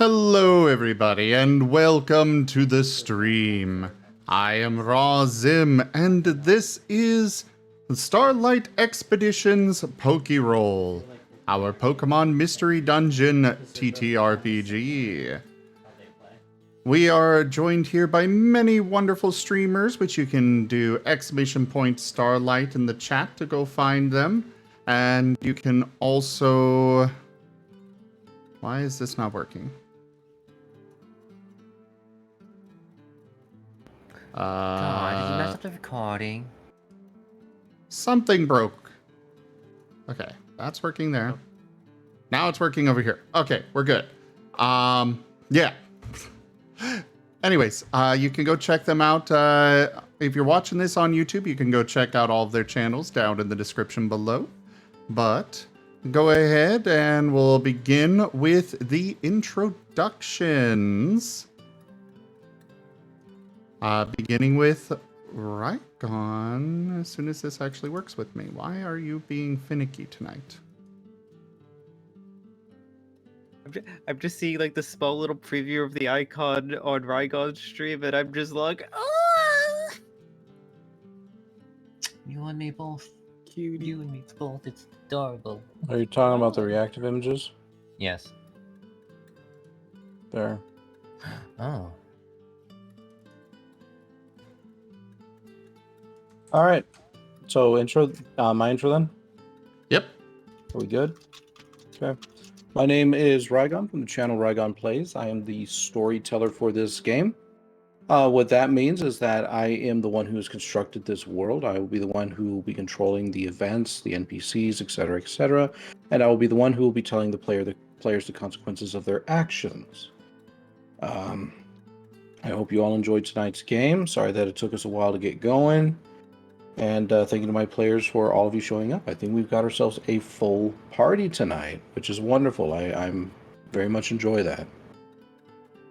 Hello everybody and welcome to the stream. I am Raw Zim and this is Starlight Expeditions Pokerole, our Pokemon Mystery Dungeon ttrpg. We are joined here by many wonderful streamers, which you can do !Starlight in the chat to go find them. And you can also... Why is this not working? God, did you mess up the recording? Something broke. Okay, that's working there. Now it's working over here. Okay, we're good. Yeah. Anyways, you can go check them out. If you're watching this on YouTube, you can go check out all of their channels down in the description below. But go ahead and we'll begin with the introductions. Beginning with Raygon, as soon as this actually works with me. Why are you being finicky tonight? I'm just seeing like the small little preview of the icon on Raygon's stream, and I'm just like, oh! You and me both. Cutie. You and me both. It's adorable. Are you talking about the reactive images? Yes. There. Oh. All right. So intro, my intro then? Yep. Are we good? Okay. My name is Raygon from the channel Raygon Plays. I am the storyteller for this game. What that means is that I am the one who has constructed this world. I will be the one who will be controlling the events, the NPCs, etc., and I will be the one who will be telling the players the consequences of their actions. I hope you all enjoyed tonight's game. Sorry that it took us a while to get going. And thank you to my players for all of you showing up. I think we've got ourselves a full party tonight, which is wonderful. I'm very much enjoy that.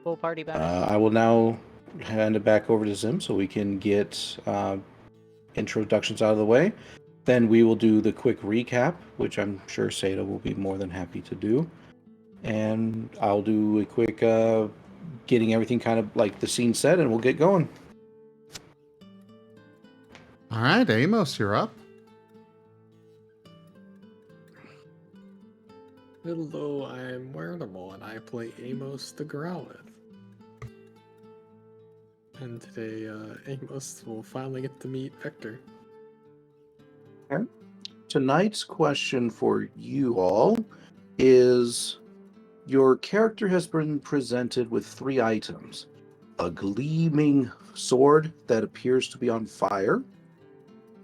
Full party back. I will now hand it back over to Zim so we can get introductions out of the way. Then we will do the quick recap, which I'm sure Seda will be more than happy to do. And I'll do a quick getting everything kind of like the scene set, and we'll get going. All right, Amos, you're up. Hello, I'm Wearable, and I play Amos the Growlithe. And today, Amos will finally get to meet Vector. Okay. Tonight's question for you all is, your character has been presented with 3 items: a gleaming sword that appears to be on fire,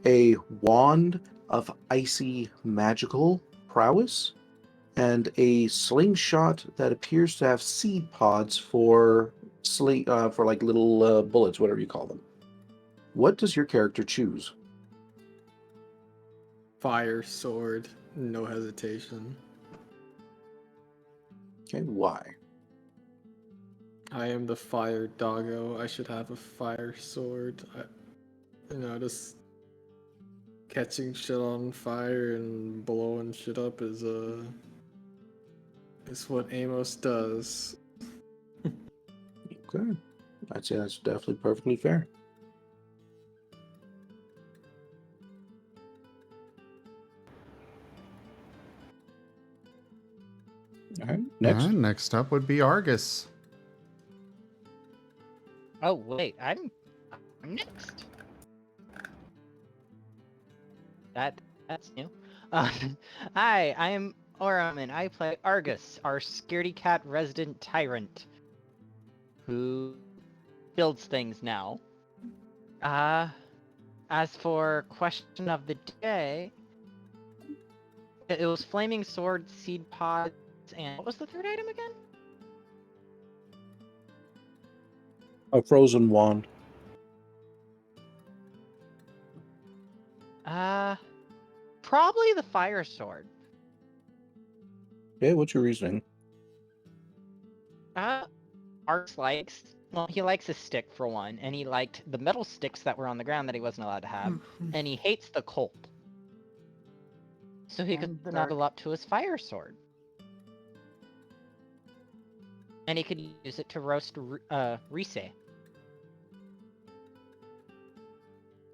a wand of icy magical prowess, and a slingshot that appears to have seed pods for like little bullets, whatever you call them. What does your character choose? Fire sword, no hesitation. Okay, why? I am the fire doggo. I should have a fire sword. Just catching shit on fire and blowing shit up is what Amos does. Okay, I'd say that's definitely perfectly fair. All right, next. All right, next up would be Argus. Oh wait, I'm next. That's new. Hi, I am Oram, and I play Argus, our scaredy cat resident tyrant, who builds things now. As for question of the day, it was flaming sword, seed pods, and what was the third item again? A frozen wand. Probably the fire sword. Okay, what's your reasoning? Argus likes, well, he likes a stick for one, and he liked the metal sticks that were on the ground that he wasn't allowed to have, and he hates the cold. So he could snuggle up to his fire sword. And he could use it to roast Rise.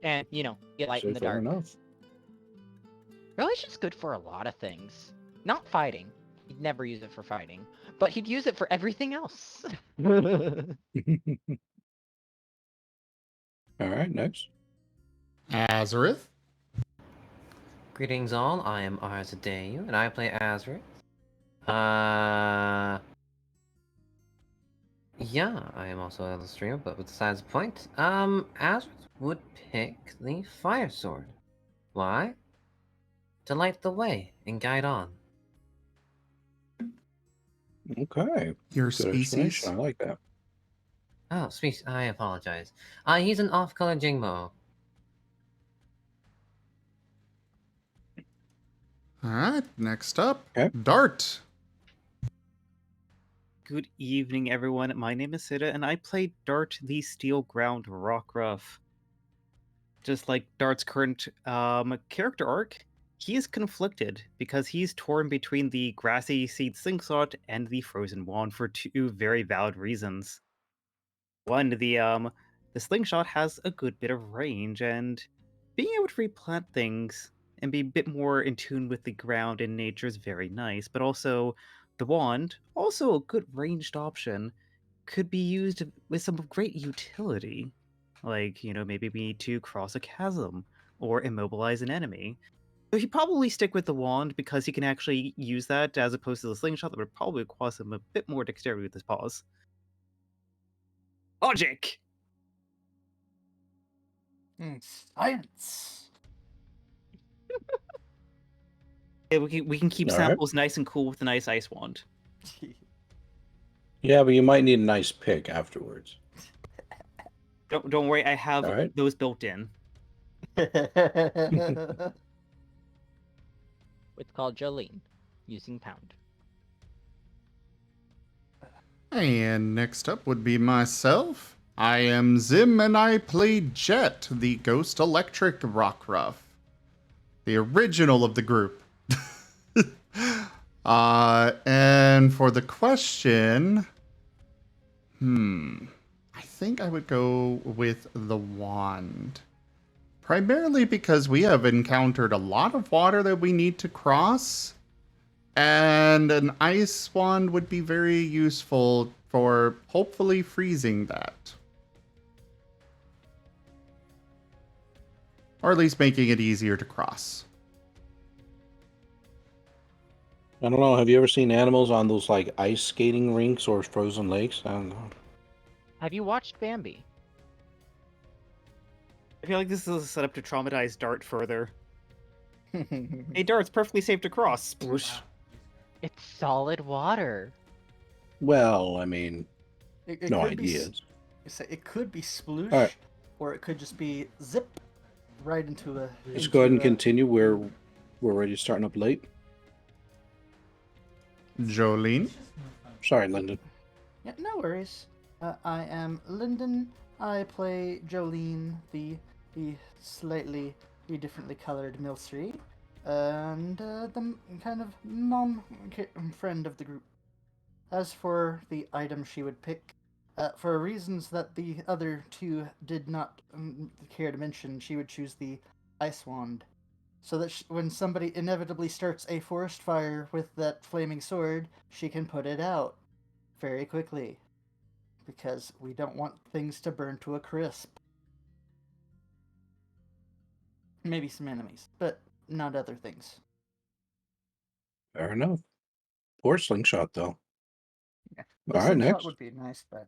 And, get light So in the fair dark. enough. Relation's good for a lot of things. Not fighting. He'd never use it for fighting. But he'd use it for everything else. All right, next. Azurith. Greetings all, I am Arzadeyu, and I play Azurith. Yeah, I am also a streamer, but besides the point, Azurith would pick the fire sword. Why? To light the way and guide on. Okay. Your Good explanation. species. I like that. Oh, speech, I apologize. He's an off-color jangmo-o. Alright, next up. Okay. Dart. Good evening, everyone. My name is Sita, and I play Dart the Steel Ground Rockruff. Just like Dart's current character arc, he is conflicted because he's torn between the grassy seed slingshot and the frozen wand for two very valid reasons. One, the slingshot has a good bit of range, and being able to replant things and be a bit more in tune with the ground and nature is very nice, but also the wand, also a good ranged option, could be used with some great utility. Like, maybe we need to cross a chasm or immobilize an enemy. So he'd probably stick with the wand because he can actually use that as opposed to the slingshot that would probably cost him a bit more dexterity with his paws. Logic! Science. Yeah, we can keep All right. samples nice and cool with the nice ice wand. Yeah, but you might need a nice pick afterwards. Don't worry, I have All right. those built in. It's called Jolene, using pound. And next up would be myself. I am Zim, and I play Jet, the Ghost Electric Rockruff. The original of the group. And for the question... I think I would go with the wand. Primarily because we have encountered a lot of water that we need to cross. And an ice wand would be very useful for hopefully freezing that. Or at least making it easier to cross. I don't know. Have you ever seen animals on those like ice skating rinks or frozen lakes? I don't know. Have you watched Bambi? I feel like this is a setup to traumatize Dart further. Hey, Dart, it's perfectly safe to cross. Sploosh. It's solid water. Well, I mean, It no could be ideas. It could be sploosh, Alright. or it could just be zip right into a. Let's go ahead and into a- continue. We're already starting up late. Jolene? Sorry, Lyndon. Yeah, no worries. I am Lyndon. I play Jolene, the slightly differently colored Milsri, and the kind of mom friend of the group. As for the item she would pick, for reasons that the other two did not care to mention, she would choose the ice wand, so that when somebody inevitably starts a forest fire with that flaming sword, she can put it out very quickly. Because we don't want things to burn to a crisp. Maybe some enemies, but not other things. Fair enough. Poor slingshot, though. Yeah. All right, next. Would be nice, but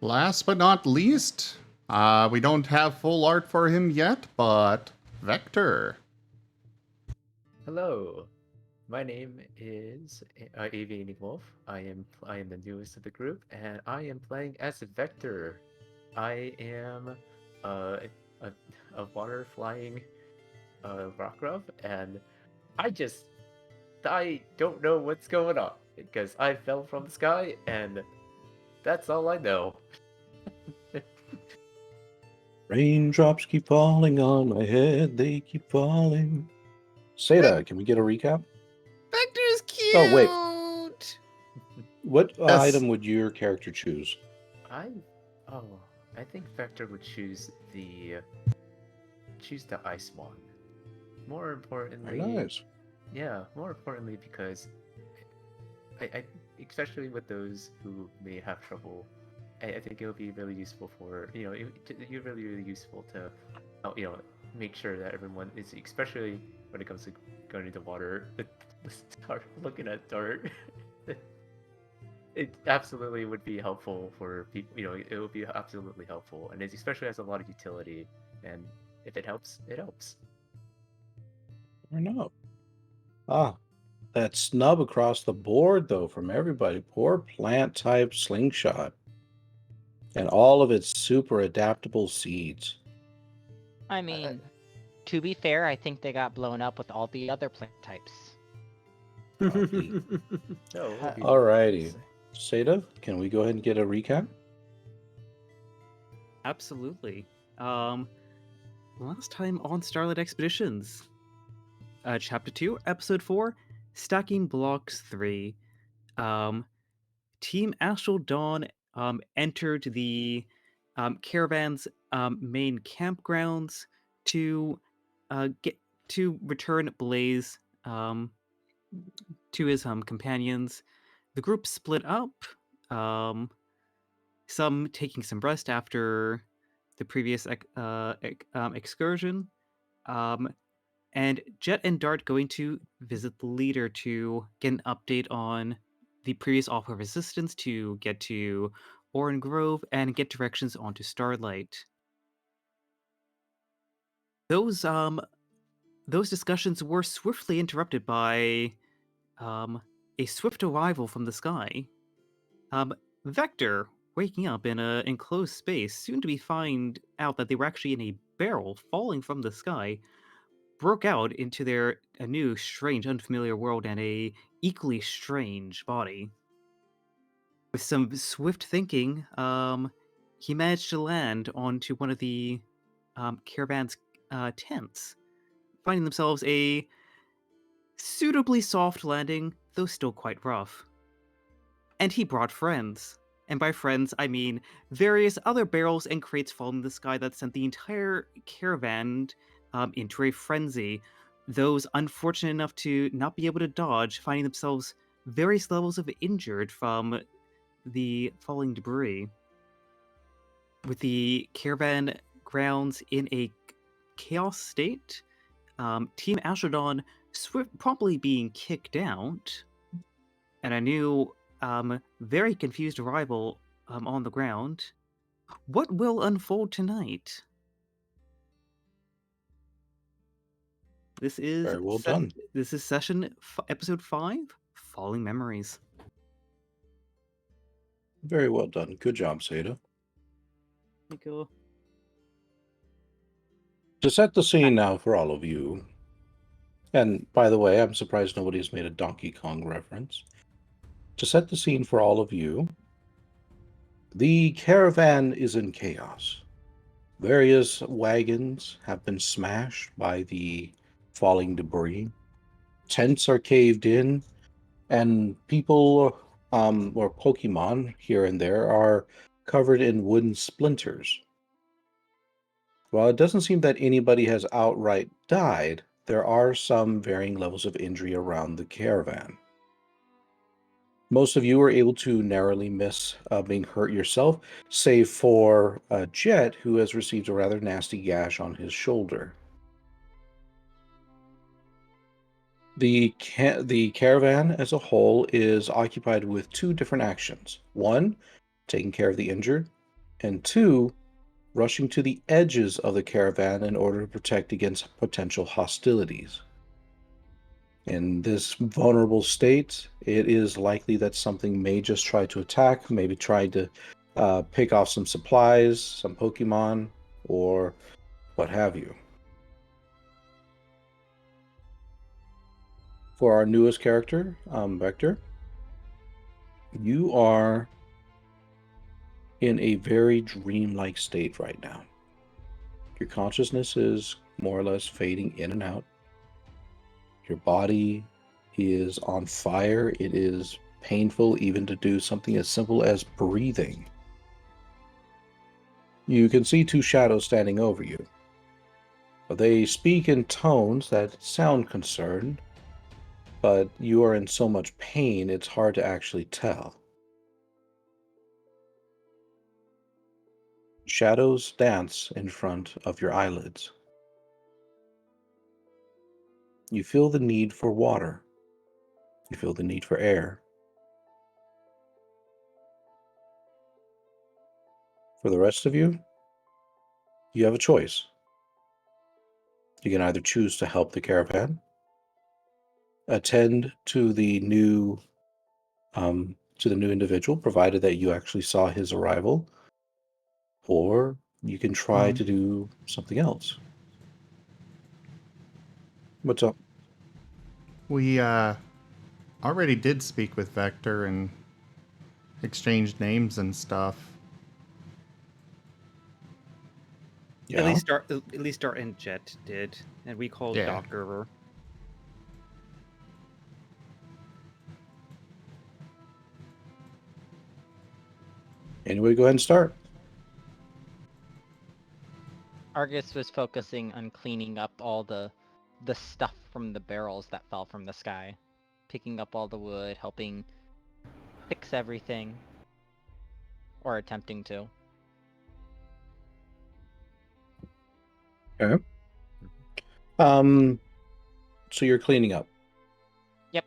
Last but not least, we don't have full art for him yet, but Vector. Hello, my name is Aviating Wolf. I am the newest of the group, and I am playing as Vector. I am a water flying rockruff, and I don't know what's going on because I fell from the sky, and that's all I know. Raindrops keep falling on my head. They keep falling. Seda, can we get a recap? Vector's cute! Oh, wait. What Yes. item would your character choose? I think Vector would choose the ice one. More Very importantly, nice. yeah, more importantly because I especially with those who may have trouble, I think it would be really useful for you're really useful to make sure that everyone is, especially when it comes to going into water, start looking at Dart. It absolutely would be helpful for people. It would be absolutely helpful, and it especially has a lot of utility. And if it helps, it helps. Fair enough. Ah, that snub across the board, though, from everybody. Poor plant type slingshot. And all of its super adaptable seeds. I mean, to be fair, I think they got blown up with all the other plant types. Copy. No, it would be Alrighty. Seda, can we go ahead and get a recap? Absolutely. Last time on Starlight Expeditions, Chapter 2, Episode 4, Stacking Blocks 3. Team Astral Dawn entered the caravan's main campgrounds to get to return Blaze to his companions. The group split up, some taking some rest after the previous excursion, and Jet and Dart going to visit the leader to get an update on the previous offer of resistance to get to Oran Grove and get directions onto Starlight. Those discussions were swiftly interrupted by a swift arrival from the sky. Vector, waking up in an enclosed space, soon to be find out that they were actually in a barrel falling from the sky, broke out into a new, strange, unfamiliar world and a equally strange body. With some swift thinking, he managed to land onto one of the caravan's tents, finding themselves a suitably soft landing, though still quite rough. And he brought friends. And by friends, I mean various other barrels and crates falling in the sky that sent the entire caravan into a frenzy. Those unfortunate enough to not be able to dodge, finding themselves various levels of injured from the falling debris. With the caravan grounds in a chaos state, Team Ashradon promptly being kicked out, and a new, very confused arrival on the ground. What will unfold tonight? This is Very well done. This is episode 5, Falling Memories. Very well done. Good job, Seda. Thank you. To set the scene now for all of you, and by the way, I'm surprised nobody's made a Donkey Kong reference. To set the scene for all of you, the caravan is in chaos. Various wagons have been smashed by the falling debris. Tents are caved in, and people or Pokemon here and there are covered in wooden splinters. While it doesn't seem that anybody has outright died, there are some varying levels of injury around the caravan. Most of you are able to narrowly miss being hurt yourself, save for Jet, who has received a rather nasty gash on his shoulder. The caravan as a whole is occupied with two different actions. One, taking care of the injured, and two, rushing to the edges of the caravan in order to protect against potential hostilities. In this vulnerable state, it is likely that something may just try to attack, maybe try to pick off some supplies, some Pokemon, or what have you. For our newest character, Vector, you are in a very dreamlike state right now. Your consciousness is more or less fading in and out. Your body is on fire. It is painful even to do something as simple as breathing. You can see two shadows standing over you. They speak in tones that sound concerned, but you are in so much pain it's hard to actually tell. Shadows dance in front of your eyelids. You feel the need for water. You feel the need for air. For the rest of you, you have a choice. You can either choose to help the caravan, attend to the new individual, provided that you actually saw his arrival, or you can try to do something else. What's up? We already did speak with Vector and exchanged names and stuff. Yeah. At least Dart and Jet did, and we called Yeah. Doc over. Anyway, go ahead and start. Argus was focusing on cleaning up all the stuff from the barrels that fell from the sky, picking up all the wood, helping fix everything, or attempting to. Okay. So you're cleaning up. Yep.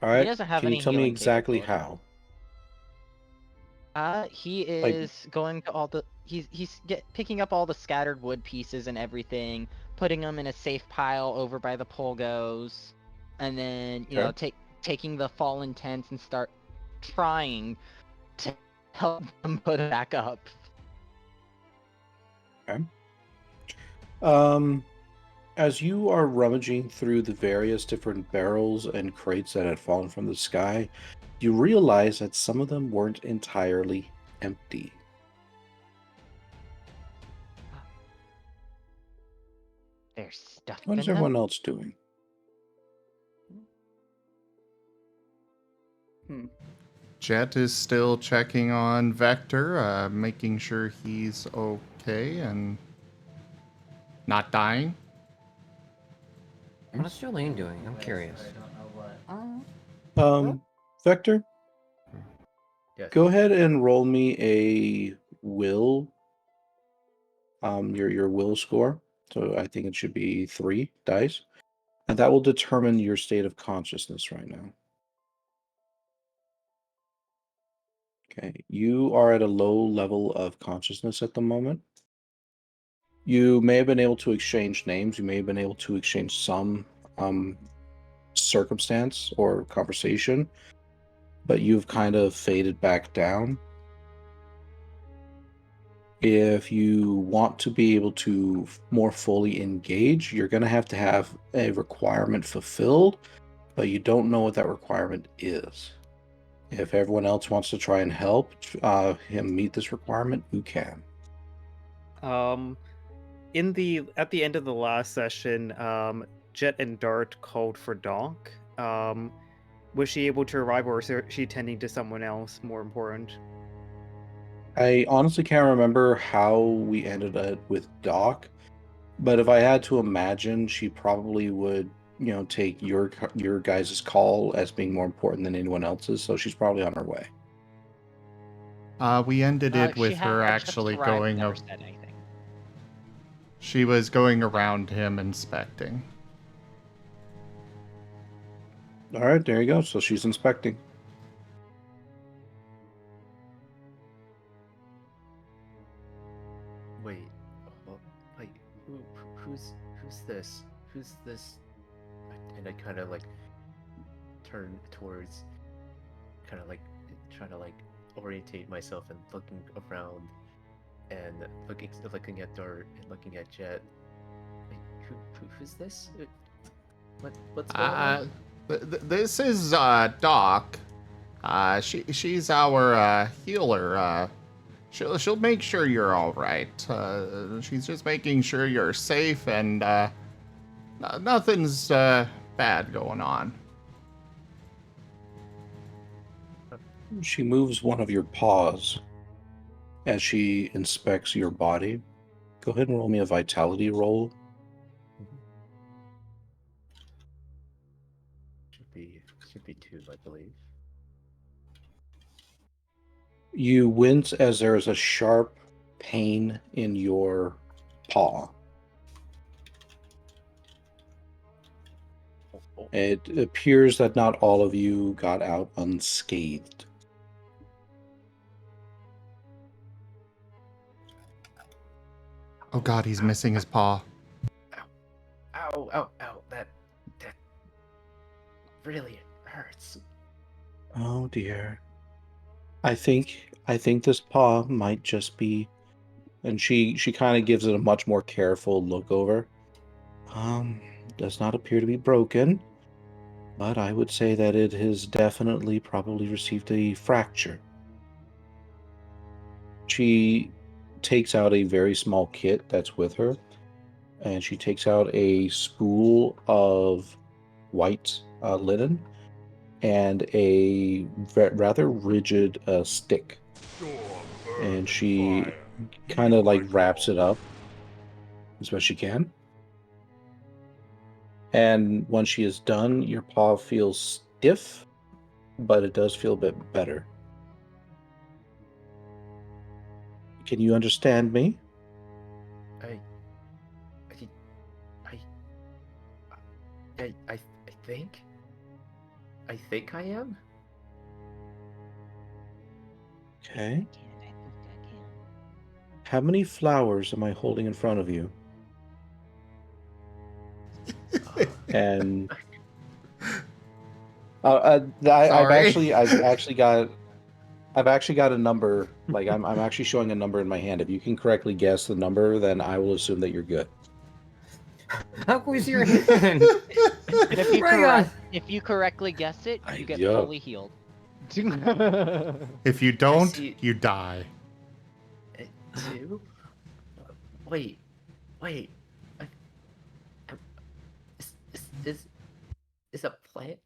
All right. He doesn't have Can you any tell me healing exactly capability. how? He is going to all the picking up all the scattered wood pieces and everything, putting them in a safe pile over by the polgos, and then you know taking the fallen tents and start trying to help them put it back up. Okay. As you are rummaging through the various different barrels and crates that had fallen from the sky, you realize that some of them weren't entirely empty. There's stuff What in is them. everyone else doing? Jet is still checking on Vector, making sure he's okay and not dying. What is Jolene doing? I'm curious. Vector, Yes. go ahead and roll me a will. Your will score. So I think it should be 3 dice, and that will determine your state of consciousness right now. Okay, you are at a low level of consciousness at the moment. You may have been able to exchange names. You may have been able to exchange some circumstance or conversation, but you've kind of faded back down. If you want to be able to more fully engage, you're going to have a requirement fulfilled, but you don't know what that requirement is. If everyone else wants to try and help him meet this requirement, you can. At the end of the last session, Jet and Dart called for Doc. Was she able to arrive, or is she tending to someone else more important? I honestly can't remember how we ended up with Doc, but if I had to imagine, she probably would, take your guys' call as being more important than anyone else's, so she's probably on her way. We ended it She with her had just actually arrived, going. never said anything. She was going around him inspecting. All right, there you go. So she's inspecting. Wait, like who's this? Who's this? And I kind of like turn towards, kind of like trying to like orientate myself and looking around, and looking at Dart and looking at Jet. Like, who's this? What's going on? This is Doc. She's our healer. She'll make sure you're all right. She's just making sure you're safe and nothing's bad going on. She moves one of your paws as she inspects your body. Go ahead and roll me a vitality roll. Should be 2, I believe. You wince as there is a sharp pain in your paw. It appears that not all of you got out unscathed. Oh god, he's missing his paw. Ow! That really hurts. Oh dear. I think this paw might just be, and she kind of gives it a much more careful look over. Does not appear to be broken, but I would say that it has definitely probably received a fracture. She takes out a very small kit that's with her, and she takes out a spool of white linen and a rather rigid stick. And she kind of like wraps it up as best she can. And when she is done, your paw feels stiff, but it does feel a bit better. Can you understand me? I think I am. Okay. How many flowers am I holding in front of you? And I've actually got a number. Like I'm actually showing a number in my hand. If you can correctly guess the number, then I will assume that you're good. How can we see your hand? And if you correctly guess it, you get Yeah. fully healed. If you don't, see. you die. 2? Wait. Is a plant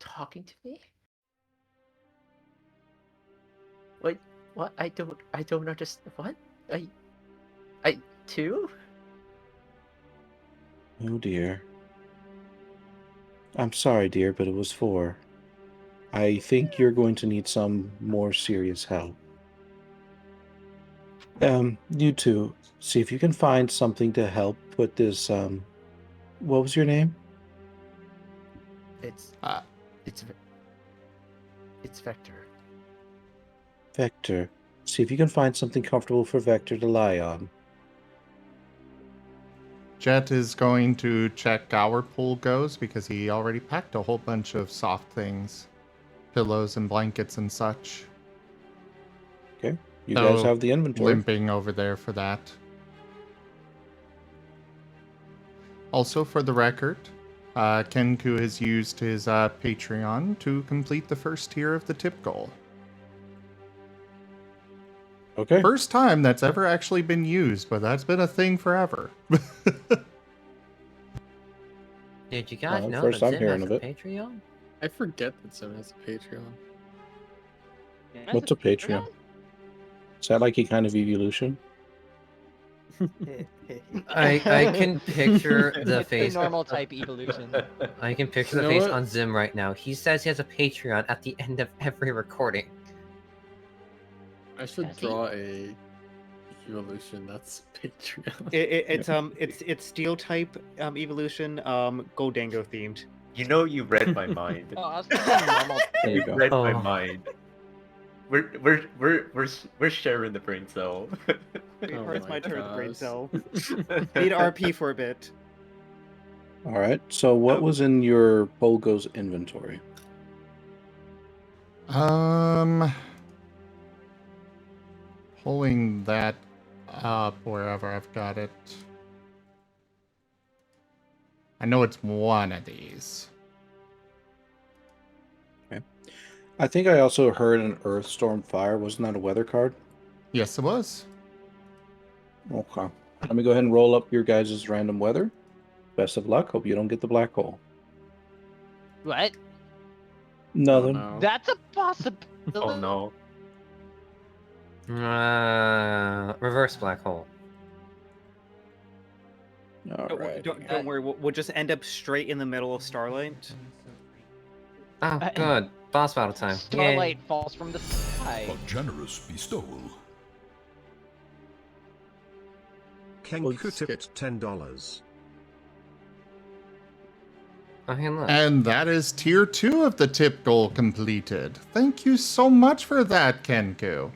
talking to me? Wait, what? I don't understand. What? I 2? Oh dear. I'm sorry, dear, but it was 4. I think you're going to need some more serious help. You two, see if you can find something to help put this, what was your name? It's Vector. Vector. See if you can find something comfortable for Vector to lie on. Jet is going to check our pool goes because he already packed a whole bunch of soft things. Pillows and blankets and such. Okay, you So, guys have the inventory. Limping over there for that. Also, for the record, Kenku has used his Patreon to complete the first tier of the tip goal. Okay. First time that's ever actually been used, but that's been a thing forever. Did you guys know first that I'm Zim hearing has of a it. Patreon? I forget that Sim has a Patreon. What's a Patreon? Is that like a kind of evolution? I can picture the It's face. the normal type evolution. I can picture You the know face what? on Zim right now. He says he has a Patreon at the end of every recording. I should Does he? draw a evolution that's Patreon. It's steel type evolution, Goldango themed. You know, you read my mind. Oh, I was thinking normal. There you You go. read my Oh. mind. We're sharing the brain cell. Wait, Oh it's my my turn to brain gosh. cell. Need RP for a bit. All right. So what was in your Pogo's inventory? Pulling that up wherever I've got it. I know it's one of these. Okay. I think I also heard an Earth Storm Fire. Wasn't that a weather card? Yes, it was. Okay. Let me go ahead and roll up your guys' random weather. Best of luck. Hope you don't get the black hole. What? Nothing. Oh, no. That's a possible. Oh no. Reverse black hole. All right. Don't worry, we'll just end up straight in the middle of Starlight. Oh, good. Boss battle time. Yay. Starlight falls from the sky. A generous bestowal. Kenku tipped $10. Oh, hey, look. And that is tier 2 of the tip goal completed. Thank you so much for that, Kenku.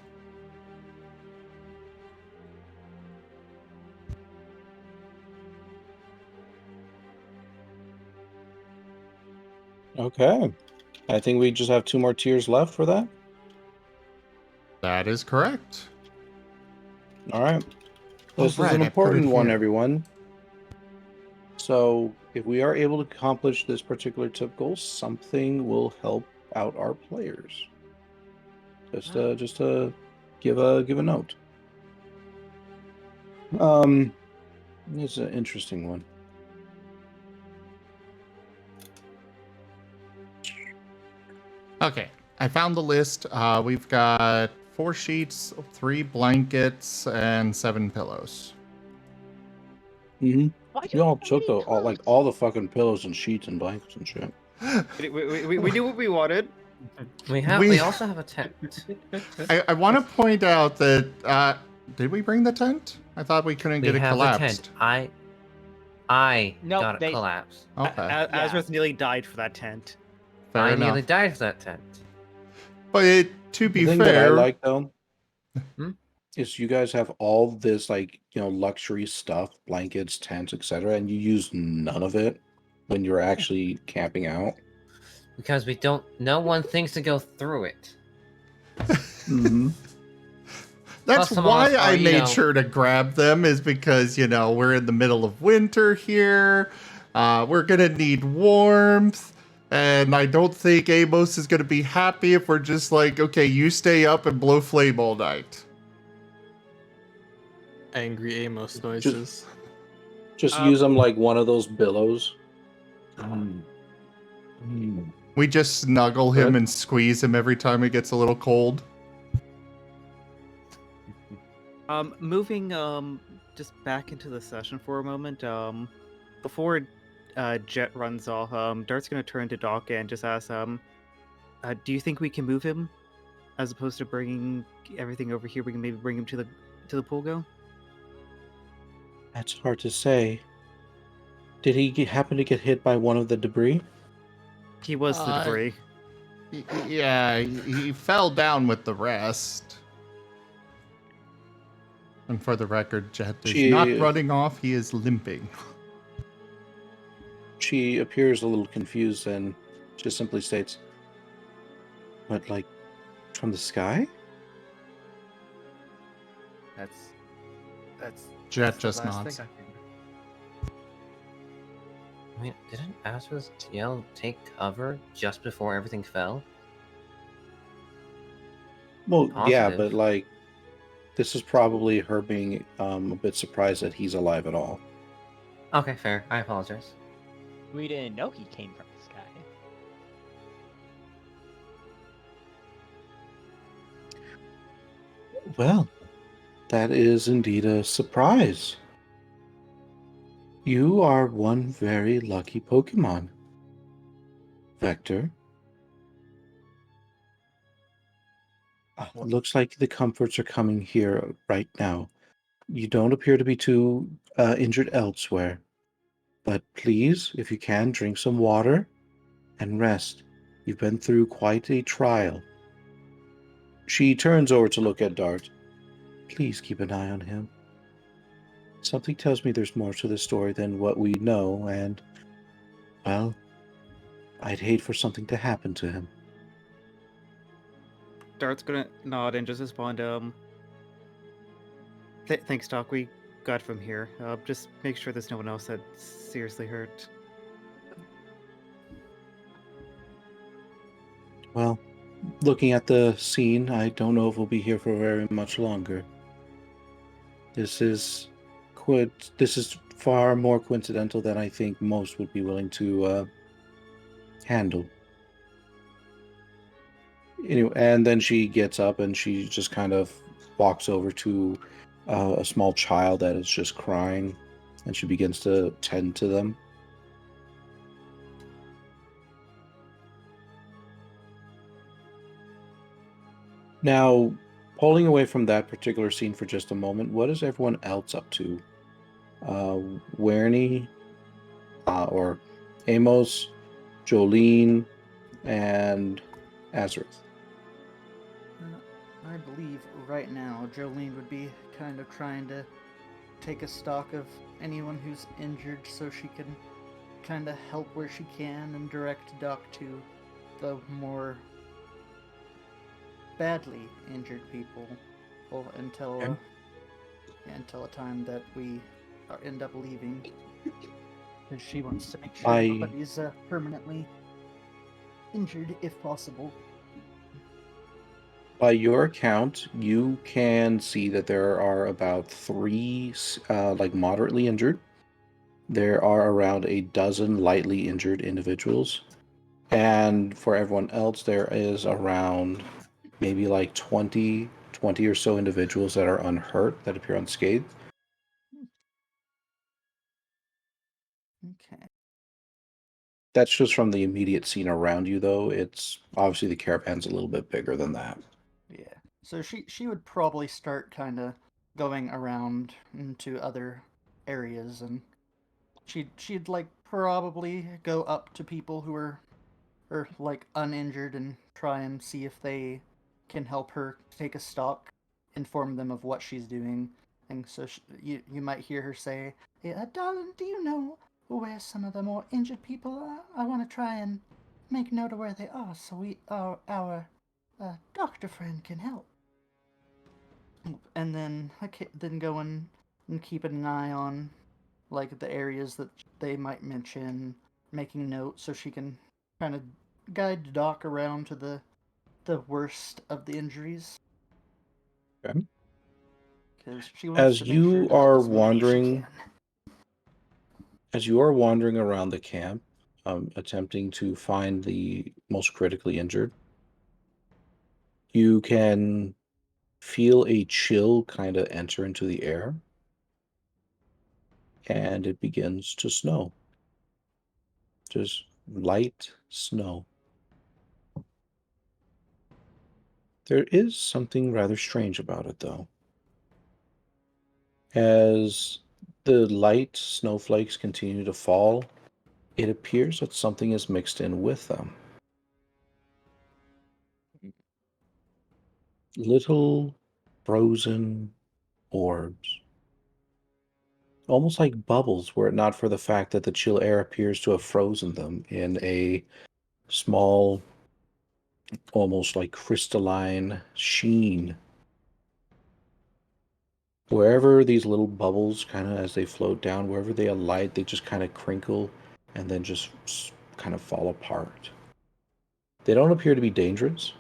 Okay. I think we just have 2 more tiers left for that. That is correct. All right. This is Alright, an I put it important one, here. everyone. So, if we are able to accomplish this particular tip goal, something will help out our players. Just to give a note. It's an interesting one. Okay, I found the list. We've got 4 sheets, 3 blankets, and 7 pillows. Mm-hmm. Why do We all have took many all pillows? the fucking pillows and sheets and blankets and shit. We knew what we wanted. We also have a tent. I want to point out that did we bring the tent? I thought we couldn't get it have collapsed. a tent. I Nope, got it they- collapsed. Okay, Yeah. Azurith nearly died for that tent. fair I enough. nearly died for that tent. But to be The thing that I fair, like though Hmm? is you guys have all this luxury stuff, blankets, tents, etc., and you use none of it when you're actually camping out. Because no one thinks to go through it. Mm-hmm. that's Plus, some of why us I are, made sure to grab them, is because, we're in the middle of winter here. We're going to need warmth. And I don't think Amos is going to be happy if we're just like, okay, you stay up and blow flame all night. Angry Amos noises. Just use them like one of those billows. We just snuggle him Good. and squeeze him every time it gets a little cold. Moving just back into the session for a moment. Before Jet runs off, Dart's gonna turn to Doc and just ask, do you think we can move him, as opposed to bringing everything over here? We can maybe bring him to the pool go. That's hard to say. Did he happen to get hit by one of the debris? He was the debris. Yeah, he fell down with the rest. And for the record, Jet is not running off, he is limping. She appears a little confused and just simply states, "But from the sky?" That's Jet the just last nods. thing I can- I mean, didn't Azurith yell take cover just before everything fell? Well, yeah, Positive. but this is probably her being a bit surprised that he's alive at all. Okay, fair. I apologize. We didn't know he came from the sky. Well, that is indeed a surprise. You are one very lucky Pokemon, Vector. Looks like the comforts are coming here right now. You don't appear to be too injured elsewhere. But please, if you can, drink some water and rest. You've been through quite a trial. She turns over to look at Dart. Please keep an eye on him. Something tells me there's more to the story than what we know, and, well, I'd hate for something to happen to him. Dart's gonna nod and just respond, thanks, Doc. We got from here. Just make sure there's no one else that's seriously hurt. Well, looking at the scene, I don't know if we'll be here for very much longer. This is far more coincidental than I think most would be willing to handle. Anyway, and then she gets up and she just kind of walks over to a small child that is just crying, and she begins to tend to them. Now, pulling away from that particular scene for just a moment, what is everyone else up to? Werny, or Amos, Jolene, and Azurith. I believe right now Jolene would be kind of trying to take a stock of anyone who's injured so she can kind of help where she can and direct Doc to the more badly injured people, well, until Okay. until a time that we end up leaving, because she wants to make sure By nobody's permanently injured if possible. by your account, you can see that there are about 3 like moderately injured. There are around a dozen lightly injured individuals, and for everyone else, there is around maybe like 20 or so individuals that are unhurt that appear unscathed. Okay. That's just from the immediate scene around you, though. It's obviously the caravan's a little bit bigger than that. Yeah. So she would probably start kind of going around into other areas, and she'd like probably go up to people who are like uninjured and try and see if they can help her take a stock, inform them of what she's doing, and so you might hear her say, yeah, "Darling, do you know where some of the more injured people are? I want to try and make note of where they are, so our doctor friend can help." And then go in and keep an eye on like the areas that they might mention, making notes so she can kind of guide Doc around to the worst of the injuries, Okay. because she wants As to make sure you to help are as many as she wandering, can. as you are wandering around the camp, attempting to find the most critically injured, you can feel a chill kind of enter into the air, and it begins to snow. Just light snow. There is something rather strange about it, though. As the light snowflakes continue to fall, it appears that something is mixed in with them. Little frozen orbs. Almost like bubbles, were it not for the fact that the chill air appears to have frozen them in a small, almost like crystalline sheen. Wherever these little bubbles, kind of as they float down, wherever they alight, they just kind of crinkle and then just kind of fall apart. They don't appear to be dangerous,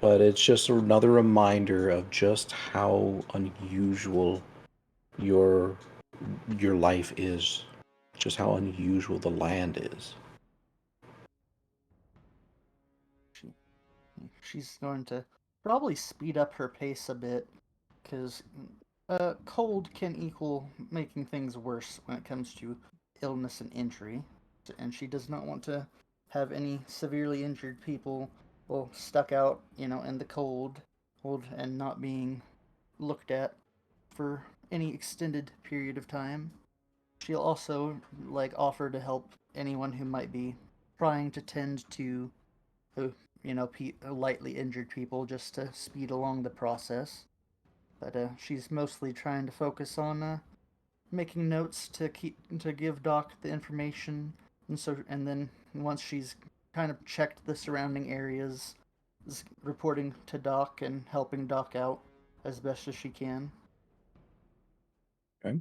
but it's just another reminder of just how unusual your your life is, just how unusual the land is. She, she's going to probably speed up her pace a bit, because cold can equal making things worse when it comes to illness and injury, and she does not want to have any severely injured people, well, stuck out, in the cold, and not being looked at for any extended period of time. She'll also like offer to help anyone who might be trying to tend to, uh, lightly injured people, just to speed along the process. But she's mostly trying to focus on making notes to give Doc the information, and then once she's kind of checked the surrounding areas, is reporting to Doc and helping Doc out as best as she can. Okay.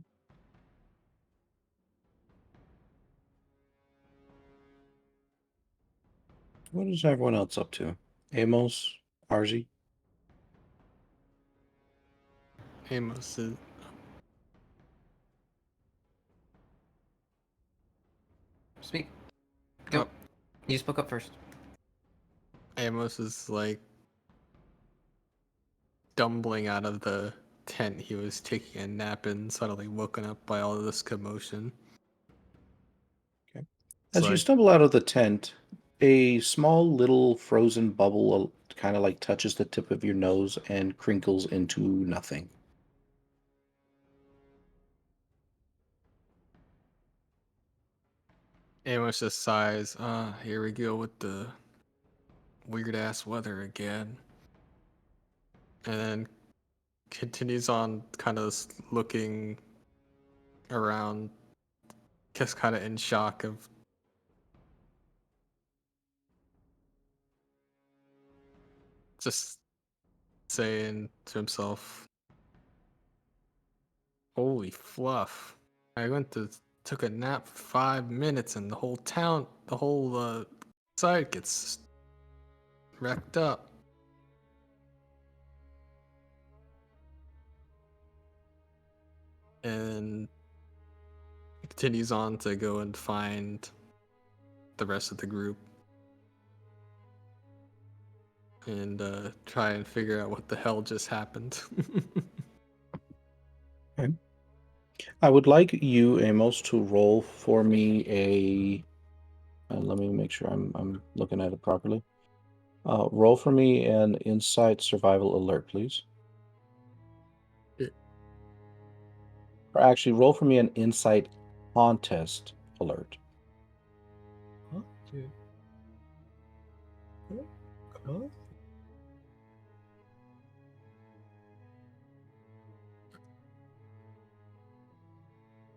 What is everyone else up to? Amos, Arzi? Amos is. Speak. Go. Oh, You spoke up first. Amos is like stumbling out of the tent he was taking a nap in, suddenly woken up by all of this commotion. Okay. It's As you like, stumble out of the tent, a small little frozen bubble kind of like touches the tip of your nose and crinkles into nothing. Amos just sighs, here we go with the weird ass weather again. And then continues on kind of looking around, just kind of in shock of just saying to himself, holy fluff. I took a nap for 5 minutes and the whole town, the whole site gets wrecked up. And continues on to go and find the rest of the group and try and figure out what the hell just happened. Okay. I would like you, Amos, to roll for me a. Let me make sure I'm looking at it properly. Roll for me an insight survival alert, please. Or actually, roll for me an insight contest alert.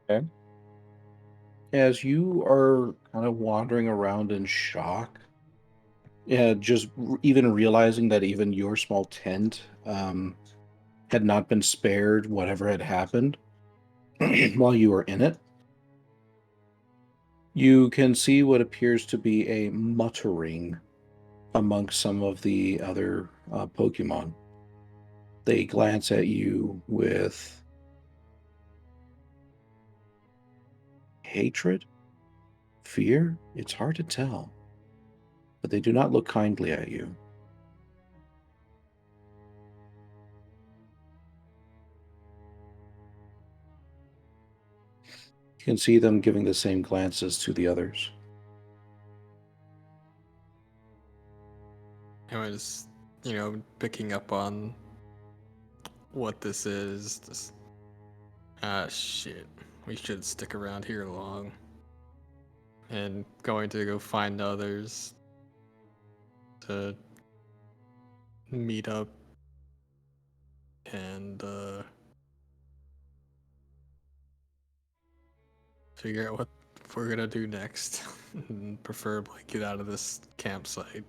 Okay. As you are kind of wandering around in shock, yeah, just even realizing that even your small tent had not been spared whatever had happened while you were in it, you can see what appears to be a muttering amongst some of the other Pokemon. They glance at you with hatred, fear. It's hard to tell, but they do not look kindly at you. You can see them giving the same glances to the others. I was, picking up on what this is. Shit. We should stick around here long. And going to go find others to meet up and figure out what we're gonna do next. And preferably get out of this campsite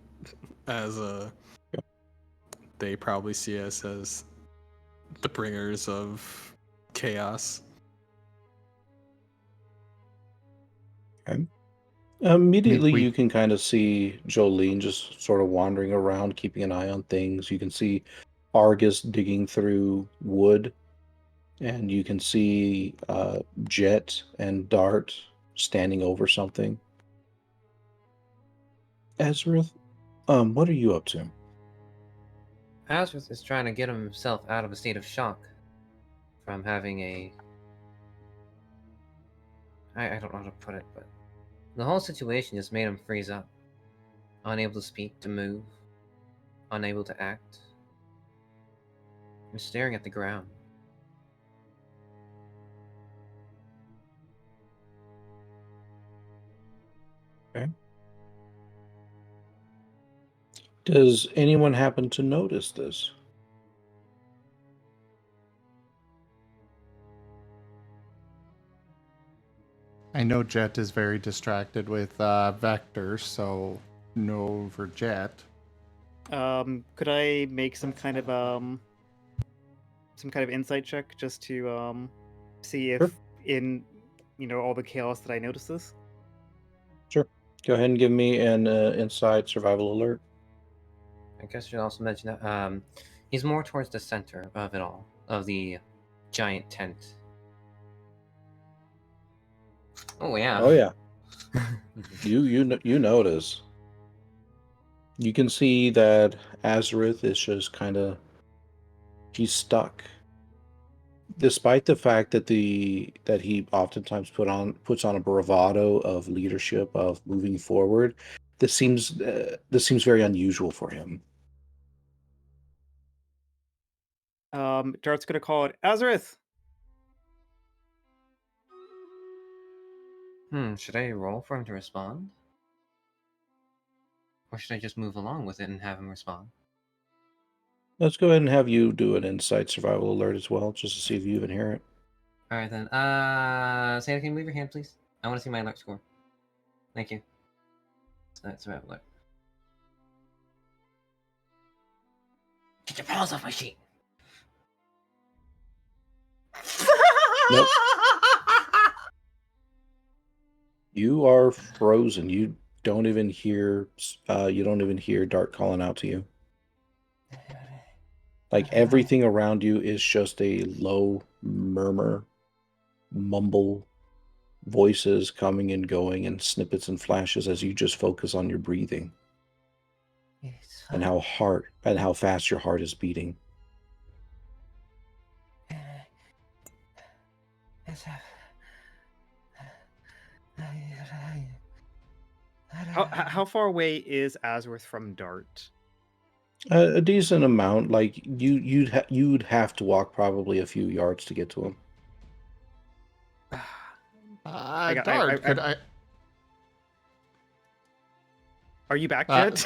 as they probably see us as the bringers of chaos. Okay. Immediately, we- you can kind of see Jolene just sort of wandering around, keeping an eye on things. You can see Argus digging through wood, and you can see Jet and Dart standing over something. Azurith, what are you up to? Azurith is trying to get himself out of a state of shock from having I don't know how to put it, but the whole situation just made him freeze up. Unable to speak, to move, unable to act. And staring at the ground. Okay. Does anyone happen to notice this? I know Jet is very distracted with Vector, so no for Jet. Could I make some kind of insight check just to see if Sure. in all the chaos that I notice this? Sure. Go ahead and give me an inside survival alert. I guess I should also mention that he's more towards the center of it all, of the giant tent. Oh yeah. Oh yeah, you notice. You can see that Azurith is just kind of, he's stuck. Despite the fact that he oftentimes puts on a bravado of leadership, of moving forward, this seems very unusual for him. Dart's gonna call it Azurith. Should I roll for him to respond? Or should I just move along with it and have him respond? Let's go ahead and have you do an insight survival alert as well, just to see if you even hear it. Alright then. Santa, can you move your hand, please? I want to see my alert score. Thank you. That's right, alert. Get your paws off my sheet! Nope. You are frozen. You don't even hear Dart calling out to you. Like everything around you is just a low murmur, mumble, voices coming and going in snippets and flashes as you just focus on your breathing and how fast your heart is beating. How far away is Azurith from Dart? A decent amount. Like you'd have to walk probably a few yards to get to him. Dart, could I? Are you back yet?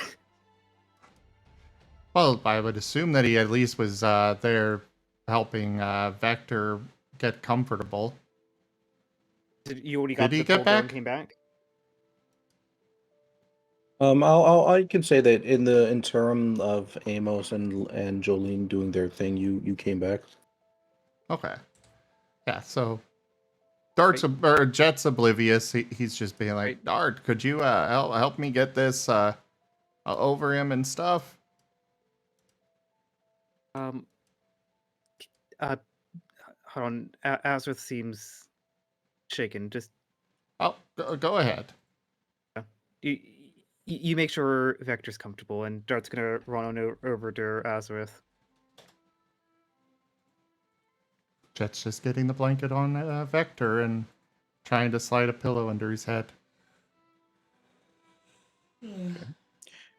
Well, I would assume that he at least was there helping Vector get comfortable. Did you already got Did he the get full go and back? came back? I can say that in the interim of Amos and Jolene doing their thing, you came back. Okay. Yeah, so Jet's oblivious. He's just being like, Right. Dart, could you help me get this over him and stuff? Hold on. Azurith seems shaken. Just Oh, go ahead. you make sure Vector's comfortable, and Dart's gonna run on over to Azurith. Jet's just getting the blanket on Vector and trying to slide a pillow under his head.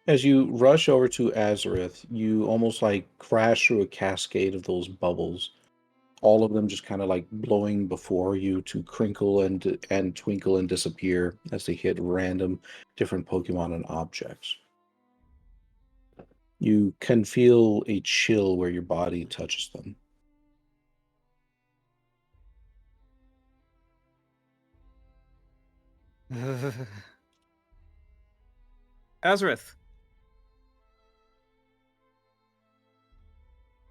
As you rush over to Azurith, you almost like crash through a cascade of those bubbles. All of them just kind of like blowing before you to crinkle and twinkle and disappear as they hit random different Pokemon and objects. You can feel a chill where your body touches them. Azurith.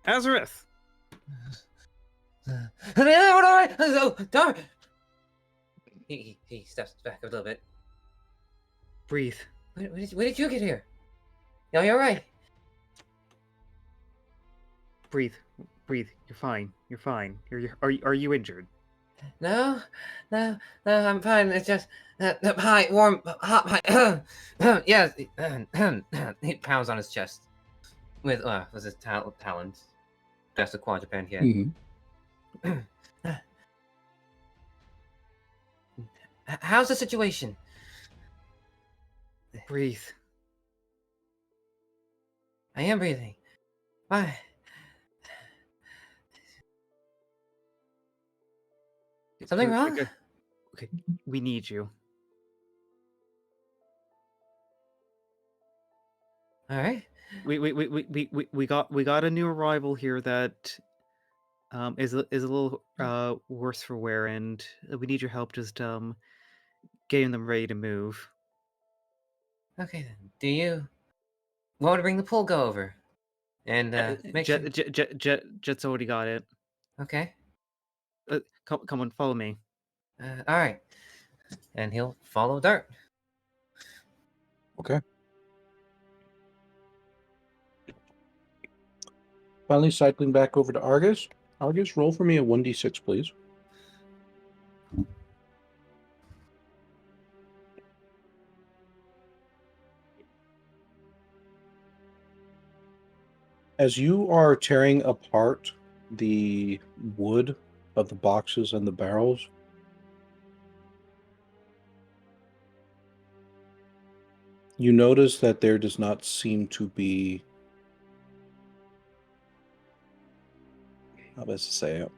Azurith. Dart! He steps back a little bit. Breathe. When did you get here? No, you're right. Breathe. Breathe. You're fine. You're fine. Are you injured? No, I'm fine. It's just hot, warm, hot. Yes. He pounds on his chest with his talons. That's the quadruped here. Mm-hmm. How's the situation? Breathe. I am breathing. Why? Something wrong? Okay. We need you. All right. We got a new arrival here that is a little worse for wear, and we need your help just getting them ready to move. Okay then. Do you want to bring the pool go over? And make sure. Jet's already got it. Okay. Come on, follow me. All right. And he'll follow Dart. Okay. Finally cycling back over to Argus. Argus, roll for me a 1d6, please. As you are tearing apart the wood of the boxes and the barrels, you notice that there does not seem to be, how best to say it,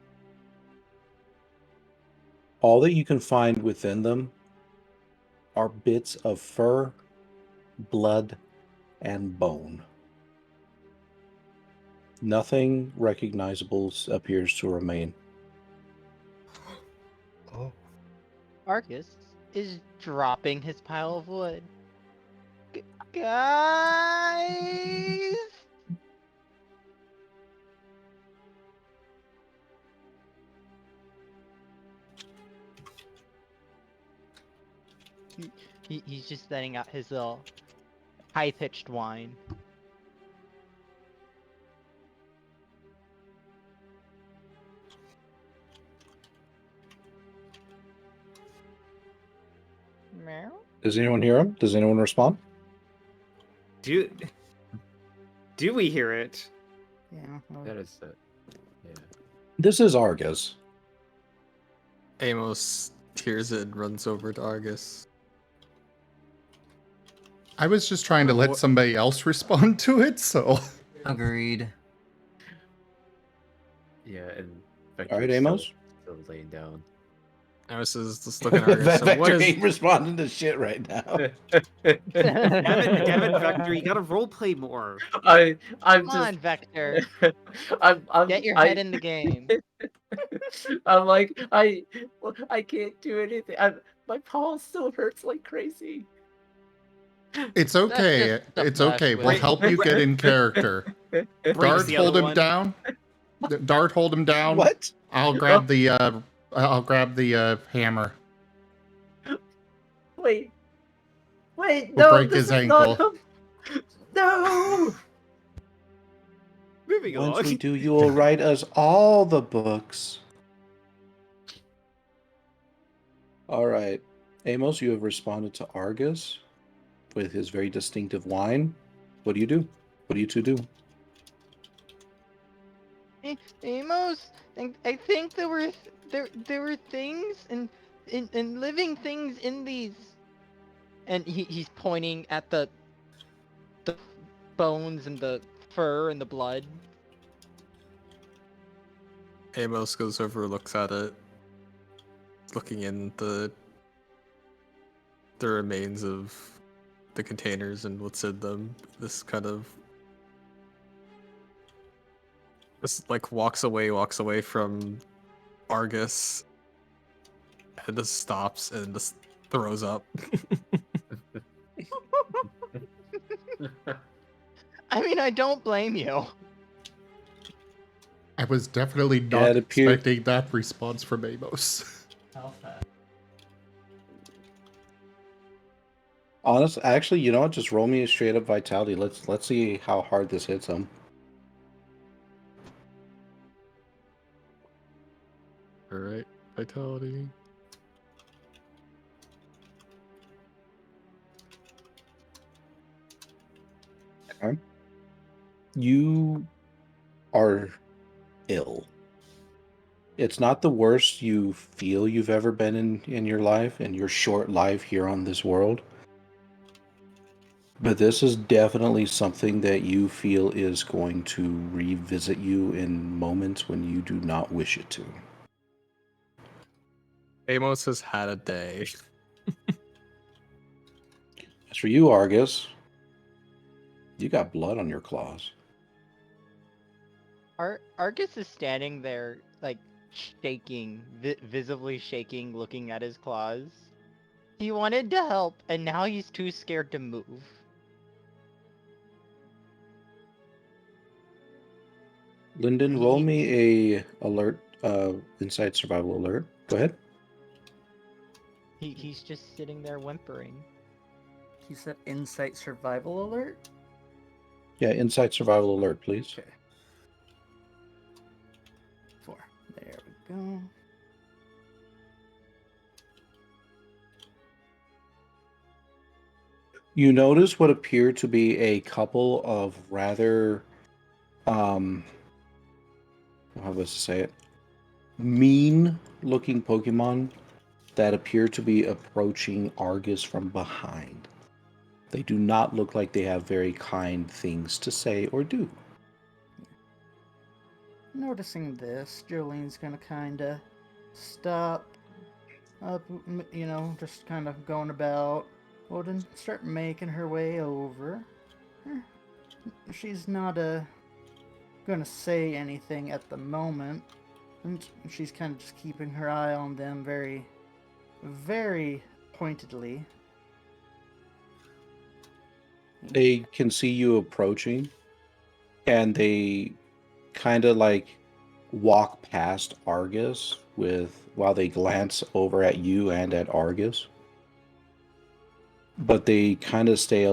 all that you can find within them are bits of fur, blood, and bone. Nothing recognizable appears to remain. Arcus is dropping his pile of wood. Guys! He's just letting out his little high-pitched whine. Meow. Does anyone hear him? Does anyone respond? Do we hear it? Yeah. well, That is it. Yeah. This is Argus. Amos hears it and runs over to Argus. I was just trying to let What- somebody else respond to it, so. Agreed. Yeah, and All right, Vector's Amos. still laying down. Amos is just looking at Argus. So what Vector is... ain't responding to shit right now. Devin, Vector, you gotta roleplay more. I'm Come just. on, Vector. I'm Get your I- head in the game. I'm like I can't do anything. My paw still hurts like crazy. It's okay. just the It's flesh okay. with We'll it. help you get in character. Breaks Dart, the hold other him one. down. Dart, hold him down. What? I'll grab the hammer. Wait, We'll no, break this his is not ankle. No. Moving Once along. we do, you will write us all the books. All right. Amos, you have responded to Argus with his very distinctive whine. What do you do? What do you two do? Amos, I think there were things and living things in these, and he's pointing at the bones and the fur and the blood. Amos goes over, looks at it, looking in the remains of the containers and what's in them. This kind of just like walks away from Argus, and just stops and just throws up. I mean, I don't blame you. I was definitely Yeah, not it appeared- expecting that response from Amos. Actually, you know what? Just roll me a straight up vitality. Let's see how hard this hits him. Alright, vitality. You are ill. It's not the worst you feel you've ever been in your life, in your short life here on this world. But this is definitely something that you feel is going to revisit you in moments when you do not wish it to. Amos has had a day. As for you, Argus, you got blood on your claws. Argus is standing there, like, shaking, visibly shaking, looking at his claws. He wanted to help, and now he's too scared to move. Lyndon, roll me a insight survival alert. Go ahead. He's just sitting there whimpering. You said insight survival alert? Yeah, insight survival alert, please. Okay. 4. There we go. You notice what appear to be a couple of rather how was to say it? Mean-looking Pokemon that appear to be approaching Argus from behind. They do not look like they have very kind things to say or do. Noticing this, Jolene's gonna kinda stop up, just kind of going about, and start making her way over. She's not gonna say anything at the moment, and she's kind of just keeping her eye on them very, very pointedly. They can see you approaching, and they kind of like walk past Argus while they glance over at you and at Argus. But they kind of stay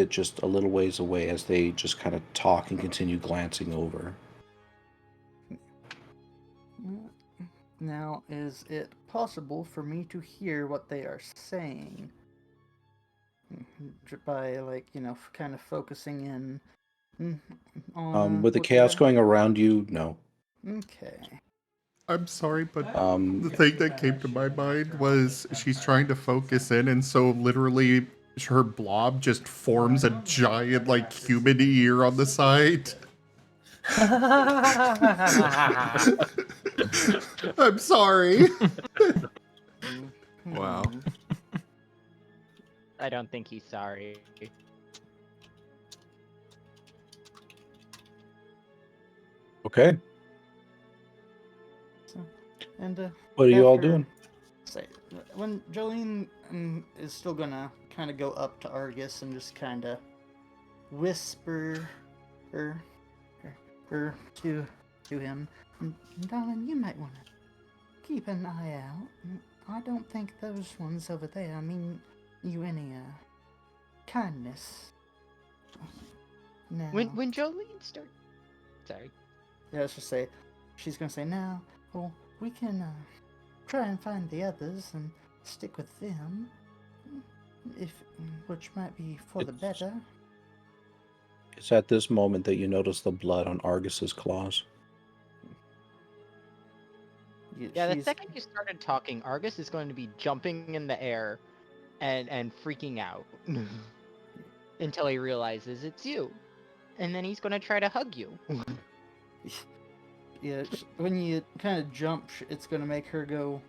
just a little ways away as they just kind of talk and continue glancing over. Now, is it possible for me to hear what they are saying? By, kind of focusing in on... With the chaos going around you, no. Okay. I'm sorry, but the thing that came to my mind was she's trying to focus in, and so literally her blob just forms a giant, like, human ear on the side. I'm sorry. Wow. I don't think he's sorry. Okay. And what are you all after- doing? Say, when Jolene is still gonna kind of go up to Argus and just kind of whisper her to him, darling, you might want to keep an eye out. I don't think those ones over there mean you any kindness. Now, When Jolene started, sorry. yeah, let's just say she's gonna say now. Well, we can try and find the others and stick with them, which might be for the better. It's at this moment that you notice the blood on Argus's claws. Yeah, the second you started talking, Argus is going to be jumping in the air and freaking out until he realizes it's you. And then he's going to try to hug you. Yeah, when you kind of jump, it's going to make her go,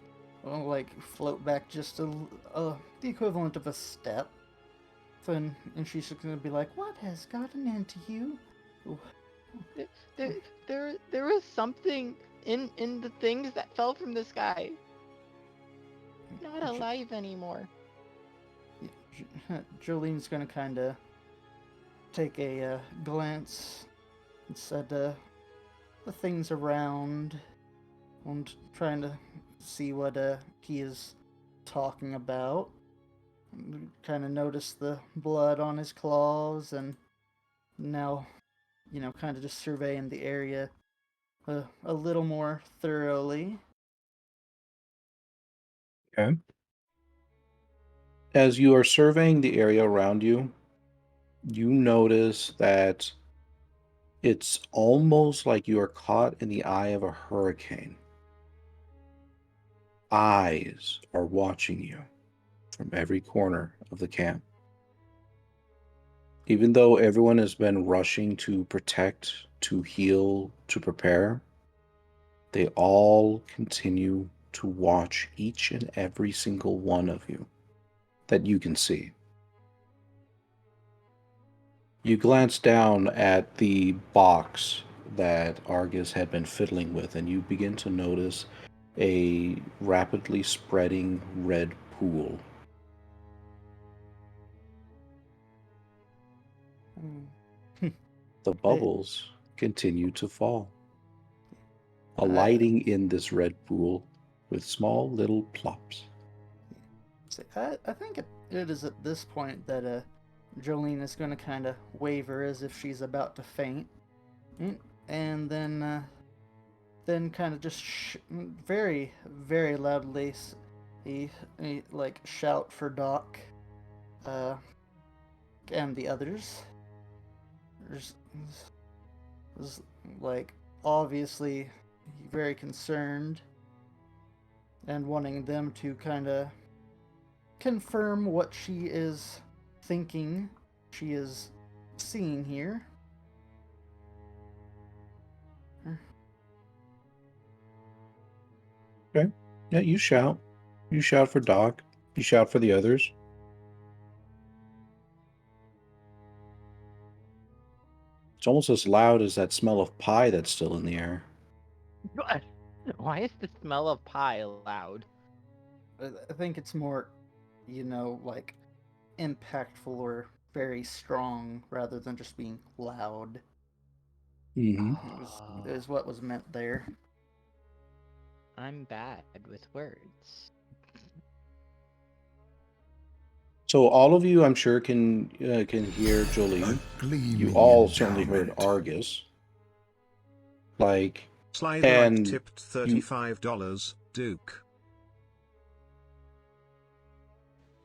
float back just the equivalent of a step. And she's going to be like, what has gotten into you? There was something in the things that fell from the sky. Not alive anymore. Jolene's going to kind of take a glance inside the things around and trying to see what he is talking about. Kind of notice the blood on his claws, and now, kind of just surveying the area a little more thoroughly. Okay. As you are surveying the area around you, you notice that it's almost like you are caught in the eye of a hurricane. Eyes are watching you from every corner of the camp. Even though everyone has been rushing to protect, to heal, to prepare, they all continue to watch each and every single one of you that you can see. You glance down at the box that Argus had been fiddling with, and you begin to notice a rapidly spreading red pool. The bubbles continue to fall, alighting in this red pool with small little plops. I think it is at this point that Jolene is going to kind of waver as if she's about to faint, and then kind of just very, very loudly he shout for Doc and the others. is like obviously very concerned and wanting them to kind of confirm what she is thinking she is seeing here. Okay. Yeah, you shout. You shout for Doc. You shout for the others. It's almost as loud as that smell of pie that's still in the air. Why is the smell of pie loud? I think it's more, like impactful or very strong rather than just being loud. Mm-hmm. Is what was meant there. I'm bad with words. So all of you, I'm sure, can hear Jolene. You all certainly heard Argus. Like, and tipped $35, Duke.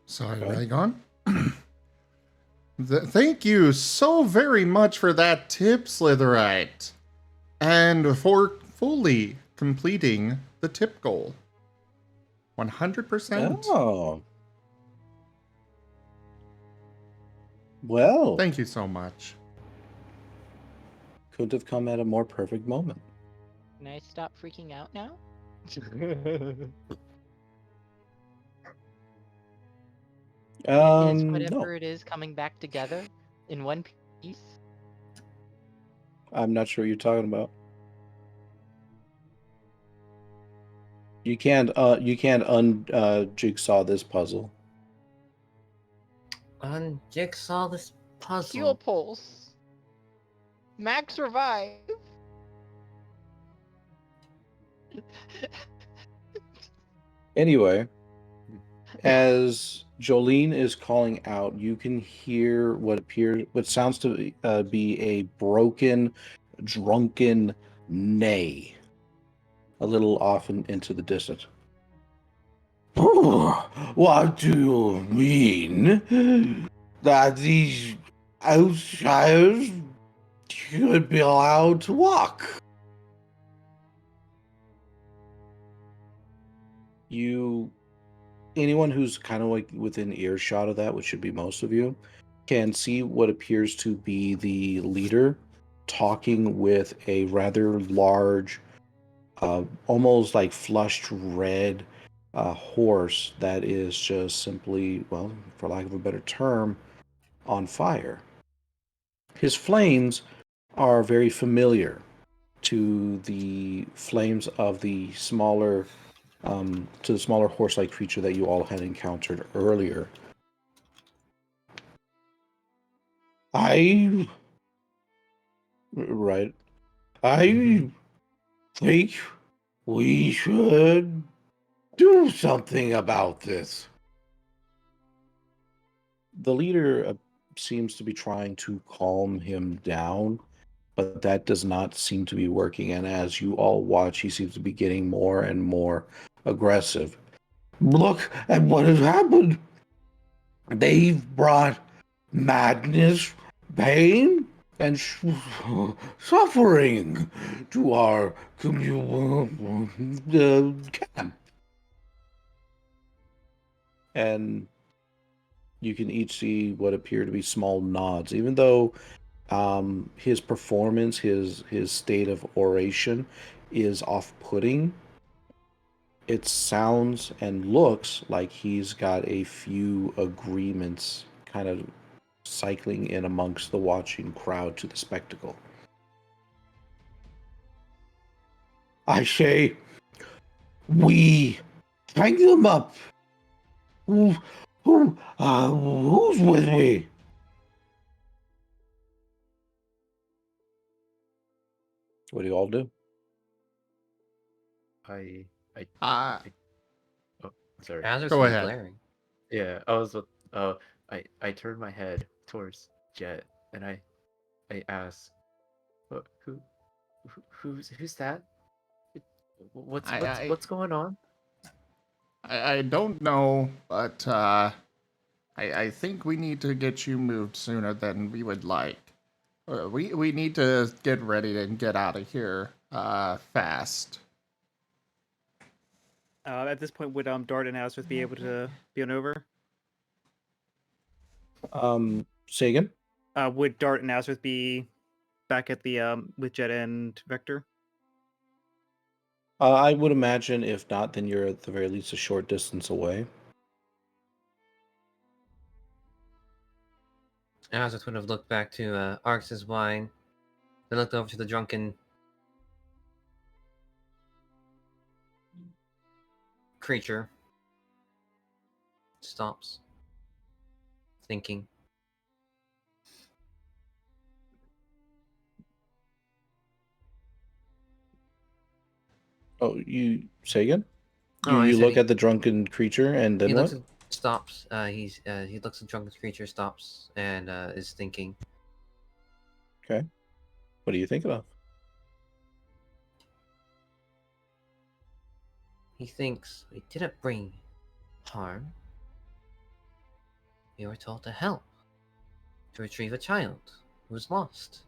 Sorry, Okay. Raygon. Thank you so very much for that tip, Slitherite. And for fully completing the tip goal. 100%. Oh. Well, Thank you so much. couldn't have come at a more perfect moment. Can I stop freaking out now? Is whatever No, it is coming back together in one piece? I'm not sure what you're talking about. You can't jigsaw this puzzle. Unjigsaw this Heal puzzle. pulse. Max revive. Anyway, as Jolene is calling out, you can hear what sounds to be a broken, drunken neigh, a little off into the distance. What do you mean that these outsiders should be allowed to walk? Anyone who's kind of like within earshot of that, which should be most of you, can see what appears to be the leader talking with a rather large, almost like flushed red horse that is just simply, well, for lack of a better term, on fire. His flames are very familiar to the flames of the smaller horse-like creature that you all had encountered earlier. I think we should do something about this. The leader seems to be trying to calm him down, but that does not seem to be working. And as you all watch, he seems to be getting more and more aggressive. Look at what has happened. They've brought madness, pain, and suffering to our camp. And you can each see what appear to be small nods, even though his performance, his state of oration is off-putting. It sounds and looks like he's got a few agreements kind of cycling in amongst the watching crowd to the spectacle. I say, we hang them up. Who's with me? What do you all do? I Uh, oh, sorry. Azur's Go been ahead. glaring. Yeah, I turned my head towards Jet and I asked, who's that? What's going on? I don't know, but I think we need to get you moved sooner than we would like. We need to get ready and get out of here fast. At this point, would Dart and Azurith be able to be on over? Say again? Would Dart and Azurith be back at the with Jet and Vector? I would imagine if not, then you're at the very least a short distance away. Azurith would have looked back to Arx's wine, then looked over to the drunken creature. Stops. Thinking. Oh, you say again? Oh, I You said look he- at the drunken creature and then He what? looks at, stops. He looks at the drunken creature, stops, and is thinking. Okay. What are you thinking of? He thinks we didn't bring harm. We were told to help, to retrieve a child who was lost.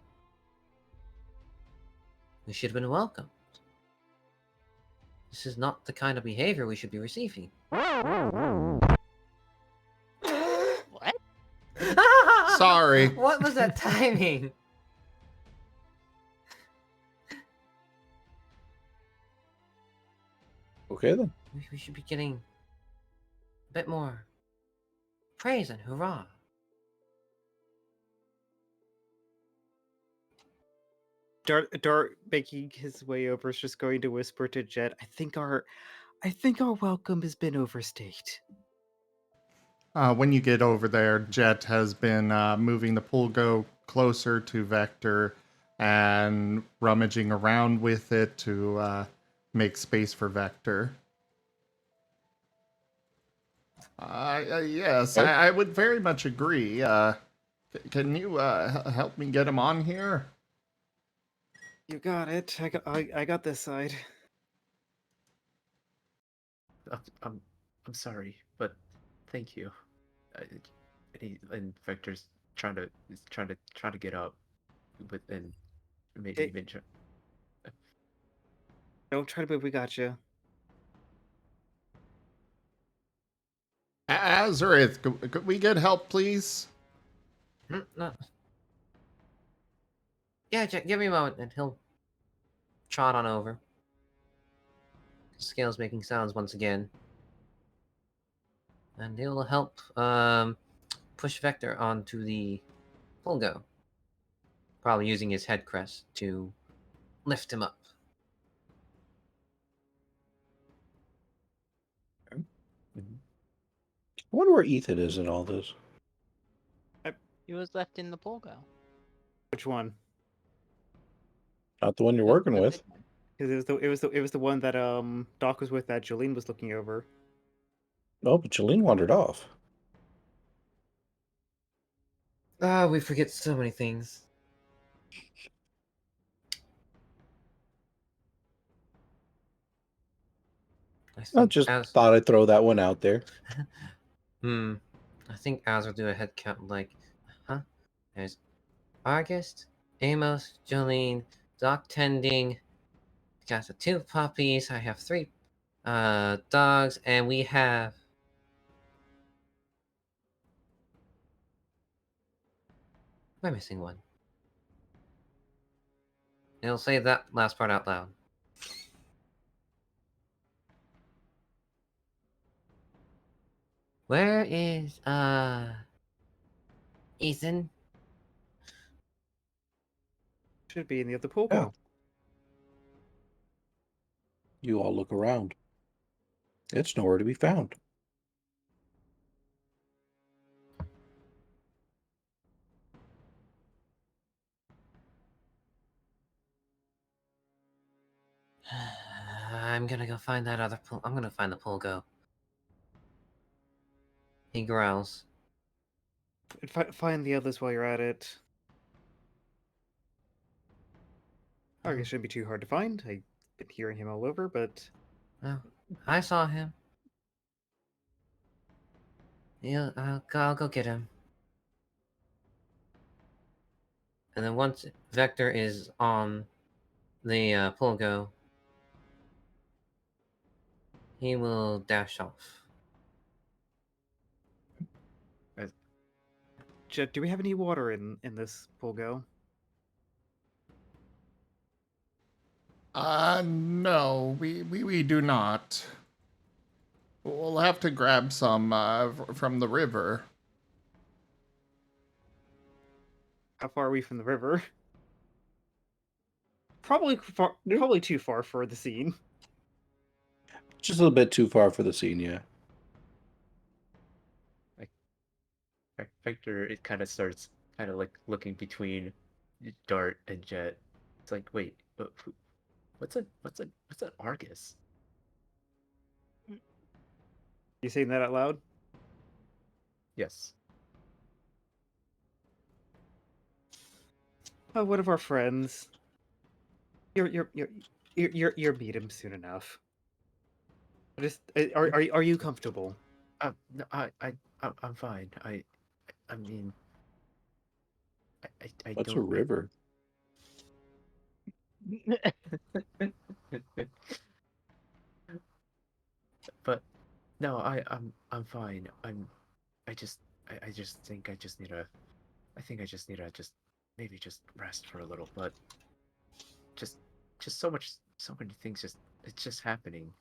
We should have been welcomed. This is not the kind of behavior we should be receiving. What? Sorry. What was that timing? Okay then. We should be getting a bit more praise and hurrah. Dart making his way over is just going to whisper to Jet, I think our welcome has been overstayed. When you get over there, Jet has been moving the Pulgo closer to Vector and rummaging around with it to make space for Vector. Yes, Okay. I would very much agree. Can you help me get him on here? You got it. I got this side. I'm sorry, but thank you. And Vector's trying to get up, but then maybe Hey. even try. Don't try to move. We got you. Azurith, could we get help, please? No. Yeah, Jack, give me a moment and he'll trot on over. Scale's making sounds once again. And he'll help push Vector onto the Pulgo. Probably using his head crest to lift him up. I wonder where Ethan is in all this. He was left in the Polgo. Which one? Not the one you're working The with. big one. Because it was the one that Doc was with that Jolene was looking over. Oh, but Jolene wandered off. Ah, we forget so many things. I I think just thought I'd throw that one out there. I think Az will do a head count like, there's August, Amos, Jolene, Doc tending, got the 2 puppies, I have 3 dogs, and we have am I missing one? He'll say that last part out loud. Where is Ethan? Should be in the other Polgo. Yeah. You all look around. It's nowhere to be found. I'm gonna go find that other I'm gonna find the Pulgo. He growls. Find the others while you're at it. I guess it shouldn't be too hard to find. I've been hearing him all over, but Oh, I saw him. Yeah, I'll go get him. And then once Vector is on the Polgo, he will dash off. Jet, do we have any water in this Polgo? No, we do not. We'll have to grab some from the river. How far are we from the river? Probably too far for the scene. Just a little bit too far for the scene, yeah. Vector, it kind of starts kind of like looking between Dart and Jet. It's like, wait, what's an Argus? You saying that out loud? Yes. Oh, one of our friends. You'll meet him soon enough. Just are you comfortable? No, I'm fine. I mean, I What's a don't. river? But no, I'm fine. I just I just think I just need to just maybe just rest for a little, but just so many things it's just happening.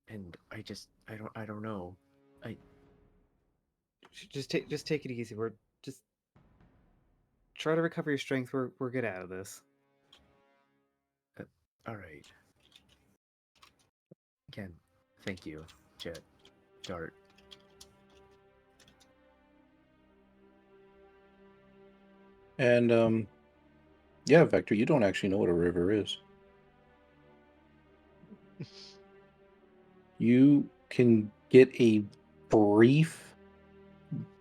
And I don't know. I Just take it easy. We're just try to recover your strength. We're good out of this. all right. Again, thank you, Jet, Dart. And yeah, Vector, you don't actually know what a river is. You can get a brief,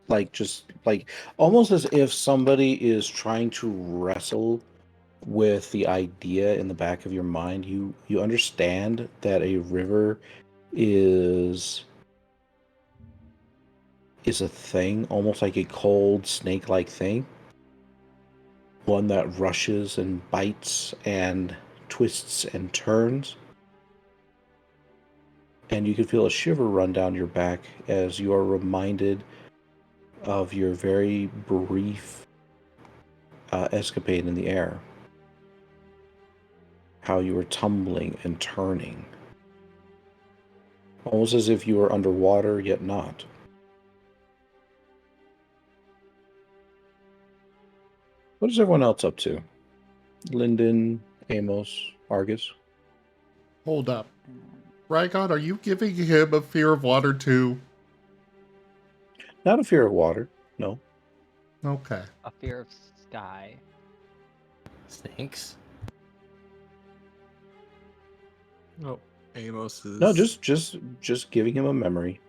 like just like almost as if somebody is trying to wrestle with the idea in the back of your mind. You understand that a river is a thing, almost like a cold snake-like thing. One that rushes and bites and twists and turns. And you can feel a shiver run down your back as you are reminded of your very brief escapade in the air. How you were tumbling and turning. Almost as if you were underwater, yet not. What is everyone else up to? Lyndon, Amos, Argus? Hold up. Rygon, are you giving him a fear of water too? Not a fear of water, no. Okay. A fear of sky. Snakes? Oh, Amos is. No, just giving him a memory.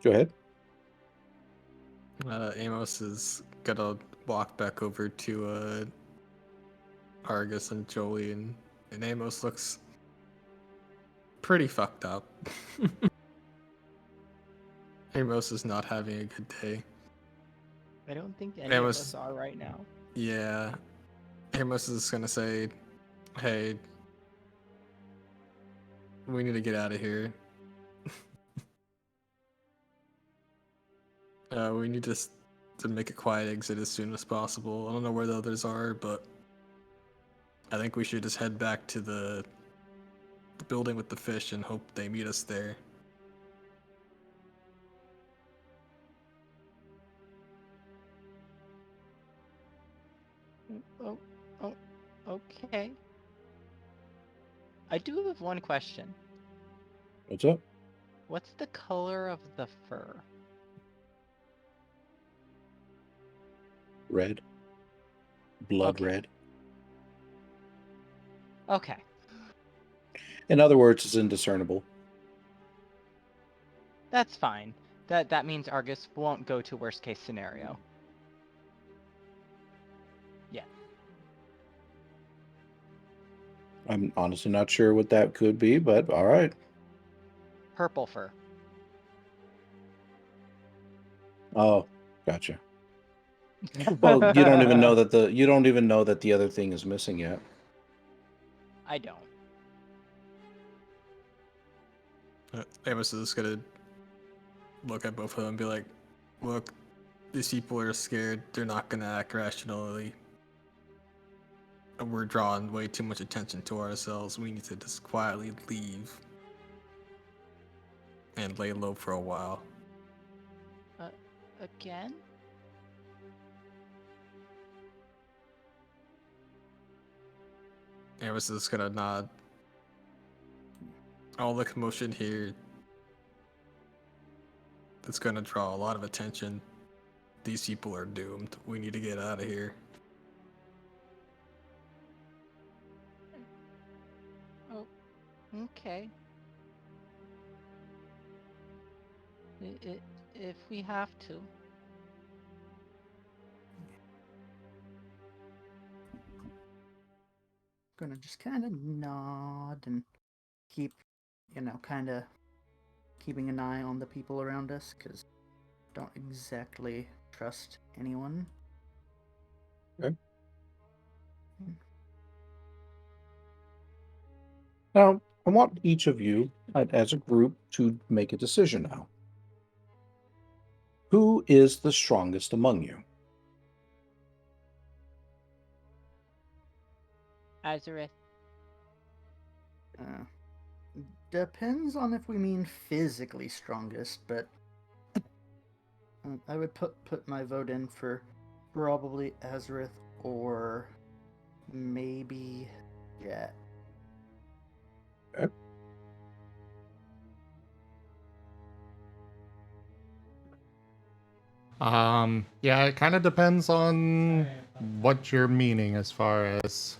Go ahead. Amos is gonna walk back over to Argus and Jolene, and Amos looks pretty fucked up. Amos is not having a good day. I don't think any Amos- of us are right now. Yeah. Amos is gonna say, hey, we need to get out of here. We need to make a quiet exit as soon as possible. I don't know where the others are, but I think we should just head back to the building with the fish and hope they meet us there. Oh, okay. I do have one question. What's up? What's the color of the fur? Red. Blood Okay. red. Okay. In other words, it's indiscernible. That's fine. That means Argus won't go to worst case scenario. Yeah. I'm honestly not sure what that could be, but all right. Purple fur. Oh, gotcha. Well, you don't even know that the other thing is missing yet. I don't. Amos is just gonna look at both of them and be like, look, these people are scared. They're not gonna act rationally. We're drawing way too much attention to ourselves. We need to just quietly leave and lay low for a while. Again? Amos is gonna nod. All the commotion here, it's gonna draw a lot of attention. These people are doomed. We need to get out of here. Oh, okay. If we have to. Gonna just kind of nod and keep, kind of keeping an eye on the people around us, because don't exactly trust anyone. Okay. Now, I want each of you, as a group, to make a decision now. Who is the strongest among you? Azurith. Depends on if we mean physically strongest, but I would put my vote in for probably Azurith or maybe Jet. Okay. Yeah, it kind of depends on what you're meaning as far as.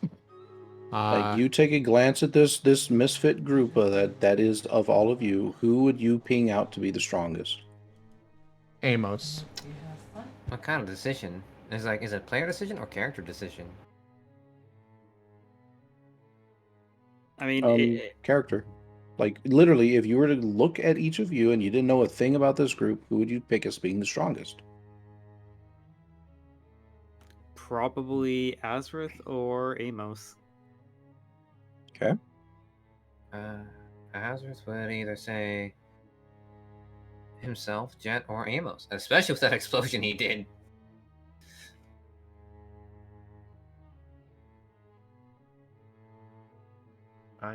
Like, you take a glance at this misfit group that is of all of you. Who would you ping out to be the strongest? Amos. What kind of decision? Is it a player decision or character decision? I mean, Character. Like, literally, if you were to look at each of you and you didn't know a thing about this group, who would you pick as being the strongest? probably Azurith or Amos. Okay. Azurith would either say himself, Jet, or Amos, especially with that explosion he did.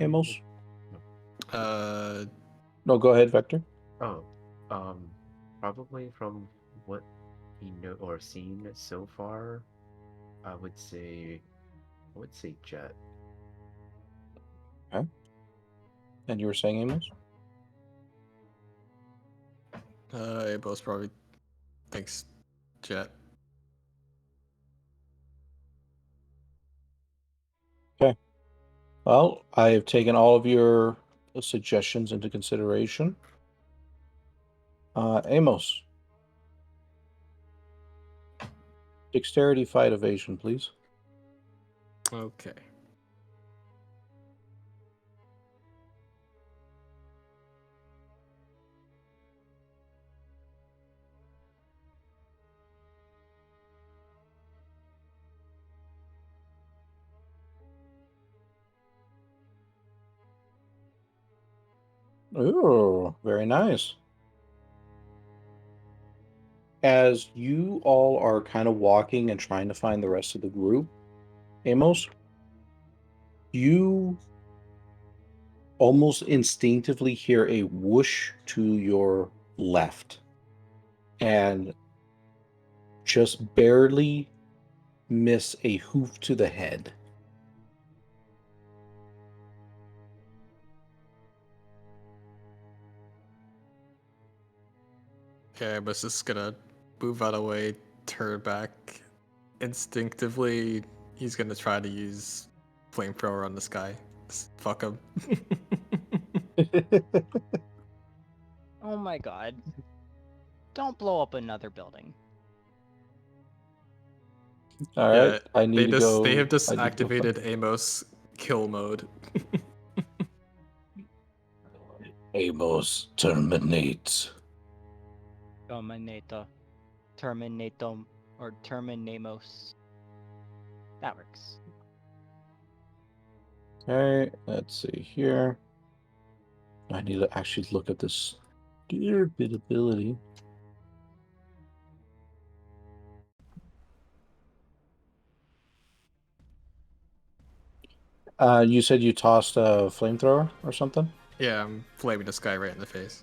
Amos? No, go ahead, Vector. Oh, probably from what you know or seen so far, I would say Jet. Okay. And you were saying Amos? Amos probably thinks Jet. Okay. Well, I have taken all of your suggestions into consideration. Amos. Dexterity fight evasion, please. Okay. Ooh, very nice. As you all are kind of walking and trying to find the rest of the group, Amos, you almost instinctively hear a whoosh to your left and just barely miss a hoof to the head. Okay, Amos is gonna move out of the way, turn back. Instinctively, he's gonna try to use flamethrower on this guy. Just fuck him. Oh my god. Don't blow up another building. All right, I need to go. They have just I need to go activated Amos kill mode. Amos, terminate. Dominator. Terminatum. Or Terminamos. That works. Okay, let's see here. I need to actually look at this stupid ability. You said you tossed a flamethrower or something? Yeah, I'm flaming this guy right in the face.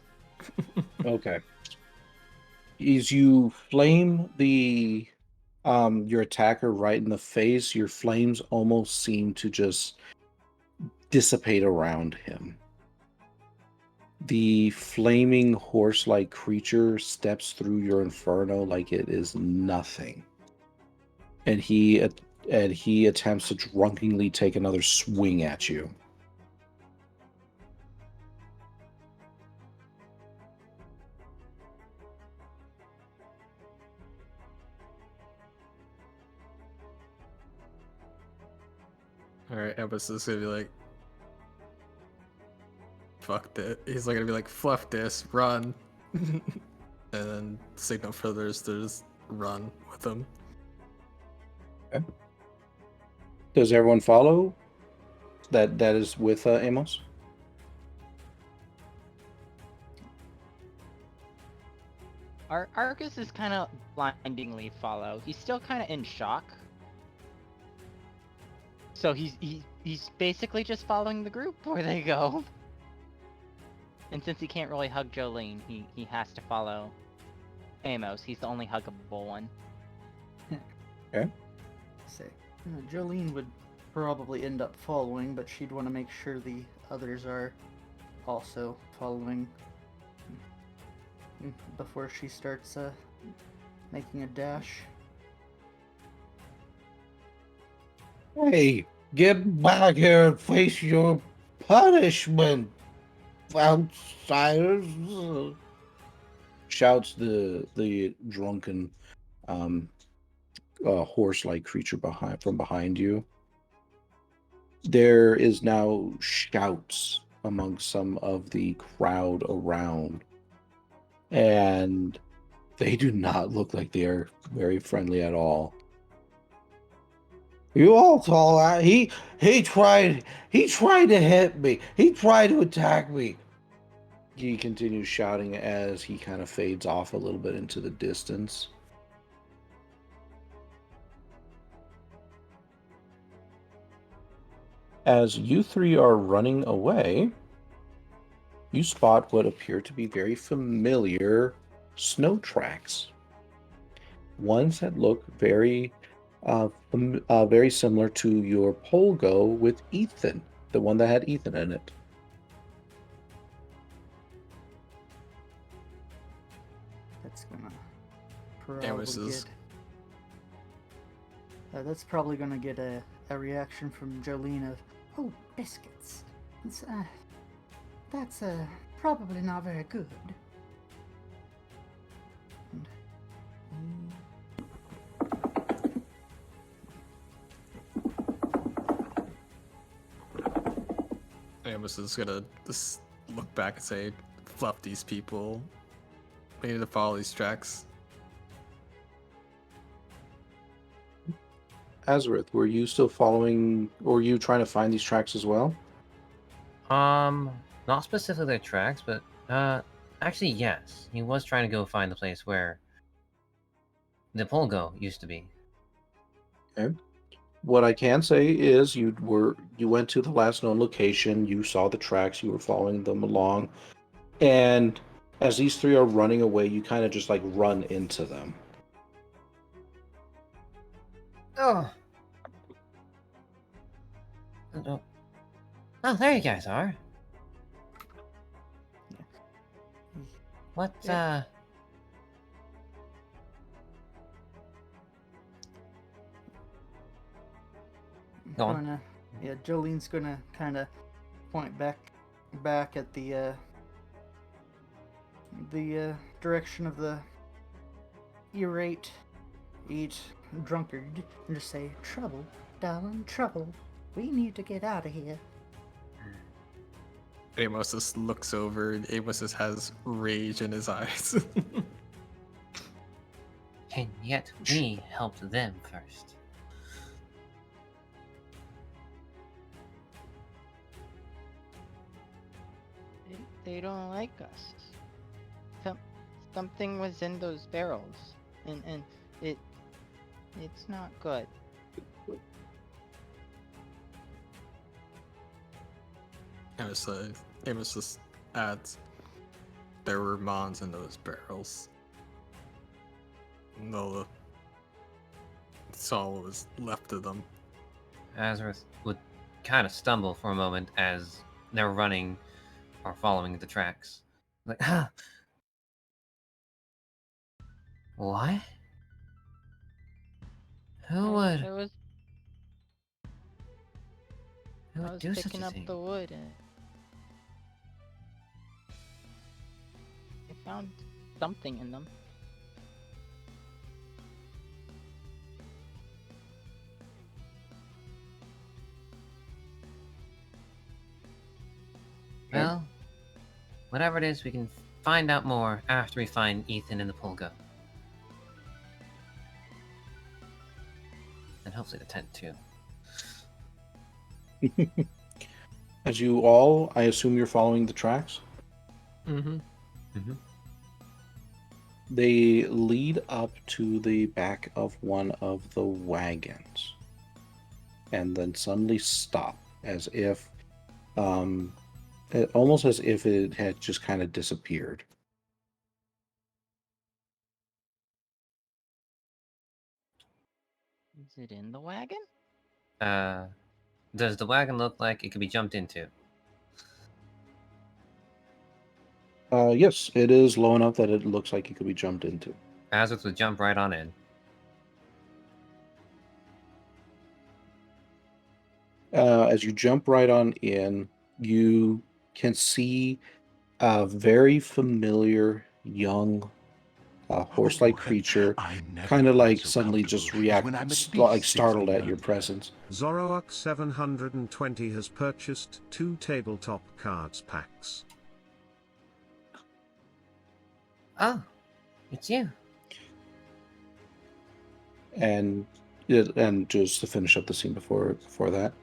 Okay. Is you flame the your attacker right in the face, your flames almost seem to just dissipate around him. The flaming horse-like creature steps through your inferno like it is nothing. And he attempts to drunkenly take another swing at you. Alright, Amos is gonna be like, fuck that. He's like gonna be like, fluff this, run. And then signal for others to just run with him. Okay. Does everyone follow? That is with Amos? Argus is kind of blindingly follow. He's still kind of in shock. So he's basically just following the group where they go. And since he can't really hug Jolene, he has to follow Amos. He's the only huggable one. Okay. Say, Jolene would probably end up following, but she'd want to make sure the others are also following before she starts making a dash. Hey, get back here and face your punishment, outsiders! Shouts the drunken horse-like creature from behind you. There is now shouts among some of the crowd around, and they do not look like they are very friendly at all. You all saw that. He tried to hit me. He tried to attack me. He continues shouting as he kind of fades off a little bit into the distance. As you three are running away, you spot what appear to be very familiar snow tracks. Ones that look very very similar to your Polgo with Ethan, the one that had Ethan in it. That's gonna probably Amos is- get. That's probably gonna get a reaction from Jolene of, "Oh, biscuits. That's probably not very good." And, Amos is gonna just look back and say, fluff these people. We need to follow these tracks. Azurith, were you still following, or were you trying to find these tracks as well? Not specifically the tracks, but actually yes. He was trying to go find the place where the Polgo used to be. Okay. What I can say is you went to the last known location, you saw the tracks, you were following them along, and as these three are running away, you kind of just like run into them. Oh. Oh, there you guys are. What, Yeah. Go on. Jolene's gonna kind of point back at the direction of the irate drunkard and just say, "Trouble, darling, trouble. We need to get out of here." Amos just looks over, and Amos just has rage in his eyes. And yet we helped them first. They don't like us. Something was in those barrels, and it's not good. Amos just adds, there were mons in those barrels. No, that's all that was left of them. Azurith would kind of stumble for a moment as they're running or following the tracks. Like, ah! What? Who would? I was do such picking a up thing? the wood and I found something in them. Well, whatever it is, we can find out more after we find Ethan in the Pulgo. And hopefully the tent too. As you all, I assume you're following the tracks? Mm-hmm. Mm-hmm. They lead up to the back of one of the wagons. And then suddenly stop, as if, almost as if it had just kind of disappeared. Is it in the wagon? Does the wagon look like it could be jumped into? Yes, it is low enough that it looks like it could be jumped into. Azurith would jump right on in. As you jump right on in, you can see a very familiar young horse-like creature, kind of like suddenly just react, like startled at your presence. Zoroark 720 has purchased 2 tabletop cards packs. Oh, it's you. And just to finish up the scene before that,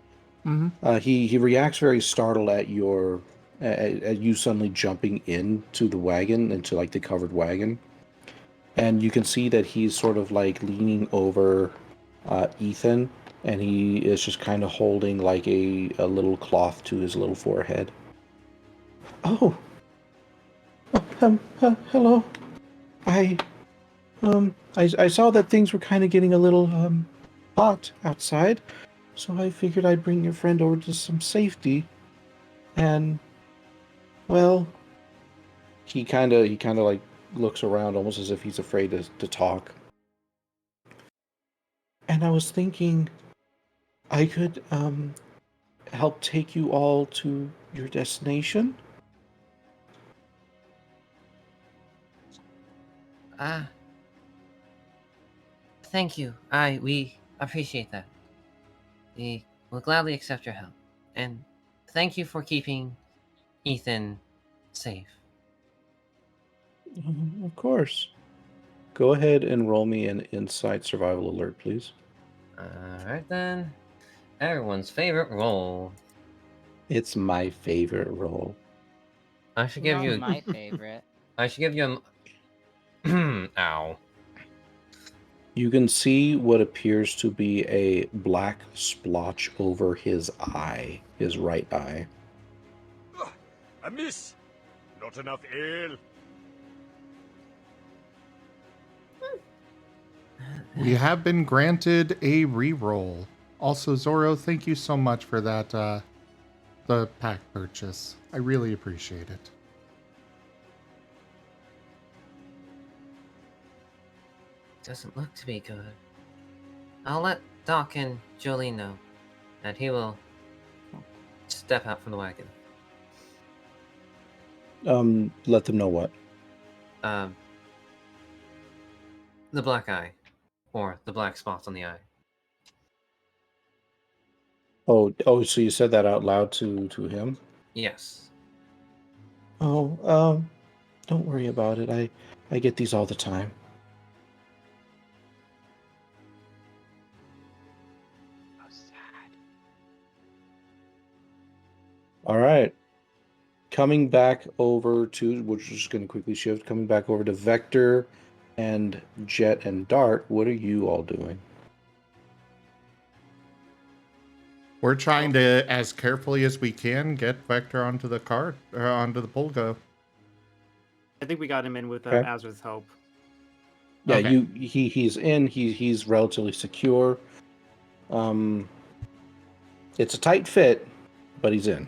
Mm-hmm. he reacts very startled at your at you suddenly jumping into the wagon, into like the covered wagon, and you can see that he's sort of like leaning over Ethan, and he is just kind of holding like a little cloth to his little forehead. Oh, hello. I saw that things were kind of getting a little hot outside, so I figured I'd bring your friend over to some safety. And well, he kind of like looks around almost as if he's afraid to talk. And I was thinking I could help take you all to your destination. Thank you. We appreciate that. We will gladly accept your help. And thank you for keeping Ethan safe. Of course. Go ahead and roll me an insight survival alert, please. Alright then. Everyone's favorite roll. It's my favorite roll. I should give Not you my favorite. I should give you a ow. You can see what appears to be a black splotch over his eye, his right eye. A miss! Not enough ale. We have been granted a reroll. Also, Zoro, thank you so much for that, the pack purchase. I really appreciate it. Doesn't look to be good. I'll let Doc and Jolene know, and he will step out from the wagon. Let them know what? The black eye, or the black spots on the eye. Oh, so you said that out loud to him? Yes. Oh, don't worry about it. I get these all the time. Oh, sad. All right. Coming back over to, we're just going to quickly shift, coming back over to Vector and Jet and Dart. What are you all doing? We're trying to, as carefully as we can, get Vector onto the cart, onto the Polgo. I think we got him in with Okay. Azurith's help. Yeah, Okay. he's in. He's relatively secure. It's a tight fit, but he's in.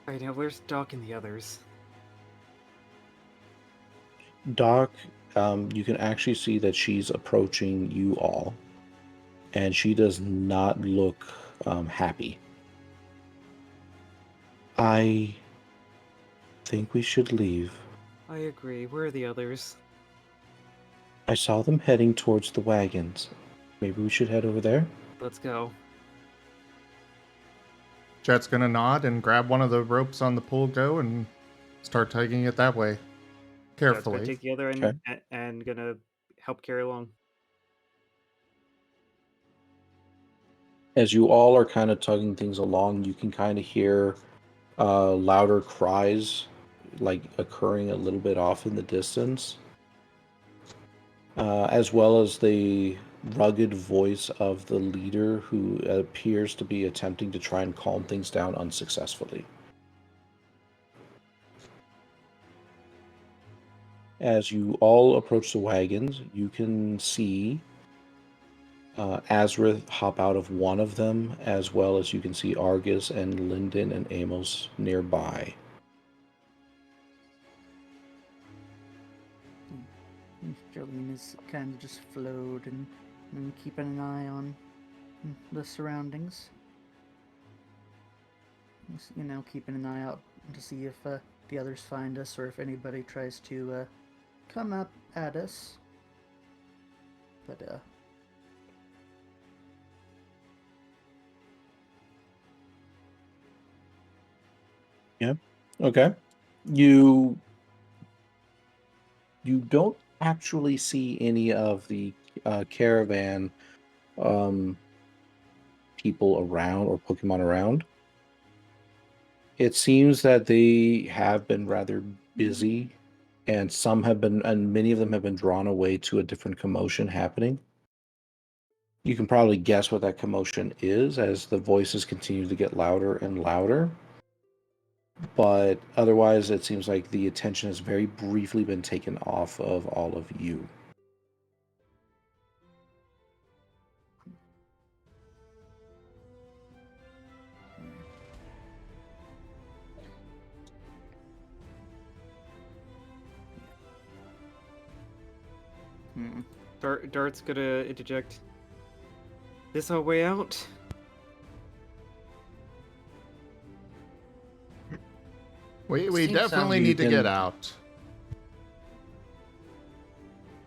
Alright, now where's Doc and the others? Doc, you can actually see that she's approaching you all, and she does not look happy. I think we should leave. I agree. Where are the others? I saw them heading towards the wagons. Maybe we should head over there? Let's go. Jet's gonna nod and grab one of the ropes on the Polgo and start tugging it that way. Gonna Carefully. take the other end Okay. and gonna help carry along. As you all are kind of tugging things along, you can kind of hear louder cries like occurring a little bit off in the distance, as well as the rugged voice of the leader who appears to be attempting to try and calm things down unsuccessfully. As you all approach the wagons, you can see Azurith hop out of one of them, as well as you can see Argus and Lyndon and Amos nearby. Jolene is kind of just floating and keeping an eye on the surroundings. Just, keeping an eye out to see if the others find us or if anybody tries to come up at us. But Yeah. Okay. You don't actually see any of the caravan people around or Pokemon around. It seems that they have been rather busy, and many of them have been drawn away to a different commotion happening. You can probably guess what that commotion is as the voices continue to get louder and louder. But otherwise, it seems like the attention has very briefly been taken off of all of you. Dart's gonna interject. This our way out? We Seems definitely You need to can- get out.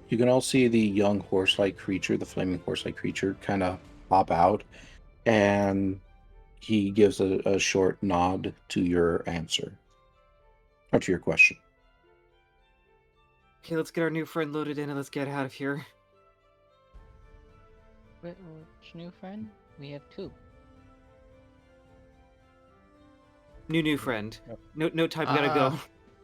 You can all see the young horse-like creature, the flaming horse-like creature, kind of pop out, and he gives a short nod to your answer, or to your question. Okay, let's get our new friend loaded in and let's get out of here. Which new friend? We have two. New friend. No time, we gotta go.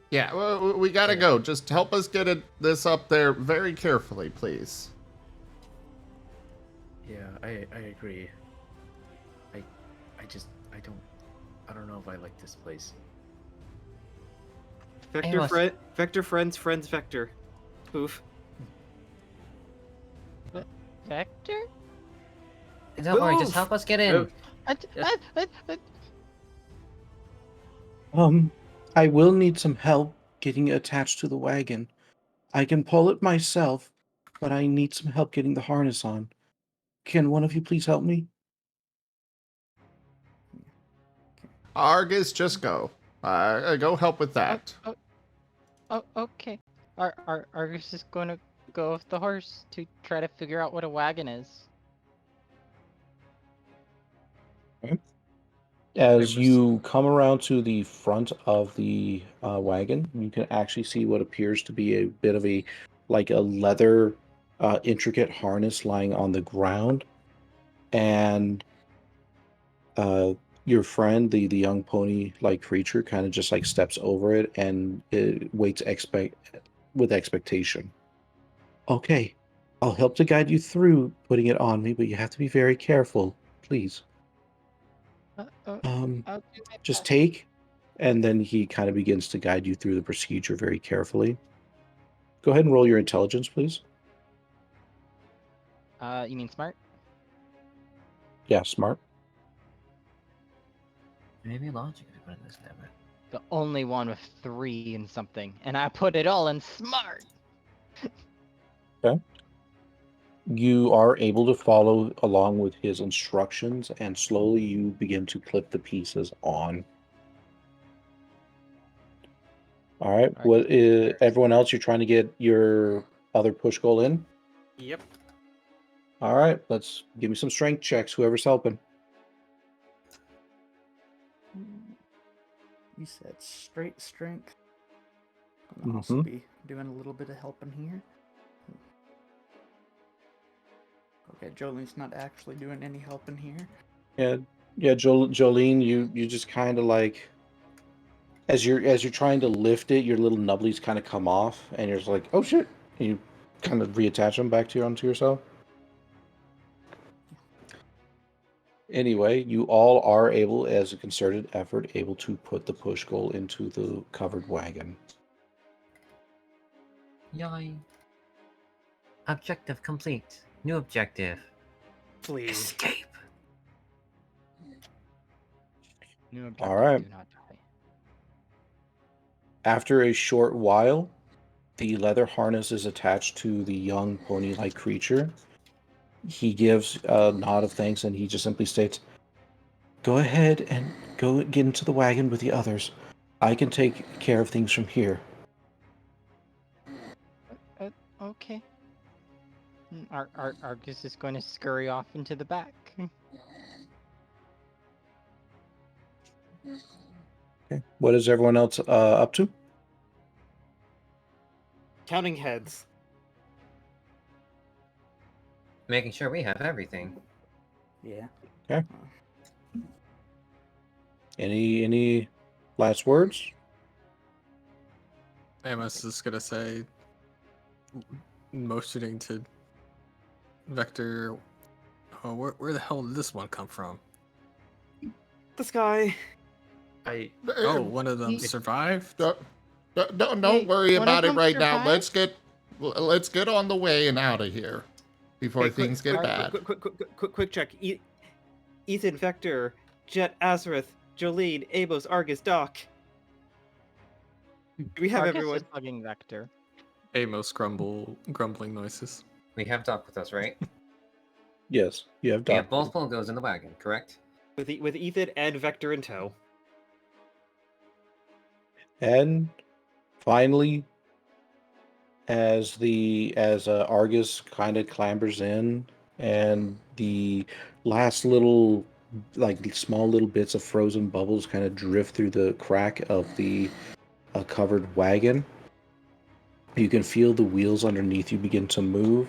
Yeah, well, we gotta go. Just help us get this up there very carefully, please. Yeah, I agree. I don't know if I like this place. Amos. Vector friends Vector. Oof. Vector? Don't worry, just Move! help us get in. I will need some help getting attached to the wagon. I can pull it myself, but I need some help getting the harness on. Can one of you please help me? Argus, just go. Go help with that. Oh, okay. Argus is going to go with the horse to try to figure out what a wagon is. As you come around to the front of the wagon, you can actually see what appears to be a bit of a leather intricate harness lying on the ground, and your friend, the young pony like creature, kind of just like steps over it and waits with expectation. Okay, I'll help to guide you through putting it on me, but you have to be very careful, please. I'll do my Just best. take, and then he kind of begins to guide you through the procedure very carefully. Go ahead and roll your intelligence, please. You mean smart? Yeah, smart. Maybe logic if you put it this way. The only one with 3 and something, and I put it all in smart. Okay. You are able to follow along with his instructions, and slowly you begin to clip the pieces on. All right. Alright. What is everyone else? You're trying to get your other push goal in. Yep. All right. Let's give me some strength checks. Whoever's helping. You said straight strength. I'm gonna also be doing a little bit of helping here. Okay, Jolene's not actually doing any helping here. Yeah. Jolene, you just kind of like as you're trying to lift it, your little nubblies kind of come off, and you're just like, oh shit! And you kind of reattach them back to onto yourself. Anyway, you all are able, as a concerted effort, able to put the push goal into the covered wagon. Yay. Objective complete. New objective. Please. Escape. New All objective, right. do not die. After a short while, the leather harness is attached to the young pony-like creature. He gives a nod of thanks, and he just simply states, "Go ahead and go get into the wagon with the others. I can take care of things from here." Okay. Argus is going to scurry off into the back. Okay. What is everyone else up to? Counting heads. Making sure we have everything. Yeah. Okay. Any last words? Amos is gonna say, motioning to Vector, oh, where the hell did this one come from? This guy. Oh, one of them survived? Don't worry one of about it them right now. survived? Let's get on the way and out of here before Hey, things get bad. Quick check. Ethan, Vector, Jet, Azurith, Jolene, Amos, Argus, Doc. Do we have Argus everyone? is bugging Vector. Amos grumbling noises. We have Doc with us, right? Yes, you have We have Doc. both Polgos in the wagon, correct? With Ethan and Vector in tow. And finally, as Argus kind of clambers in, and the last little, like small little bits of frozen bubbles kind of drift through the crack of the covered wagon, you can feel the wheels underneath you begin to move,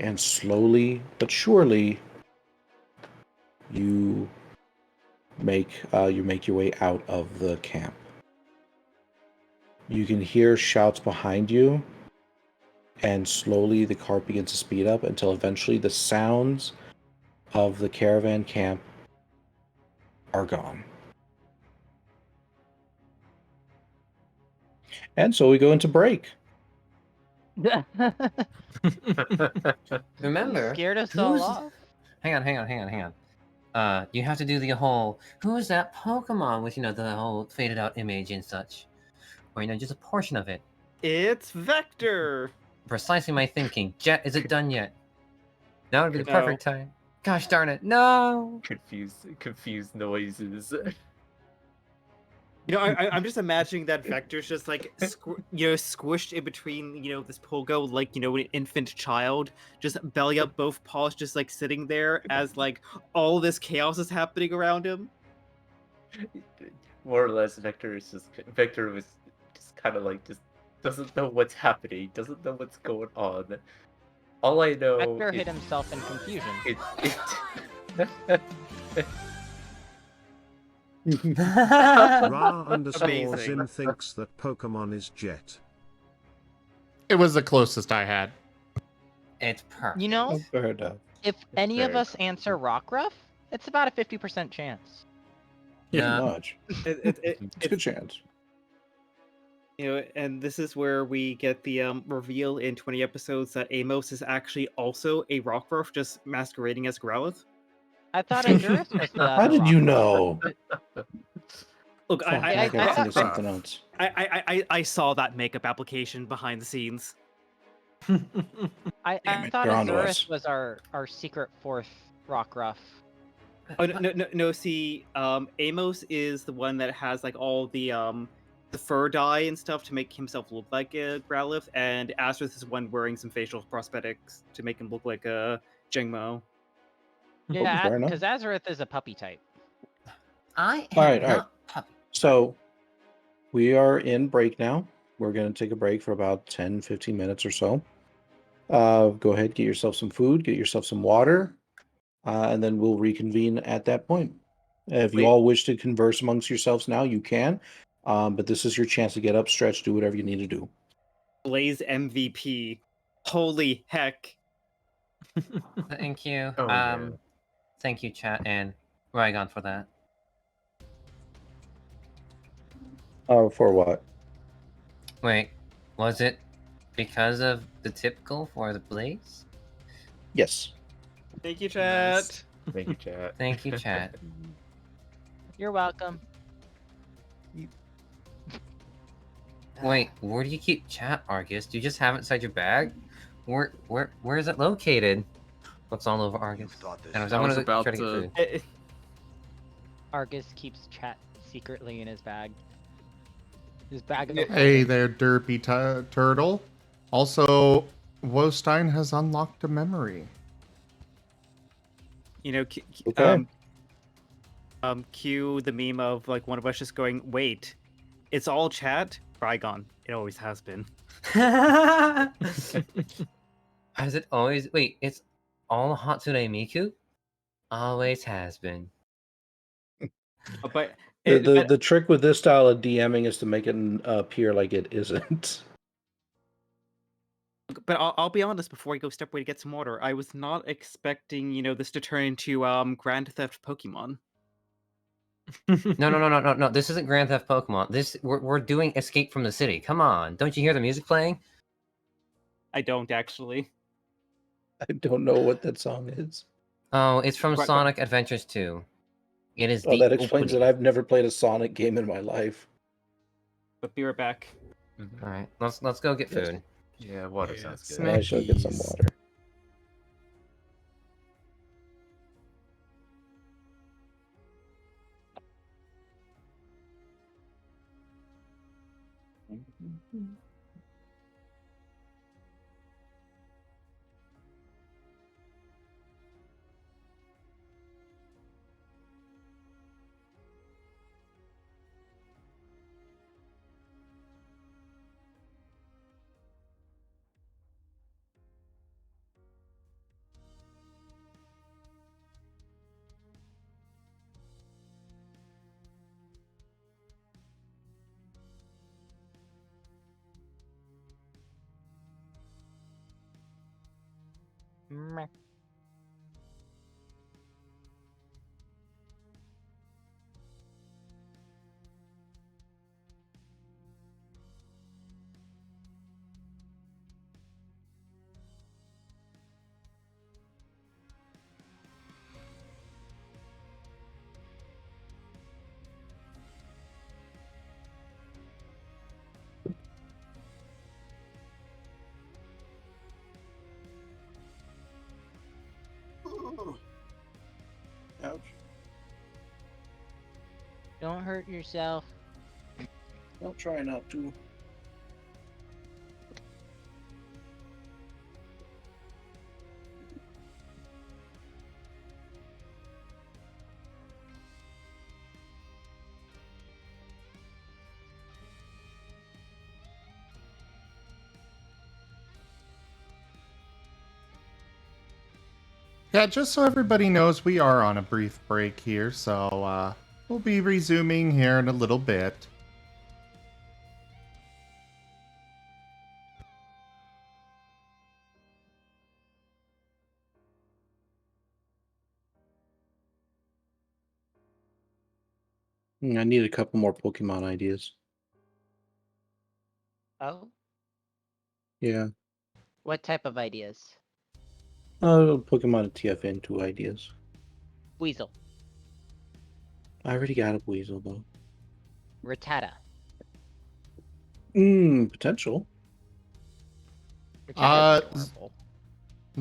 and slowly but surely, you make your way out of the camp. You can hear shouts behind you, and slowly the car begins to speed up until eventually the sounds of the caravan camp are gone. And so we go into break. Remember, Scared us all who's- off. Hang on. You have to do the whole, who's that Pokemon with, the whole faded out image and such. Or, just a portion of it. It's Vector! Precisely my thinking. Jet, is it done yet? Now would be the No. perfect time. Gosh darn it, no! Confused noises. I'm just imagining that Vector's just like, squished in between, this Polgo, like, an infant child, just belly up, both paws, just like sitting there as like all this chaos is happening around him. More or less, Vector was just kind of like just doesn't know what's happening, doesn't know what's going on. All I know Vector is hit himself in confusion. it Ra_Zim Amazing. thinks that Pokemon is Jet. It was the closest I had. It's perfect. You know, Fair enough. if any of fair. us answer Rockruff, it's about a 50% chance. Not Yeah. much. It's It's a good chance. You know, and this is where we get the reveal in 20 episodes that Amos is actually also a Rockruff, just masquerading as Growlithe. I thought Azurith was the How other did you Rockruff. know? Look, Fuck, I I gotta thought- think of something else. I saw that makeup application behind the scenes. I Damn it, thought they're onto Azurith us. was our secret fourth Rockruff. Oh no! See, Amos is the one that has like all the fur dye and stuff to make himself look like a Growlithe, and Azurith is the one wearing some facial prosthetics to make him look like a Jangmo-o. Yeah, fair enough. because Azurith is a puppy type. I am All right, all right. not puppy. So we are in break now. We're going to take a break for about 10, 15 minutes or so. Go ahead, get yourself some food, get yourself some water, and then we'll reconvene at that point. If you Wait. all wish to converse amongst yourselves now, you can. But this is your chance to get up, stretch, do whatever you need to do. Blaze MVP. Holy heck! Thank you. Oh, yeah. Thank you, chat and Rygon for that. For what? Wait, was it because of the typical for the Blaze? Yes. Thank you, chat. Nice. Thank you, chat. Thank you, chat. You're welcome. Wait, where do you keep chat, Argus? Do you just have it inside your bag? Where is it located? Looks all over Argus. Anyways, I I'm was gonna about try to get to- food. Argus keeps chat secretly in his bag. His bag of Hey there, derpy turtle. Also, Wostein has unlocked a memory. You know, Okay. cue the meme of like one of us just going, "Wait, it's all chat." Rygon. It always has been. Has it always? Wait, it's all Hatsune Miku? Always has been. But The trick with this style of DMing is to make it appear like it isn't. But I'll be honest. Before I go step away to get some water, I was not expecting this to turn into Grand Theft Pokemon. No. This isn't Grand Theft Pokemon. We're doing Escape from the City. Come on, don't you hear the music playing? I don't actually. I don't know what that song is. Oh, it's from Right, Sonic Adventures 2. It is. Oh, the that explains it. opening. I've never played a Sonic game in my life. But be right back. All right, let's go get Yes. food. Yeah, water Yeah, sounds good. snack- I shall get some Snackies. water. Meh. Ouch. Don't hurt yourself. I'll try not to. Yeah, just so everybody knows, we are on a brief break here, so we'll be resuming here in a little bit. I need a couple more Pokemon ideas. Oh, Yeah. what type of ideas? Pokemon TFN 2 ideas. Weasel, I already got a Weasel, though. Rattata. Potential. Rattata's adorable.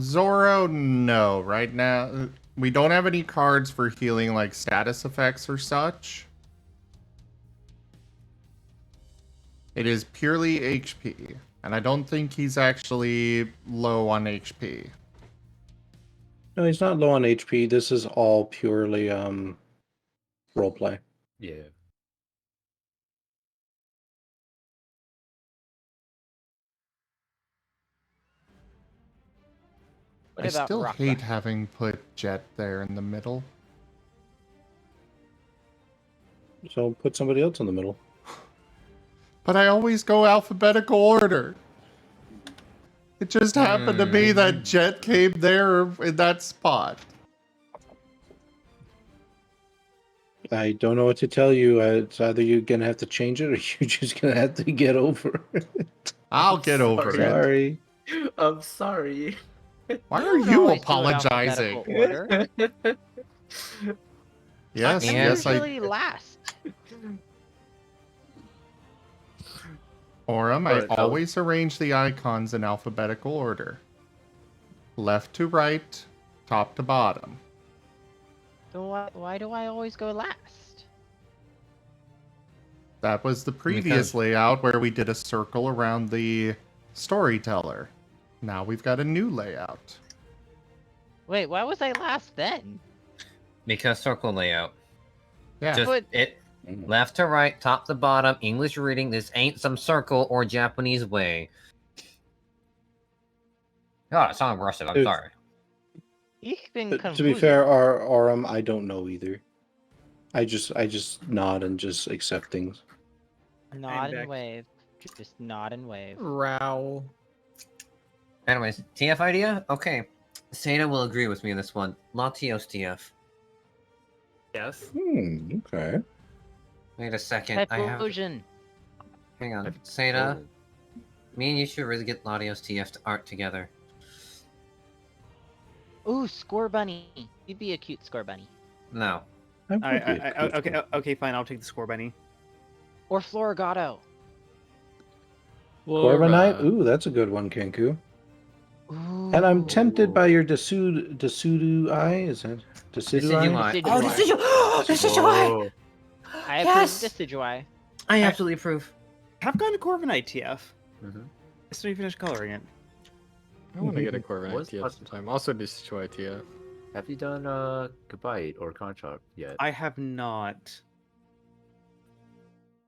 Zoro, no. Right now, we don't have any cards for healing like status effects or such. It is purely HP, and I don't think he's actually low on HP. No, he's not low on HP. This is all purely roleplay. Yeah. What I about still Rockruff? hate having put Jet there in the middle. So put somebody else in the middle. But I always go alphabetical order. It just happened to be that Jet came there in that spot. I don't know what to tell you. It's either you're gonna have to change it, or you're just gonna have to get over it. I'll get over it. Sorry. I'm sorry. Why You are don't you always do it apologizing? alphabetical order. Yes, I'm yes, usually last. Orem, I Alright, Alex. always arrange the icons in alphabetical order. Left to right, top to bottom. So why do I always go last? That was the previous Because- layout where we did a circle around the storyteller. Now we've got a new layout. Wait, why was I last then? Because circle layout. Yeah. Just But- it left to right, top to bottom, English reading. This ain't some circle or Japanese way. God, it sounded aggressive. I'm Dude. sorry. Ich bin To be confused. fair, Aurum, I don't know either. I just nod and just accept things. Nod and back. wave. Just nod and wave. Row. Anyways, TF idea? Okay. Seda will agree with me on this one. Latios TF. Yes. Okay. Wait a second. I have. Typhlosion. Hang on. Oh. Seda, me and you should really get Latios TF to art together. Ooh, Score Bunny. You'd be a cute Score Bunny. No. Okay, fine. I'll take the score bunny. Or Florigato. Corviknight? Ooh, that's a good one, Kenku. Ooh. And I'm tempted by your Decidueye. Is it Decidueye? Decidueye. Oh, Decidueye! I approve Yes! Decidueye. I absolutely approve. I've gotten a Corviknight TF. Mm-hmm. I still need to finish coloring it. I want to get a Corviknight What's TF possible? sometime. Also, destroy TF. Have you done Goodbye or Contract yet? I have not.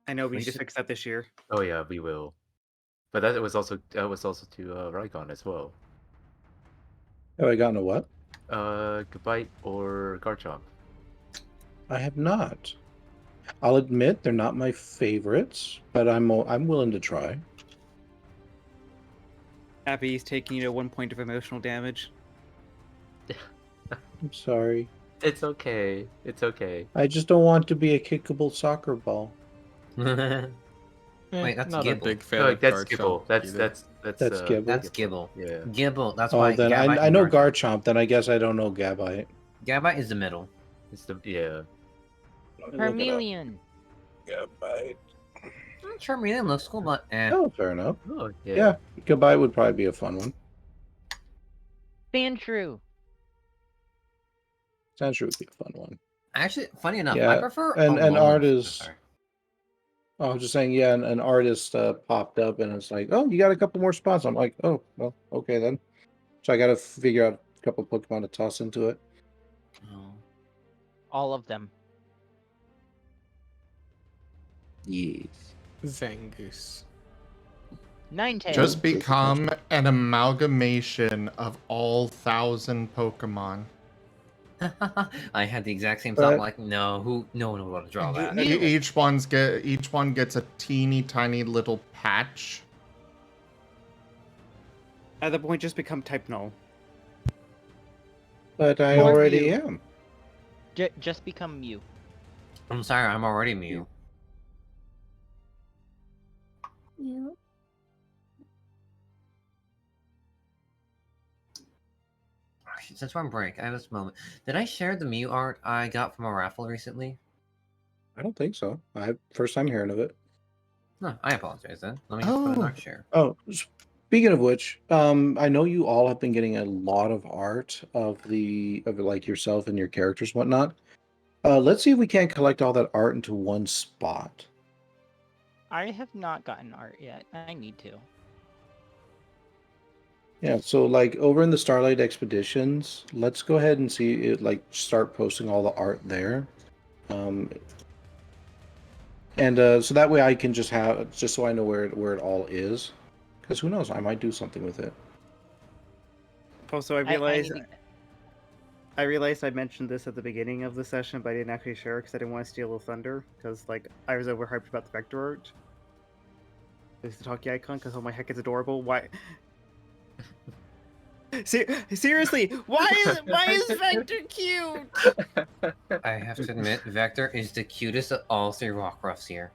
I know we We need to should- fix that this year. Oh yeah, we will. But that was also to Raygon as well. Have I gotten a what? Goodbye or Garchomp. I have not. I'll admit they're not my favorites, but I'm willing to try. Abby's taking 1 point of emotional damage. I'm sorry. It's okay. It's okay. I just don't want to be a kickable soccer ball. Wait, that's not Gibble. a big fan No, of that's Garchomp Gibble. That's either. that's Gibble. That's Gibble. Yeah. Gibble. That's Oh, why. then Gabite I and know Garchomp. Garchomp, then I guess I don't know Gabite. Gabite is the middle. It's the yeah. Charmeleon. Gabite. Charmeleon looks cool, but Oh, fair enough. Oh Yeah, Gabite would probably be a fun one. Sandshrew. Sandshrew would be a fun one. Actually, funny enough, I Yeah, prefer. and Alolan. art is- Sorry. I was just saying, yeah, an artist popped up and it's like, oh, you got a couple more spots. I'm like, oh, well, okay then. So I got to figure out a couple Pokemon to toss into it. Oh. All of them. Yes. Zangoose. Ninetales. Just become an amalgamation of all 1,000 Pokemon. I had the exact same But- thought. Like, no one would want to draw that. Each one gets a teeny tiny little patch. At that point, just become type null. But I Or already you. am. Just become Mew. I'm sorry, I'm already Mew. Since we're on break, I have this moment. Did I share the Mew art I got from a raffle recently? I don't think so. First time hearing of it. No, I apologize then. Let me just put a Oh. not share. Oh, speaking of which, I know you all have been getting a lot of art of like yourself and your characters, and whatnot. Let's see if we can't collect all that art into one spot. I have not gotten art yet. I need to. Yeah, so like over in the Starlight Expeditions, let's go ahead and see it. Like start posting all the art there, and so that way I can just so I know where it all is, because who knows, I might do something with it. Also, I I realized need to- I realized I mentioned this at the beginning of the session, but I didn't actually share it because I didn't want to steal the thunder. Because like I was overhyped about the vector art. There's the talkie icon because oh my heck, it's adorable. Why? Seriously, why is Vector cute? I have to admit, Vector is the cutest of all three Rockruffs here.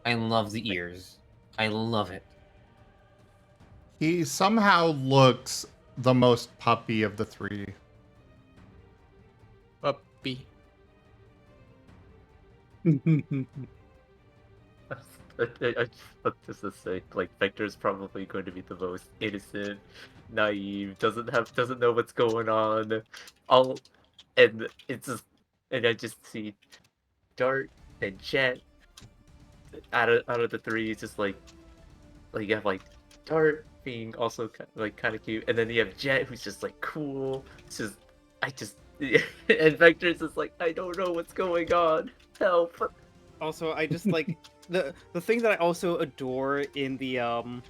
I love the ears. I love it. He somehow looks the most puppy of the three. Puppy. I just to say, like, Vector's probably going to be the most innocent, naive, doesn't know what's going on. And I just see Dart and Jet out of the three. It's just like you have like Dart being also kind of cute, and then you have Jet who's just like cool. It's just and Vector's just like, I don't know what's going on. Help. Also, I just like the thing that I also adore in the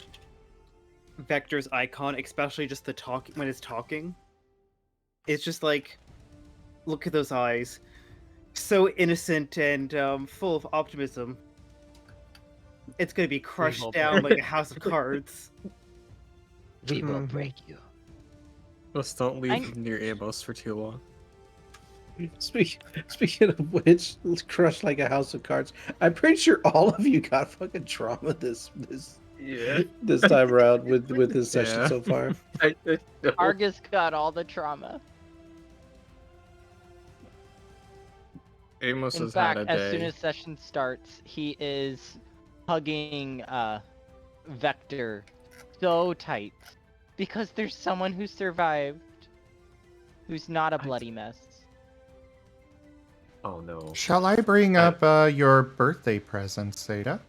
Vector's icon, especially just the talk when it's talking. It's just like, look at those eyes, so innocent and full of optimism. It's gonna be crushed will down break like a house of cards. We will Mhm. break you. Just don't leave near Amos for too long. Speaking of which, let's crush like a house of cards. I'm pretty sure all of you got fucking trauma this Yeah. this time around with this session Yeah. so far. Argus got all the trauma. Amos In has fact, had a as day. soon as session starts, he is hugging Vector so tight because there's someone who survived who's not a bloody mess. Oh no. Shall I bring up your birthday present, Seda?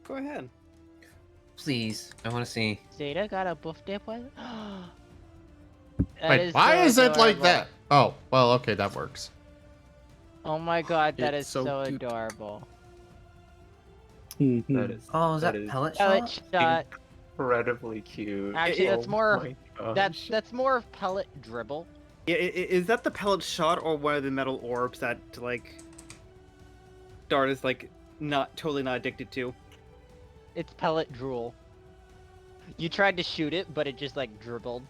Go ahead. Please, I want to see. Zeta got a birthday present? Wait, why is it like that? Oh, well, okay, that works. Oh my god, that is It's so so cute. adorable. That is Oh, is that is pellet Pellet shot? shot. incredibly cute. Actually, that's more my gosh. that's more of pellet dribble. Yeah, is that the pellet shot or one of the metal orbs that like Dart is like totally not addicted to? It's pellet drool. You tried to shoot it, but it just like dribbled.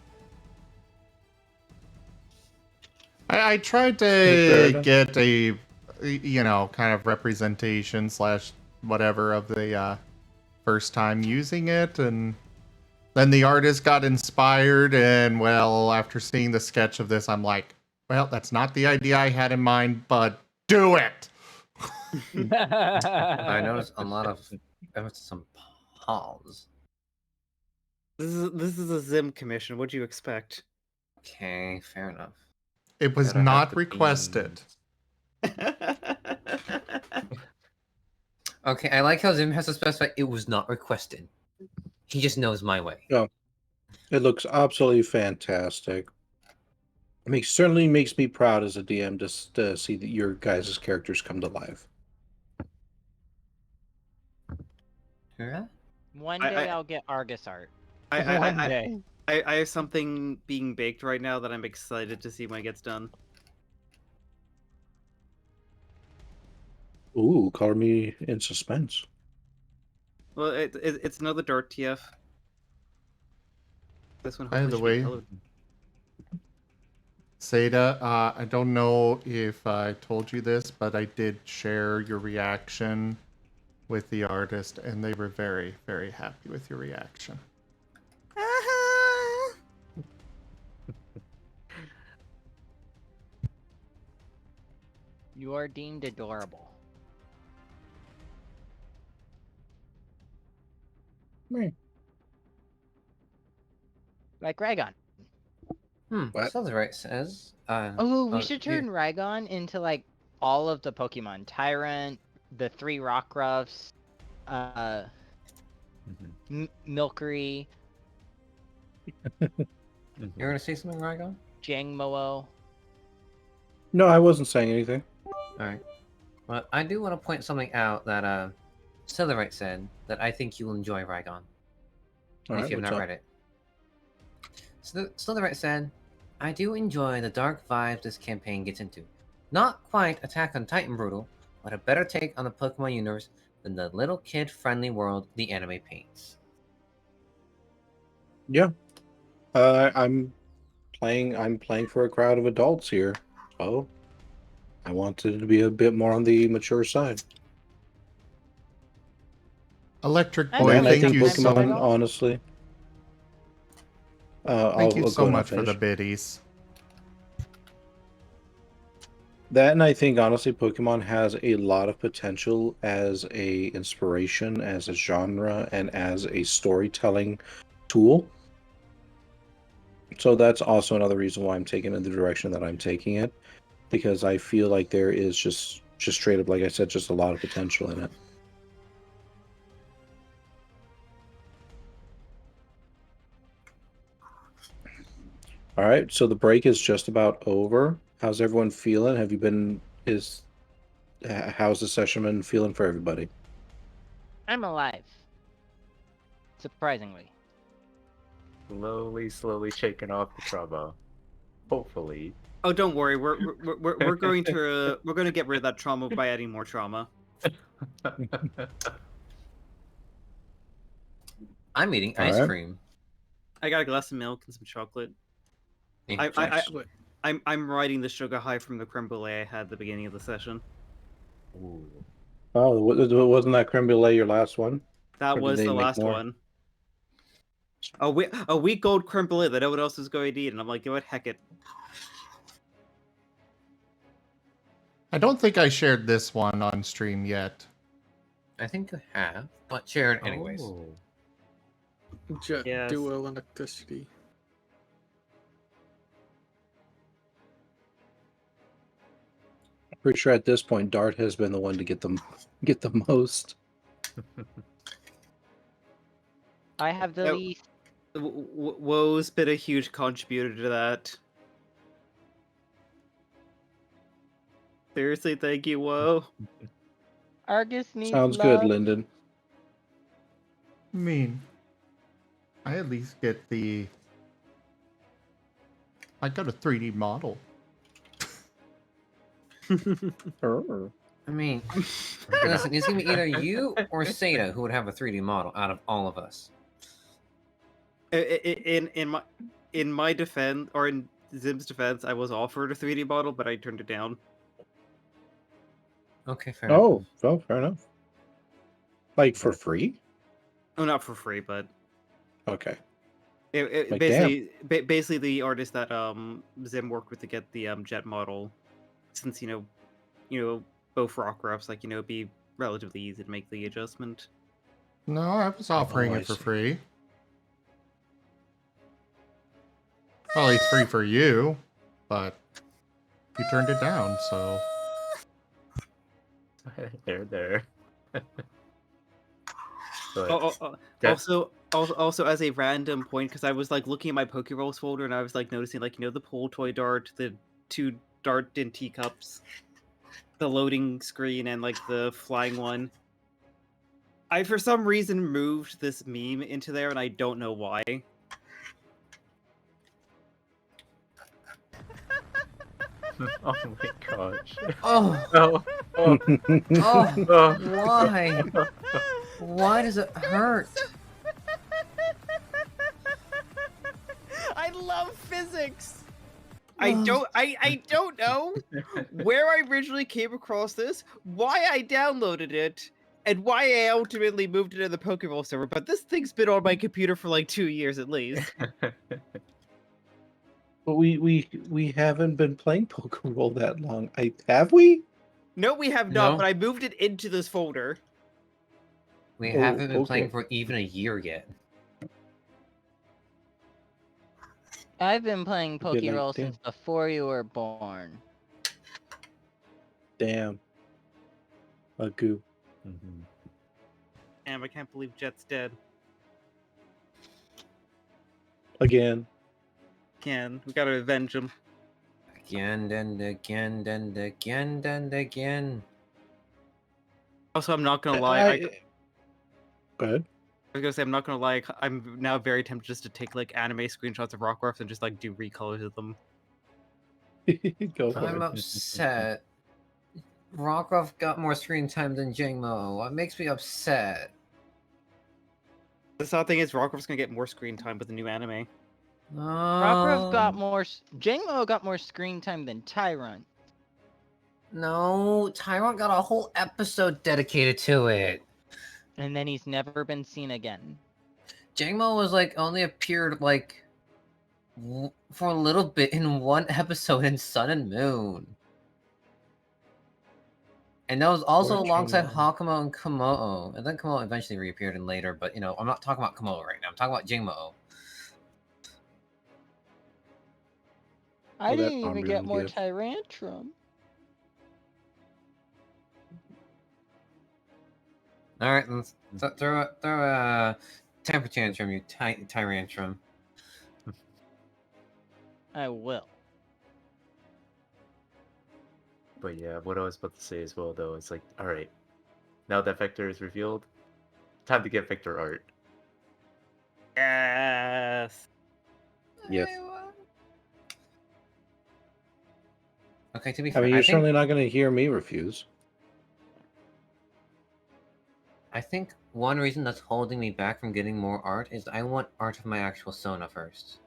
I tried Fair to enough. get a, kind of representation / whatever of the first time using it, and then the artist got inspired, and well, after seeing the sketch of this, I'm like, well, that's not the idea I had in mind, but do it! I noticed a lot of. I noticed some paws. This is a Zim commission. What'd you expect? Okay, fair enough. It was Gotta have not the requested. Okay, I like how Zim has to specify it was not requested. He just knows my way. It looks absolutely fantastic. Certainly makes me proud as a DM just to see that your guys' characters come to life. Yeah? One I- day I'll get Argus art. I One day. I have something being baked right now that I'm excited to see when it gets done. Ooh, color me in suspense. Well, it's another Dart TF. This one By hopefully the should be way, colored. Seda, I don't know if I told you this, but I did share your reaction with the artist, and they were very, very happy with your reaction. You are deemed adorable. Like Raygon. What? Starlight says. Oh, we oh, should you- turn Raygon into like all of the Pokemon. Tyrant, the 3 Rockruffs, Milcery, You're gonna say something, Rygon? Jangmo-o. No, I wasn't saying anything. Alright. Well, I do want to point something out that Starlight said that I think you'll enjoy Rygon. All If right, you have what's not up? read it. Starlight said, I do enjoy the dark vibes this campaign gets into. Not quite Attack on Titan brutal, but a better take on the Pokemon universe than the little kid-friendly world the anime paints. Yeah. I'm playing for a crowd of adults here. So I wanted to be a bit more on the mature side. Electric I Boy, know And I thank think you I'm so Pokemon, Raygon. honestly. thank you I'll so go and much for the finish. biddies. That, and I think honestly Pokemon has a lot of potential as a inspiration, as a genre, and as a storytelling tool. So that's also another reason why I'm taking it in the direction that I'm taking it, because I feel like there is just straight up, like I said, just a lot of potential in it. All right, so the break is just about over. How's everyone feeling? Have you been how's the session been feeling for everybody? I'm alive. Surprisingly. Slowly shaking off the trauma. Hopefully. Oh, don't worry. We're going to get rid of that trauma by adding more trauma. I'm eating All ice right. cream. I got a glass of milk and some chocolate. I'm riding the sugar high from the creme brulee I had at the beginning of the session. Ooh. Oh, wasn't that creme brulee your last one? That Or did was they the make last more? one. A week old creme brulee that no one else was going to eat, and I'm like, you know what, heck it. I don't think I shared this one on stream yet. I think you have, but share it anyways. Oh. Jet Yes. dual electricity. Pretty sure at this point Dart has been the one to get the most. I have the Yep. least. Woe's been a huge contributor to that. Seriously, thank you, Woe. Argus needs Sounds love. good, Lyndon. I mean, I at least get the... I got a 3D model. I mean, listen, it's gonna be either you or Seda who would have a 3D model out of all of us. In my defense, or in Zim's defense, I was offered a 3D model, but I turned it down. Okay, fair enough. Oh, well, fair enough. Like for free? Oh, not for free, but Okay. Like, basically the artist that Zim worked with to get the jet model, since you know both Rockruffs, like it'd be relatively easy to make the adjustment. No, I was offering I it for see. free. Well, it's free for you, but you turned it down, so... There. But Also, as a random point, because I was like looking at my Pokerolls folder and I was like noticing the pole toy dart, the 2 dart in teacups, the loading screen, and like the flying one. I for some reason moved this meme into there, and I don't know why. Oh my gosh. Oh, Oh, oh, oh, oh. why? Why does it hurt? I love physics. I don't know where I originally came across this, why I downloaded it, and why I ultimately moved it to the Pokerole server, but this thing's been on my computer for like 2 years at least. But we haven't been playing Pokerole that long. Have we? No, we have not, No. but I moved it into this folder. We Oh, haven't been okay. playing for even a year yet. I've been playing It'd be like, Pokerole damn. since before you were born. Damn. A goo. Mhm. Damn, I can't believe Jet's dead. Again. We gotta avenge him. Again and again and again and again. Also, I'm not gonna lie. I Go ahead. was gonna say, I'm not gonna lie. I'm now very tempted just to take like anime screenshots of Rockruff and just like do recolors of them. Go for I'm it. upset. Rockruff got more screen time than Jangmo-o. What makes me upset? The sad thing is, Rockruff's gonna get more screen time with the new anime. Rockruff got No, more. Jangmo got more screen time than Tyrant. no, Tyrant got a whole episode dedicated to it. And then he's never been seen again. Jangmo was like only appeared like for a little bit in one episode in Sun and Moon. And that was also Poor alongside Jangmo. Hakumo and Komodo. And then Komodo eventually reappeared in later, but you know, I'm not talking about Komodo right now. I'm talking about Jangmo-o. I Oh, that didn't even Andre get more gift. Tyrantrum. Alright, let's throw a temper tantrum, you tyrantrum. I will. But yeah, what I was about to say as well, though, is like, all right, now that Vector is revealed, time to get Vector art. Yes. Yes. Okay, to be I fair, mean, I you're think certainly not going to hear me refuse. one reason that's holding me back from getting more art is I want art of my actual Sona first.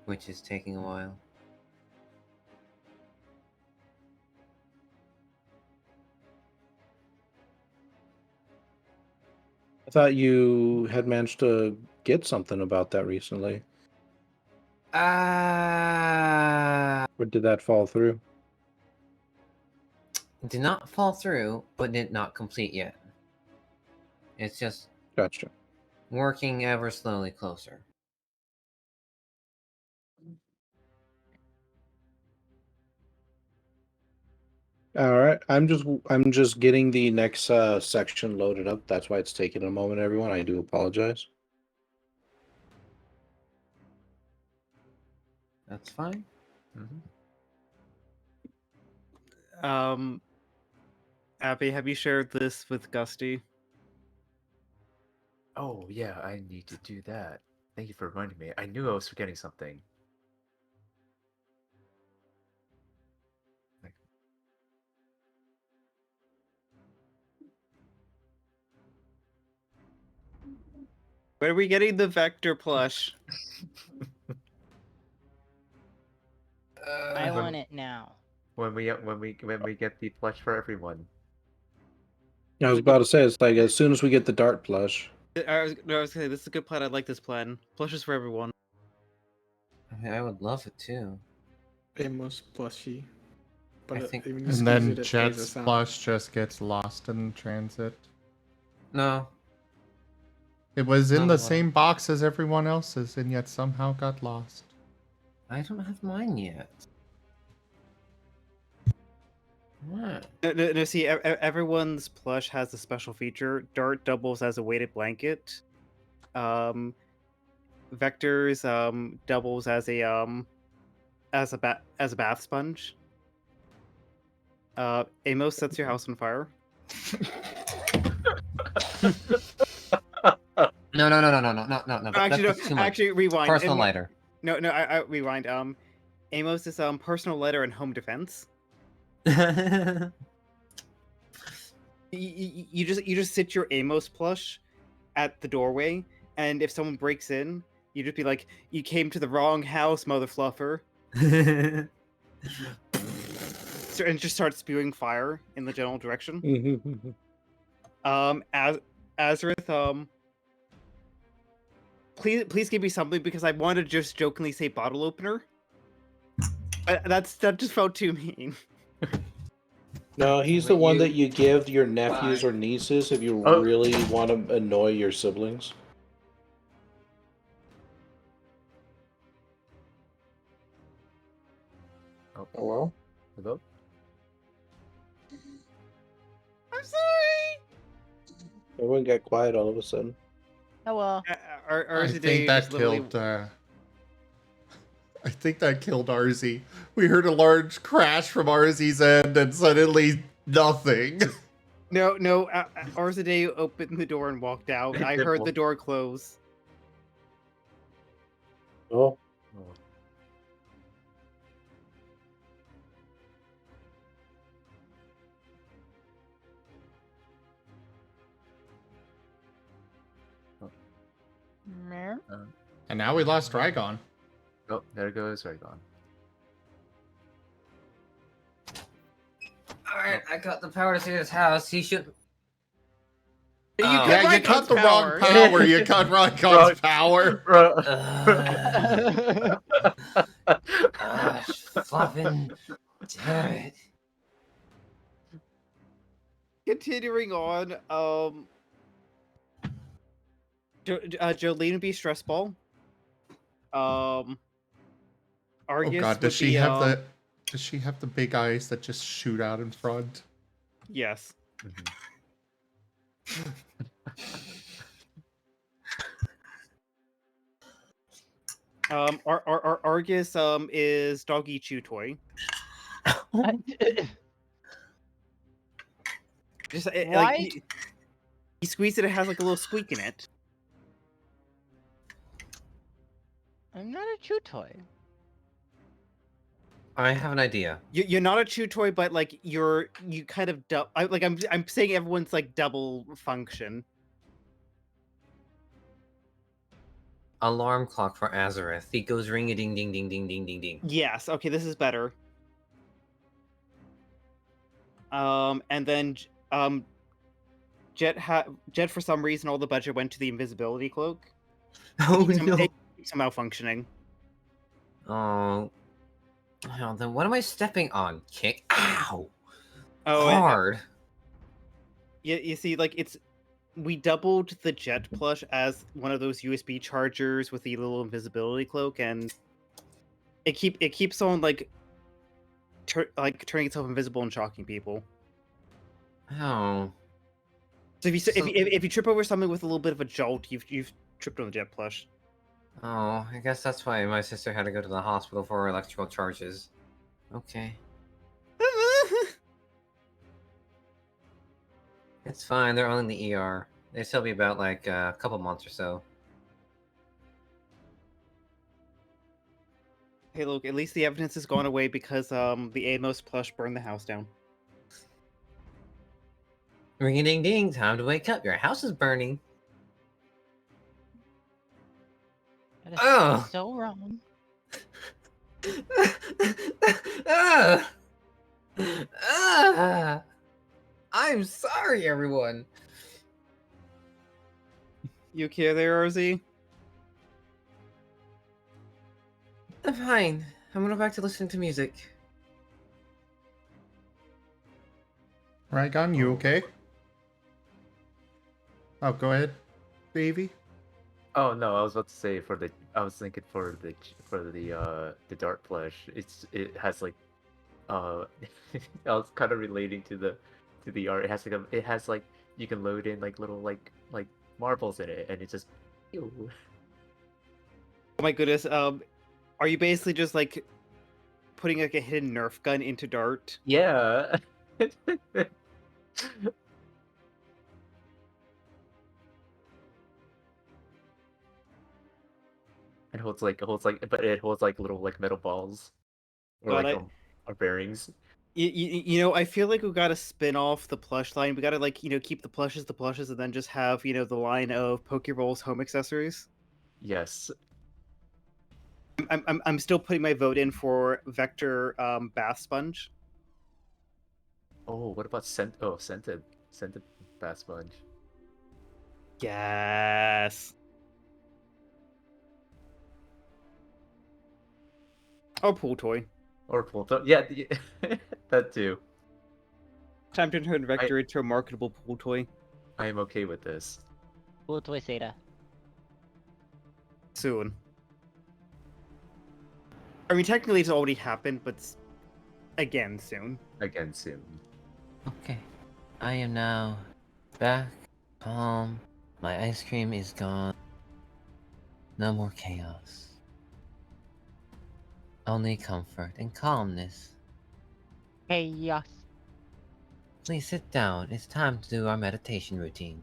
Which is taking a while. I thought you had managed to get something about that recently. Ah, Or did that fall through? did not fall through, but did not complete yet. It's just Gotcha. working ever slowly closer. All right. I'm just getting the next section loaded up. That's why it's taking a moment, everyone. I do apologize. That's fine. Abby, have you shared this with Gusty? Oh yeah, I need to do that. Thank you for reminding me. I knew I was forgetting something. When are we getting the Vector plush? I want it now. When we get the plush for everyone. I was about to say, it's like as soon as we get the dart plush. I was gonna say, this is a good plan. I like this plan. Plushes for everyone. I mean, I would love it too. Amos plushie. But I think- even And squeeze then it, it plays a Jet's sound. plush just gets lost in transit. No. It was in No, the what? same box as everyone else's, and yet somehow got lost. I don't have mine yet. What? No, see, everyone's plush has a special feature. Dart doubles as a weighted blanket. Vector's doubles as a bath sponge. Amos sets your house on fire. No. Actually, That's too much. actually, rewind. Personal lighter. No, no, I rewind. Amos is personal letter and home defense. You just sit your Amos plush at the doorway, and if someone breaks in, you just be like, "You came to the wrong house, mother fluffer," and just start spewing fire in the general direction. As Azurith, please give me something because I want to just jokingly say bottle opener. But that just felt too mean. No, he's the one that you give your nephews or nieces if you really want to annoy your siblings. Oh, Hello? hello? I'm sorry. Everyone got quiet all of a sudden. Oh well. I think that killed. I think that killed Arzy. We heard a large crash from Arzy's end, and suddenly nothing. No, Arzadeh opened the door and walked out. I heard the door close. Oh. And now we lost Dragon. Oh, there goes Dragon. Alright, I got the power to see this house. He should. You you cut the wrong power. You cut Rygon's power. Gosh, fluffing. Damn it. Continuing on, Jolene would be stress ball. Argus Oh God, does would she be, have the? Does she have the big eyes that just shoot out in front? Yes. Argus is doggy chew toy. Just like you squeeze it, it has like a little squeak in it. I'm not a chew toy. I have an idea. You're not a chew toy, but like you kind of I'm saying everyone's like double function. Alarm clock for Azurith. He goes ring a ding ding ding ding ding ding ding. Yes. Okay, this is better. And then Jet for some reason all the budget went to the invisibility cloak. Oh no! It keeps him malfunctioning. Oh. Well, then what am I stepping on? Kick? Ow! Oh, hard. You see, like we doubled the Jet plush as one of those USB chargers with the little invisibility cloak, and it keeps on like turning itself invisible and shocking people. Oh. So if you trip over something with a little bit of a jolt, you've tripped on the Jet plush. Oh, I guess that's why my sister had to go to the hospital for her electrical charges. Okay. It's fine, they're only in the ER. They still be about like a couple months or so. Hey, look, at least the evidence has gone away because the Amos plush burned the house down. Ring-a-ding-ding, time to wake up. Your house is burning. That is Oh. so wrong. I'm sorry, everyone. You okay there, RZ? I'm fine. I'm gonna go back to listening to music. Rygon, you okay? Oh, go ahead, baby. Oh no, I was about to say I was thinking for the dart plush. It has like I was kind of relating to the art. It has like you can load in like little like marbles in it, and it's just. Ew. Oh my goodness. Are you basically just like putting like a hidden Nerf gun into Dart? Yeah. but it holds like little like metal balls, or God, like or bearings. I feel like we gotta spin off the plush line. We gotta keep the plushes, and then just have the line of Pokerole's home accessories. Yes. I'm still putting my vote in for Vector Bath Sponge. Oh, what about scented bath sponge? Yes. Oh, pool toy. Or pool toy? Yeah, that too. Time to turn Vector into a marketable pool toy. I am okay with this. Cool toy Seda. Soon. I mean, technically it's already happened, but again, soon. Again soon. Okay. I am now back, calm. My ice cream is gone. No more chaos. Only comfort and calmness. Chaos. Please sit down. It's time to do our meditation routine.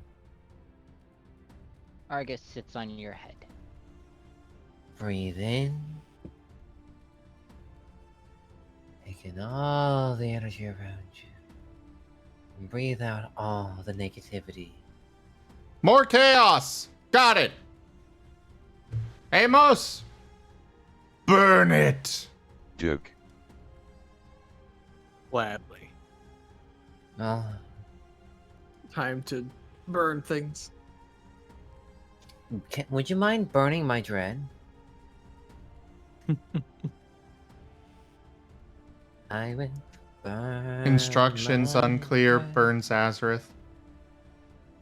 Argus sits on your head. Breathe in. Taking all the energy around you. And breathe out all the negativity. More chaos! Got it! Amos! Burn it! Joke. Gladly. Well, Time to burn things. would you mind burning my dread? I will burn Instructions my unclear, dread. burns Azurith.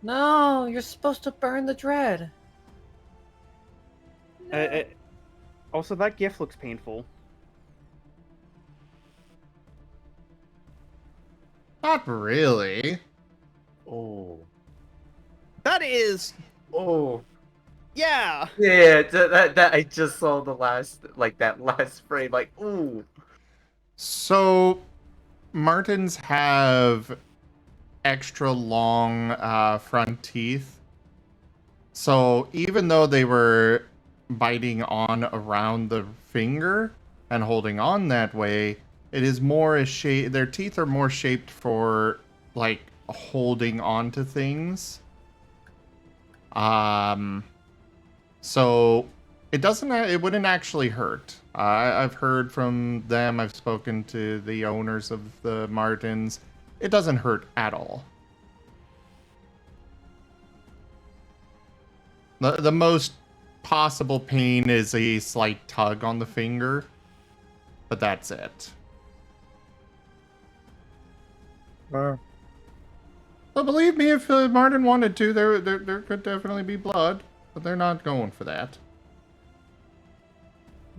No, you're supposed to burn the dread. Also, that gift looks painful. Not really. Oh. That is, Oh. yeah. Yeah, that I just saw the last frame. Like, ooh. So, martens have extra long front teeth. So, even though they were biting on around the finger and holding on that way, it is more a shape. Their teeth are more shaped for like holding on to things. So it doesn't. It wouldn't actually hurt. I've heard from them. I've spoken to the owners of the martens. It doesn't hurt at all. The most possible pain is a slight tug on the finger, but that's it. But believe me, if Martin wanted to, there could definitely be blood, but they're not going for that.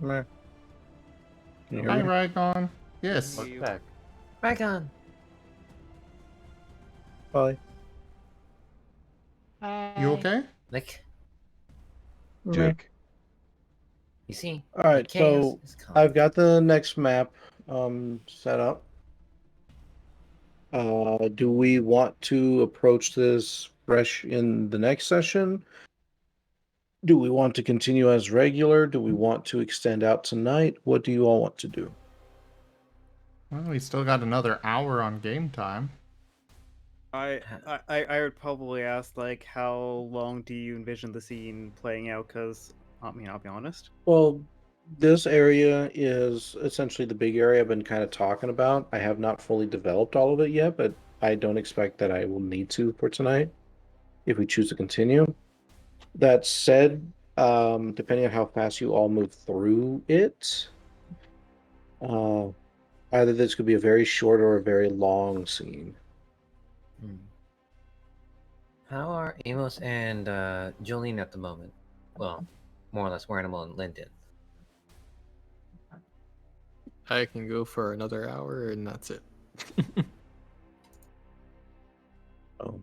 Meh. Can you hear Hi, me? Rykon. Yes. Welcome back. Wagon. Bye. You okay? Like, Joke. you see? All right, the chaos so is calm. I've got the next map set up. Do we want to approach this fresh in the next session? Do we want to continue as regular? Do we want to extend out tonight? What do you all want to do? Well, we still got another hour on game time. I would probably ask, like, how long do you envision the scene playing out? Because, I mean, I'll be honest. Well, this area is essentially the big area I've been kind of talking about. I have not fully developed all of it yet, but I don't expect that I will need to for tonight if we choose to continue. That said, depending on how fast you all move through it, either this could be a very short or a very long scene. How are Amos and Jolene at the moment? Well, more or less, where Animal and Linden. I can go for another hour and that's it. Oh.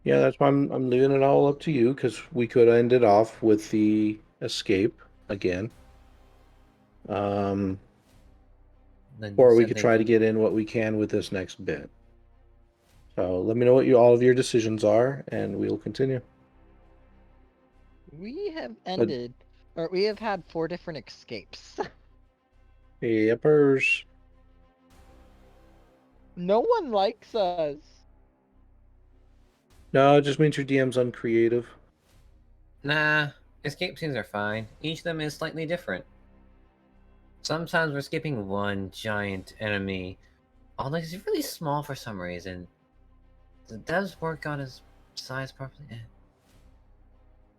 Yeah, that's why I'm leaving it all up to you, because we could end it off with the escape again. Linden Or we said could they- try to get in what we can with this next bit. So let me know what all of your decisions are, and we'll continue. We have ended Or we have had 4 different escapes. Yippers. No one likes us. No, it just means your DM's uncreative. Nah, escape scenes are fine. Each of them is slightly different. Sometimes we're skipping one giant enemy, although he's really small for some reason. The devs work on his size properly.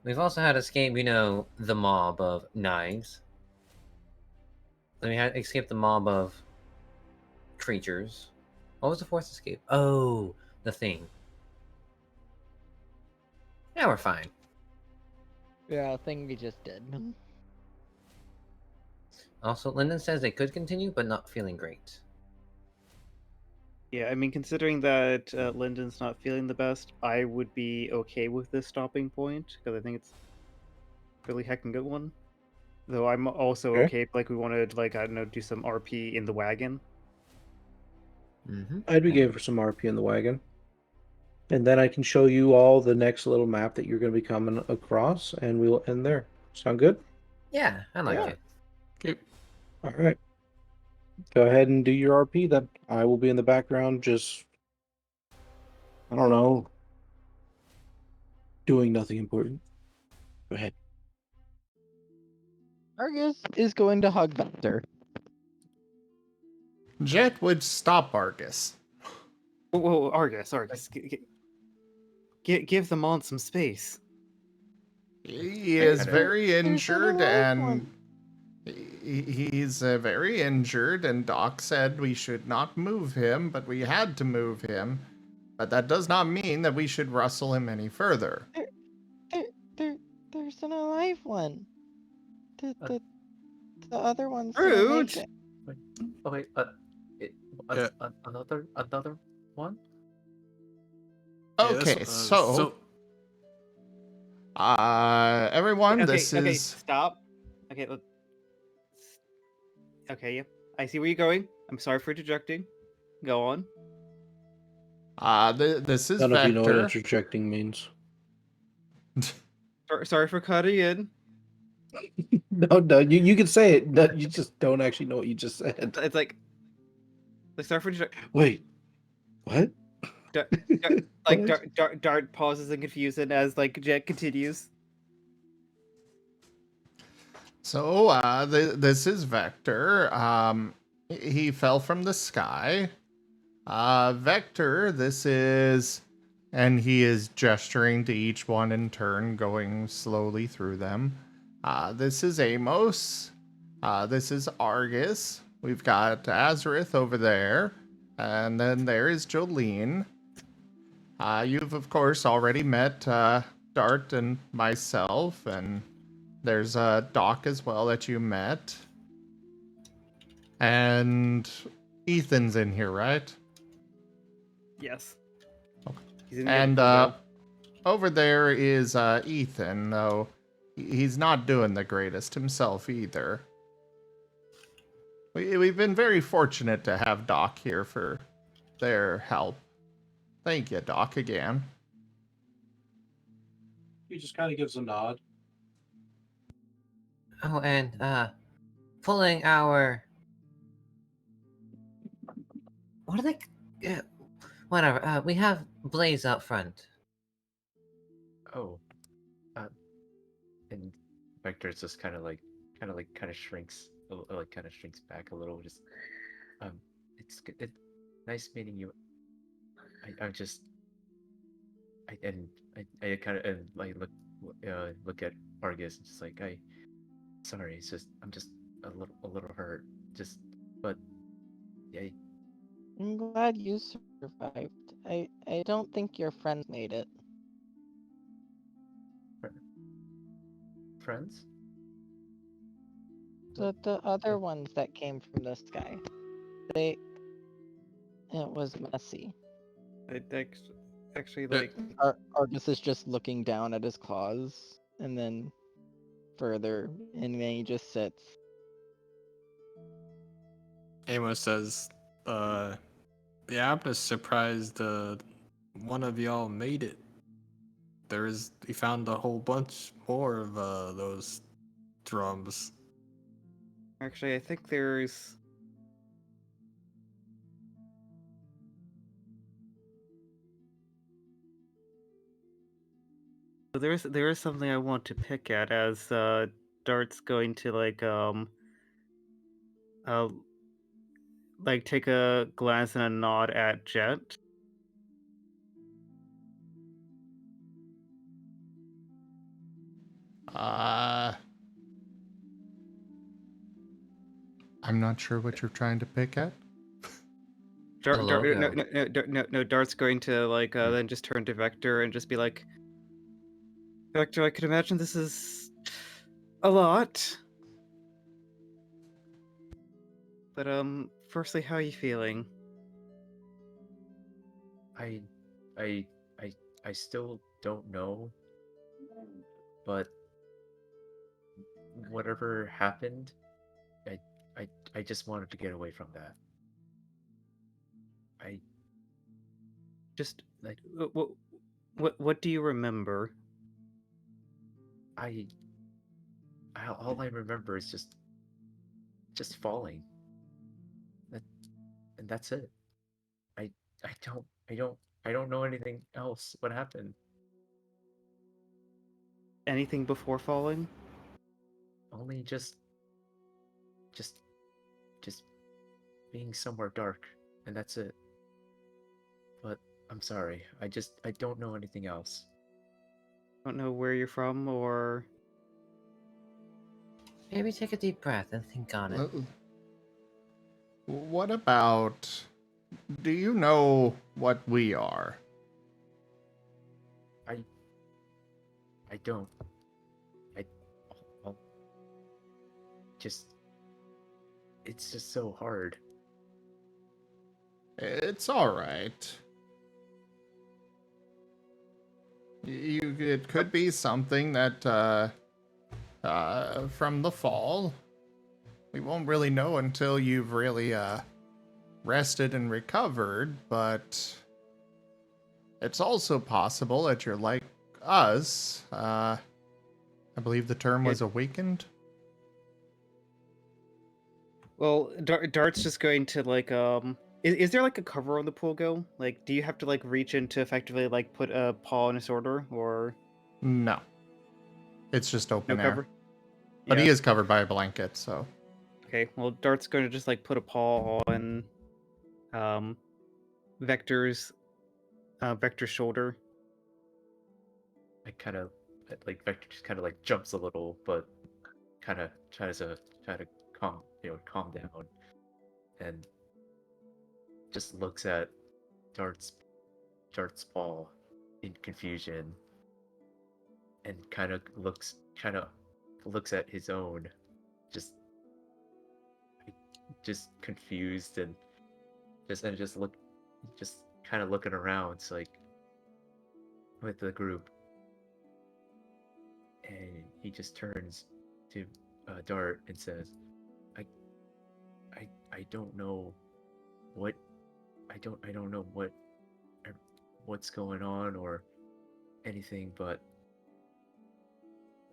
We've also had escape, the mob of knives. Then we had escape the mob of creatures. What was the fourth escape? Oh, the thing. Yeah, we're fine. Yeah, thing we just did. Also, Lyndon says they could continue, but not feeling great. Yeah, I mean, considering that Lyndon's not feeling the best, I would be okay with this stopping point, because I think it's a really heckin' good one. Though I'm also okay, like, we wanted, like, I don't know, do some RP in the wagon. I'd be game for some RP in the wagon. And then I can show you all the next little map that you're going to be coming across, and we'll end there. Sound good? Yeah, I like it. Okay. All right. Go ahead and do your RP then. I will be in the background just, I don't know, doing nothing important. Go ahead. Argus is going to hug Vector. Jet would stop Argus. Whoa, Argus. Give them on some space. He is very injured, and he's very injured, and Doc said we should not move him, but we had to move him. But that does not mean that we should rustle him any further. There's an alive one. The other one's Rude. Another one. Okay, everyone, Okay, this is... stop. Okay, okay, yeah. I see where you're going. I'm sorry for interjecting. Go on. This is None of you know what Vector. interjecting means. Sorry for cutting in. No, you can say it. No, you just don't actually know what you just said. It's like sorry for interjecting. Wait, what? Dart pauses in confusion as Jet continues. So, this is Vector. He fell from the sky. Vector, this is... And he is gesturing to each one in turn, going slowly through them. This is Amos. This is Argus. We've got Azurith over there. And then there is Jolene. You've, of course, already met Dart and myself. And there's Doc as well that you met. And Ethan's in here, right? Yes. Okay. He's in the And other over there is Ethan, though he's not doing the greatest himself either. We've been very fortunate to have Doc here for their help. Thank you, Doc, again. He just kind of gives a nod. Oh, and pulling our... What are they... whatever, we have Blaze out front. Oh. And Vector just kind of shrinks, kind of shrinks back a little. Just, it's nice meeting you. I kind of look at Argus and just sorry, it's just I'm just a little hurt. But yeah. I'm glad you survived. I don't think your friends made it. Friends? The other ones that came from the sky. It was messy. actually Argus is just looking down at his claws, and then further, and then he just sits. Amos says, yeah, I'm just surprised one of y'all made it. We found a whole bunch more of those drums. Actually, I think there's... There is something I want to pick at as Dart's going to uh take a glance and a nod at Jet. I'm not sure what you're trying to pick at. Dart's going to then just turn to Vector and just be like, Vector, I could imagine this is a lot. But firstly, how are you feeling? I I I still don't know, but whatever happened, I I just wanted to get away from that. I Just like what do you remember? I all I remember is just falling. That, and that's it. I I don't I don't I don't know anything else. What happened? Anything before falling? Only just just being somewhere dark, and that's it. But I'm sorry. I don't know anything else. Don't know where you're from or... Maybe take a deep breath and think on it. What about... Do you know what we are? I don't. I'll just. It's just so hard. It's alright. It could be something that, from the fall. We won't really know until you've really, rested and recovered, but it's also possible that you're like us. I believe the term was awakened. Well, Dart's just going to is there like a cover on the pool go? Like, do you have to like reach in to effectively like put a paw in its order, or No. It's just open no air. cover? But Yeah. he is covered by a blanket, so. Okay, well, Dart's going to just like put a paw on Vector's shoulder. I kind of like Vector just kind of like jumps a little, but kind of try to calm down, and just looks at Dart's ball in confusion, and kind of looks at his own, just confused and just kind of looking around, so like with the group, and he just turns to Dart and says, I don't know what I don't know what's going on or anything, but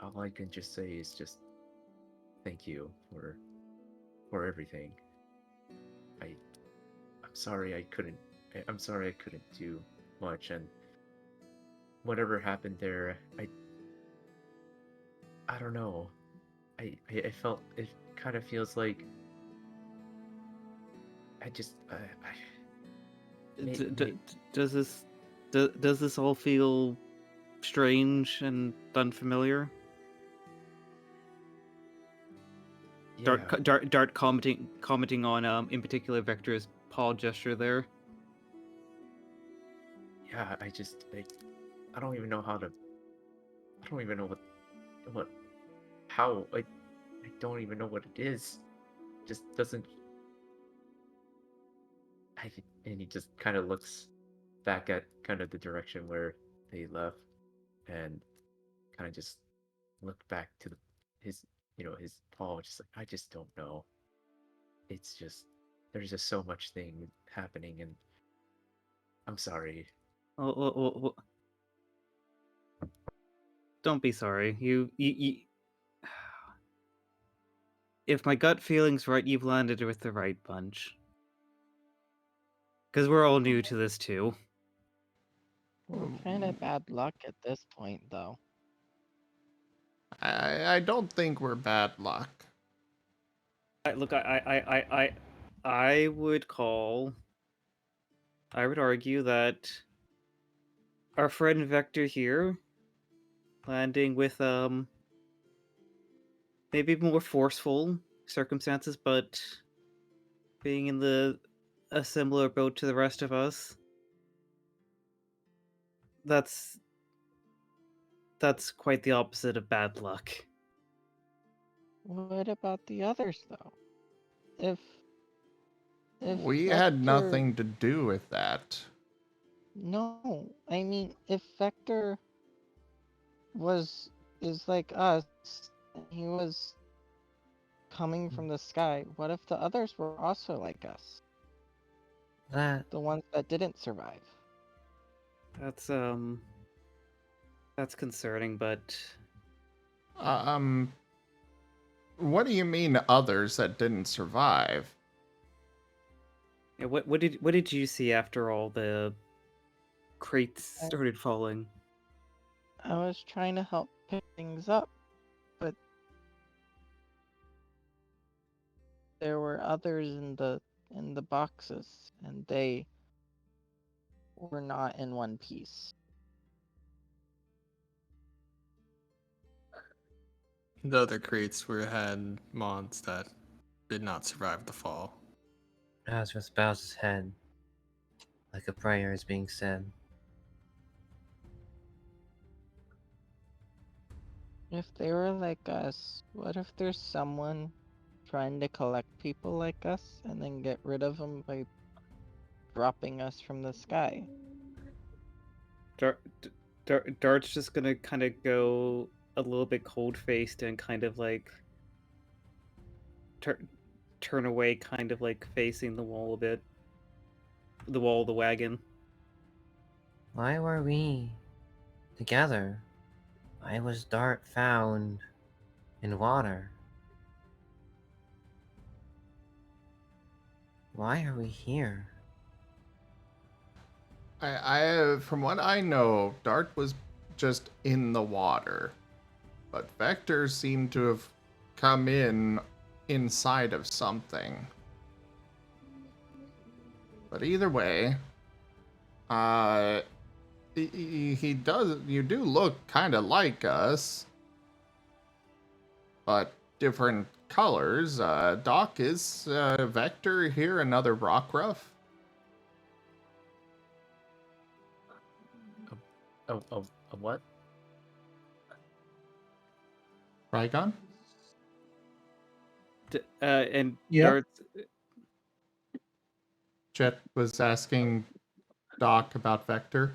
all I can just say is just thank you for everything. I'm sorry I couldn't do much, and whatever happened there, I don't know. I felt it kind of feels like I just Does this all feel strange and unfamiliar? yeah. Dart commenting on in particular Vector's paw gesture there. Yeah, I don't even know how to. I don't even know how. I don't even know what it is. Just doesn't. And he just kind of looks back at kind of the direction where they left, and kind of just looked back to his paw, just like, I just don't know. It's just there's just so much thing happening, and I'm sorry. Oh, don't be sorry. You if my gut feeling's right, you've landed with the right bunch. Because we're all new to this too. We're kind of bad luck at this point, though. I don't think we're bad luck. Look, I would call. I would argue that our friend Vector here, landing with maybe more forceful circumstances, but being in a similar boat to the rest of us, that's quite the opposite of bad luck. What about the others, though? If We had Vector... nothing to do with that. No, I mean, if Vector is like us, and he was coming from the sky, what if the others were also like us? That The ones that didn't survive. That's concerning, but What do you mean others that didn't survive? yeah, what did you see after all the crates started falling? I was trying to help pick things up, but there were others in the boxes, and they were not in one piece. The other crates had mods that did not survive the fall. Azurith bows his head, like a prayer is being said. If they were like us, what if there's someone trying to collect people like us and then get rid of them by dropping us from the sky? Dart's just gonna kind of go a little bit cold-faced and kind of like turn away, kind of like facing the wall a bit. The wall of the wagon. Why were we together? Why was Dart found in water? Why are we here? From what I know, Dart was just in the water, but Vector seemed to have come inside of something. But either way, he does. You do look kind of like us, but different colors. Doc, is Vector here another Rockruff? A what? Rygon? And Yeah. Dart's Jet was asking Doc about Vector.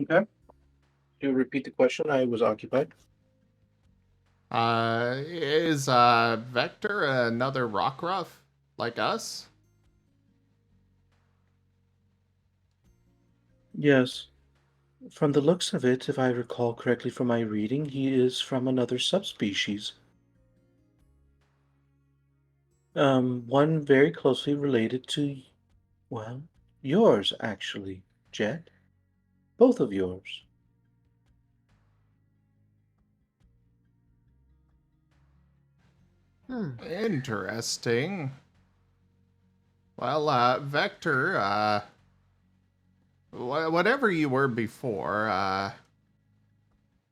Okay. Can you repeat the question? I was occupied. Is Vector another Rockruff like us? Yes. From the looks of it, if I recall correctly from my reading, he is from another subspecies. One very closely related to, well, yours, actually, Jet. Both of yours. Interesting. Well, Vector, whatever you were before,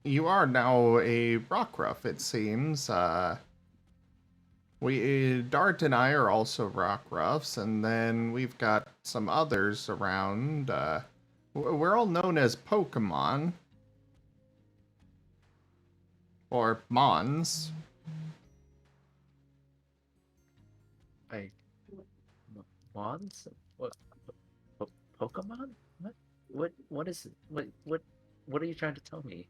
you are now a Rockruff, it seems. Dart and I are also Rockruffs, and then we've got some others around. We're all known as Pokémon. Or Mons. Mons? What? Pokemon? What is what are you trying to tell me?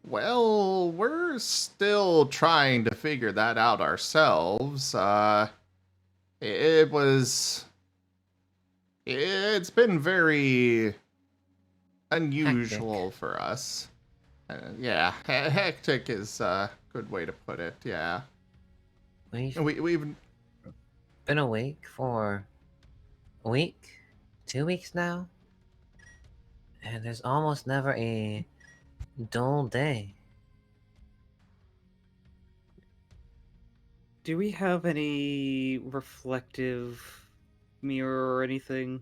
Well, we're still trying to figure that out ourselves. It's been very unusual for us. Yeah, hectic is a good way to put it. Yeah. We've We've been awake for a week, 2 weeks now, and there's almost never a dull day. Do we have any reflective mirror or anything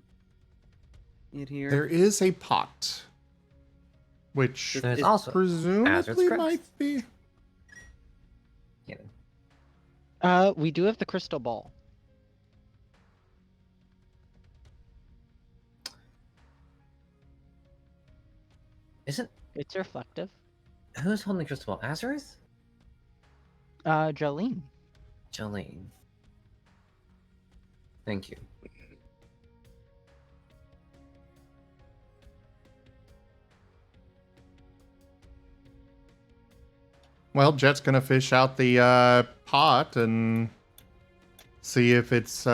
in here? there is a pot, which There's Is- also presumably Azurith might be. We do have the crystal ball. Isn't It's reflective. who's holding the crystal ball? Azurith? Jolene. Jolene. Thank you. Well, Jet's gonna fish out the pot and see if it's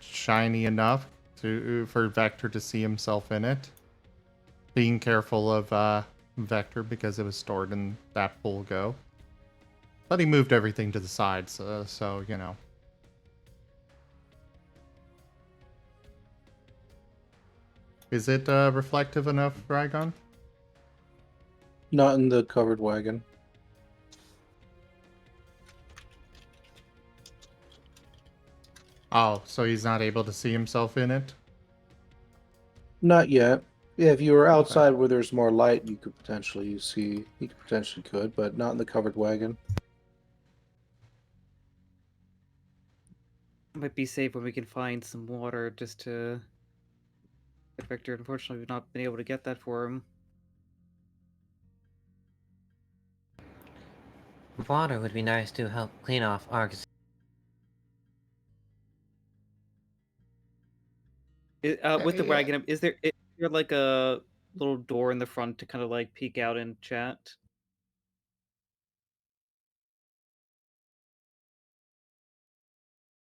shiny enough for Vector to see himself in it. Being careful of Vector because it was stored in that pool go. But he moved everything to the side, so you know. Is it reflective enough, Rygon? Not in the covered wagon. Oh, so he's not able to see himself in it? Not yet. Yeah, if you were outside where there's more light, you could potentially see. You could potentially could, but not in the covered wagon. Might be safe when we can find some water just to get Victor. Unfortunately, we've not been able to get that for him. Water would be nice to help clean off Argus. With the Yeah. wagon, is there like a little door in the front to kind of like peek out and chat?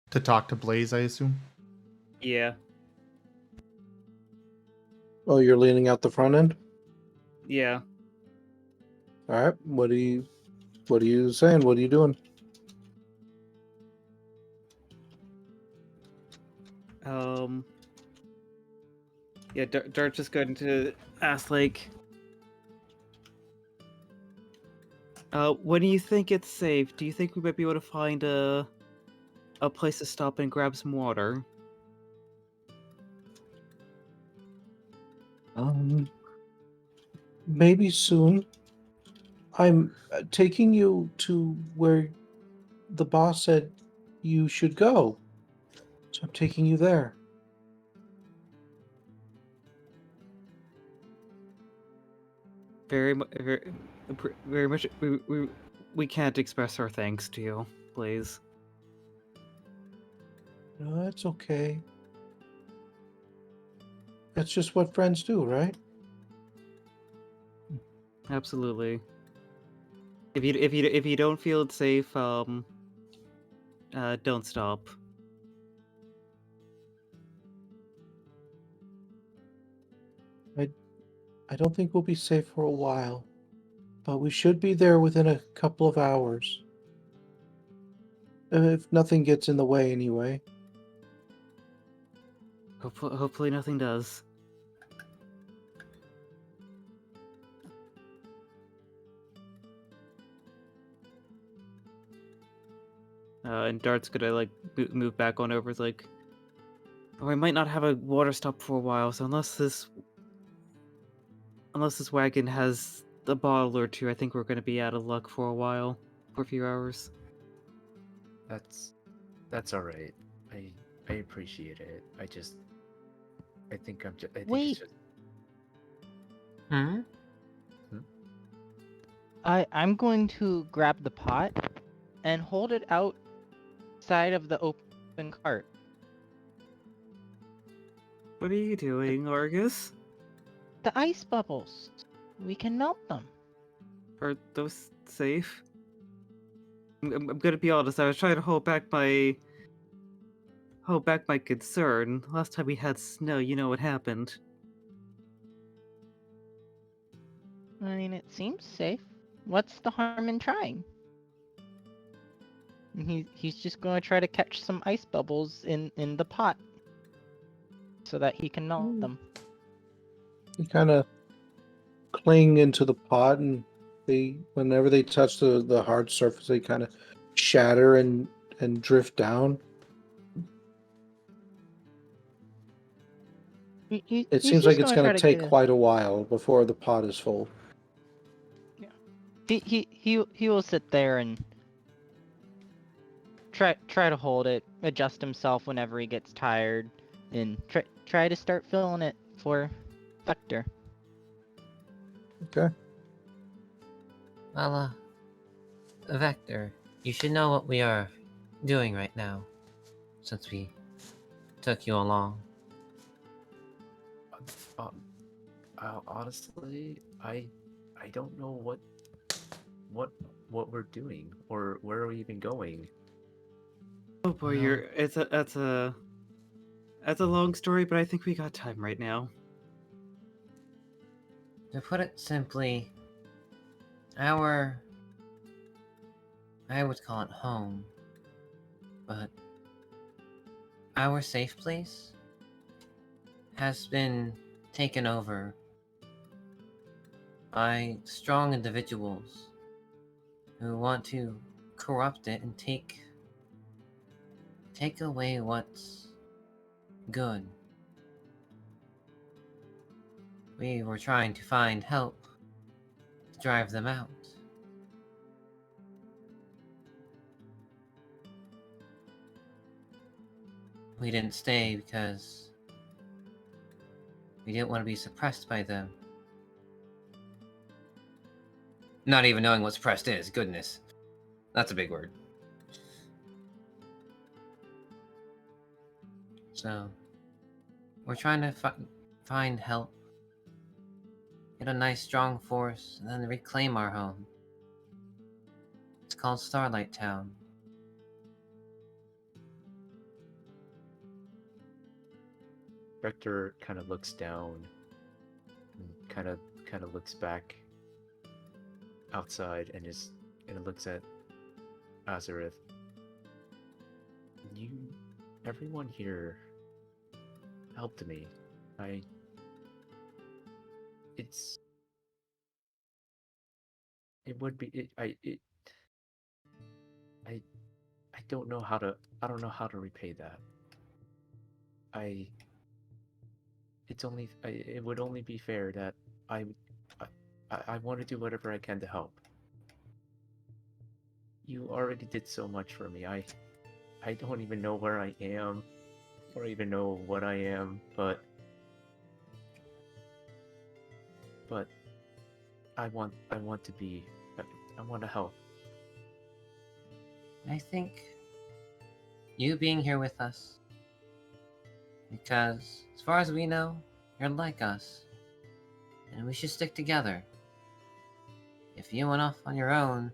To talk to Blaze, I assume? Yeah, Oh, you're leaning out the front end? yeah. Alright. What are you saying? What are you doing? Yeah, Dart's just going to ask, like, when do you think it's safe? Do you think we might be able to find a place to stop and grab some water? Maybe soon. I'm taking you to where the boss said you should go. So I'm taking you there. Very much. We can't express our thanks to you, please. No, that's okay. That's just what friends do, right? Absolutely. If you don't feel it's safe, don't stop. I don't think we'll be safe for a while, but we should be there within a couple of hours. If nothing gets in the way, anyway. Hopefully nothing does. And Dart's gonna like move back on over. It's like, oh, we might not have a water stop for a while. So unless this wagon has a bottle or two, I think we're gonna be out of luck for a while, for a few hours. That's all right. I appreciate it. I think I'm just. I think Wait. it's just. Hmm? I'm going to grab the pot and hold it outside of the open cart. What are you doing, Argus? The ice bubbles. We can melt them. Are those safe? I'm gonna be honest. I was trying to hold back my concern. Last time we had snow, you know what happened. I mean, it seems safe. What's the harm in trying? He's just going to try to catch some ice bubbles in the pot so that he can melt them. You kind of cling into the pot, and whenever they touch the hard surface, they kind of shatter and drift down. It He's seems just like it's gonna going try to to take get quite a while before the pot is full. He will sit there and try to hold it, adjust himself whenever he gets tired, and try to start filling it for Vector. Okay. Well, Vector, you should know what we are doing right now, since we took you along. Honestly, I don't know what we're doing or where are we even going. Oh boy, that's a long story, but I think we got time right now. To put it simply, I would call it home, but our safe place has been taken over by strong individuals who want to corrupt it and take away what's good. We were trying to find help to drive them out. We didn't stay because we didn't want to be suppressed by them. Not even knowing what suppressed is, goodness. That's a big word. So, we're trying to find help, get a nice strong force, and then reclaim our home. It's called Starlight Town. Vector kind of looks down and kind of looks back outside and looks at Azurith. Everyone here helped me. I don't know how to repay that. It would only be fair that I want to do whatever I can to help. You already did so much for me. I don't even know where I am, or even know what I am, but I want to help. I think you being here with us, because as far as we know, you're like us, and we should stick together. If you went off on your own,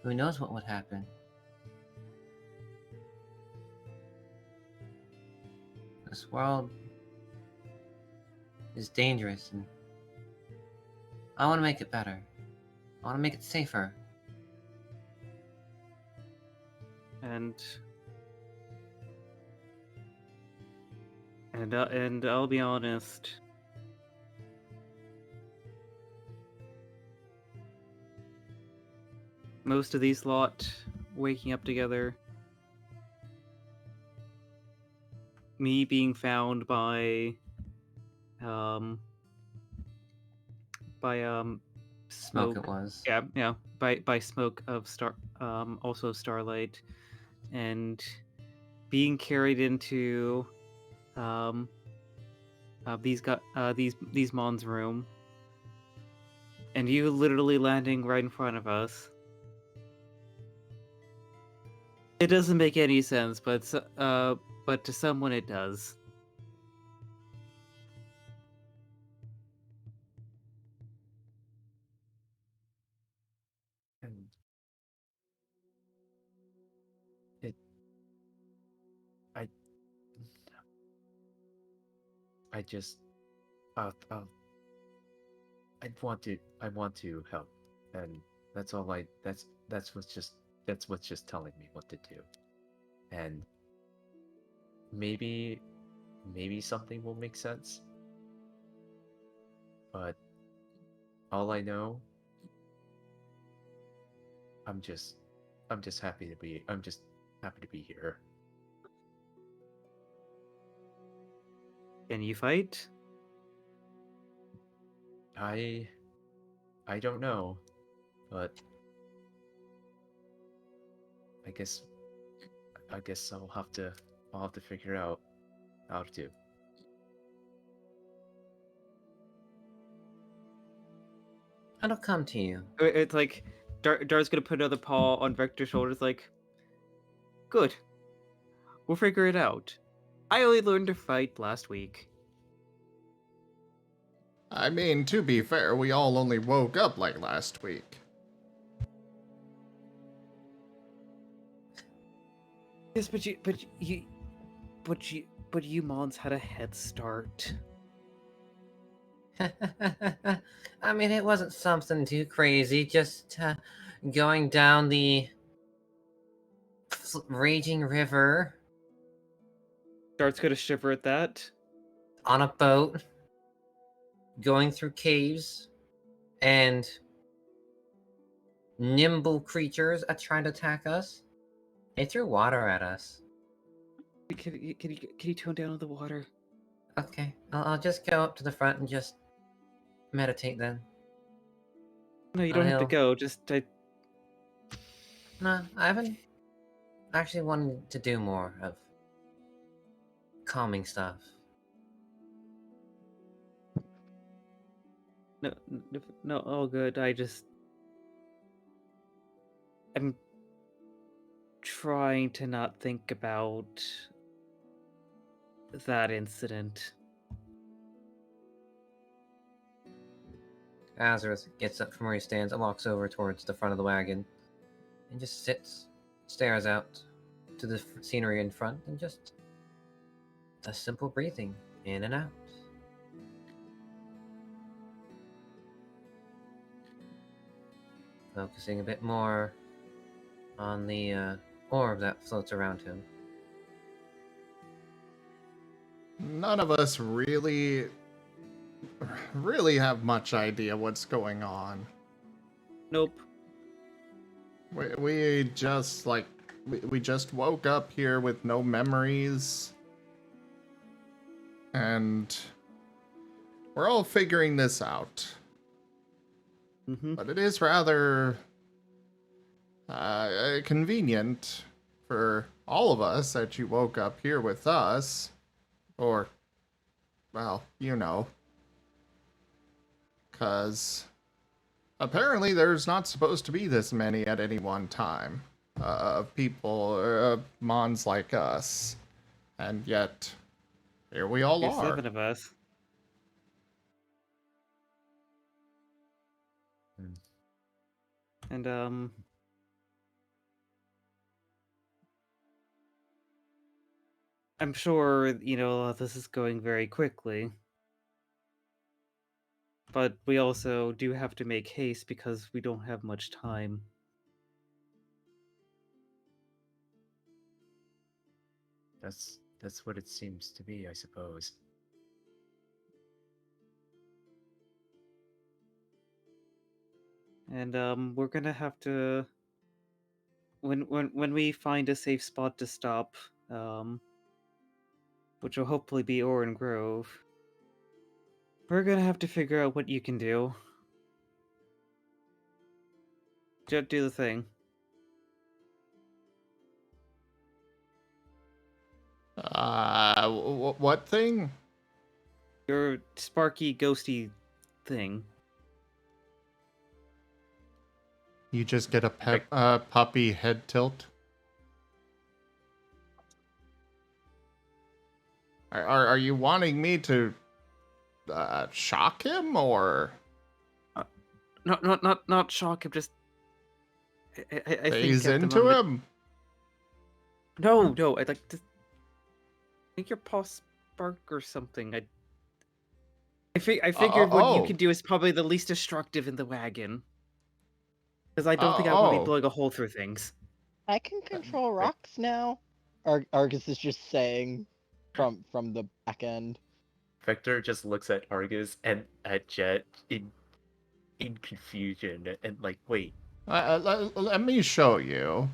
who knows what would happen? This world is dangerous, and I want to make it better. I want to make it safer. And I'll be honest. Most of these lot waking up together, me being found by Smoke it was. Yeah, by smoke of also Starlight, and being carried into these Mon's room, and you literally landing right in front of us. It doesn't make any sense, but to someone it does. And I just I want to help, and that's all I. That's what's just telling me what to do, and maybe something will make sense, but all I know, I'm just happy to be. I'm just happy to be here. Can you fight? I don't know, but I guess I'll have to figure out how to. It'll come to you. It's like Dart's gonna put another paw on Vector's shoulders, like, good. We'll figure it out. I only learned to fight last week. I mean, to be fair, we all only woke up like last week. Yes, but you Mons had a head start. I mean, it wasn't something too crazy. Just going down the raging river Dart's gonna shiver at that. on a boat, going through caves, and nimble creatures are trying to attack us. They threw water at us. Can you tone down on the water? Okay, I'll just go up to the front and just meditate then. No, you don't have to go. Just No, I haven't actually wanted to do more of calming stuff. no, all good. I'm trying to not think about that incident. Azurith gets up from where he stands and walks over towards the front of the wagon and just sits, stares out to the scenery in front, and just does simple breathing in and out. Focusing a bit more on the orb that floats around him. None of us really have much idea what's going on. Nope. We just we just woke up here with no memories, and we're all figuring this out. Mm-hmm. But it is rather convenient for all of us that you woke up here with us, or, well, you know, because apparently there's not supposed to be this many at any one time of people, mons like us, and yet here we all There's are. 7 of us. And I'm sure, this is going very quickly. But we also do have to make haste because we don't have much time. That's what it seems to be, I suppose. And we're gonna have to, when we find a safe spot to stop, which will hopefully be Oran Grove, we're gonna have to figure out what you can do. Just do the thing. What thing? Your sparky, ghosty thing. You just get a puppy head tilt? Are you wanting me to shock him, or Not shock him. Just I think phase at the into moment- him? No. I'd like to. I think your paw spark or something. I figured what you oh. could do is probably the least destructive in the wagon. Because I don't think I want to be Oh. blowing a hole through things. I can control rocks now. Argus is just saying from the back end. Vector just looks at Argus and at Jet in confusion and like, wait. Let me show you.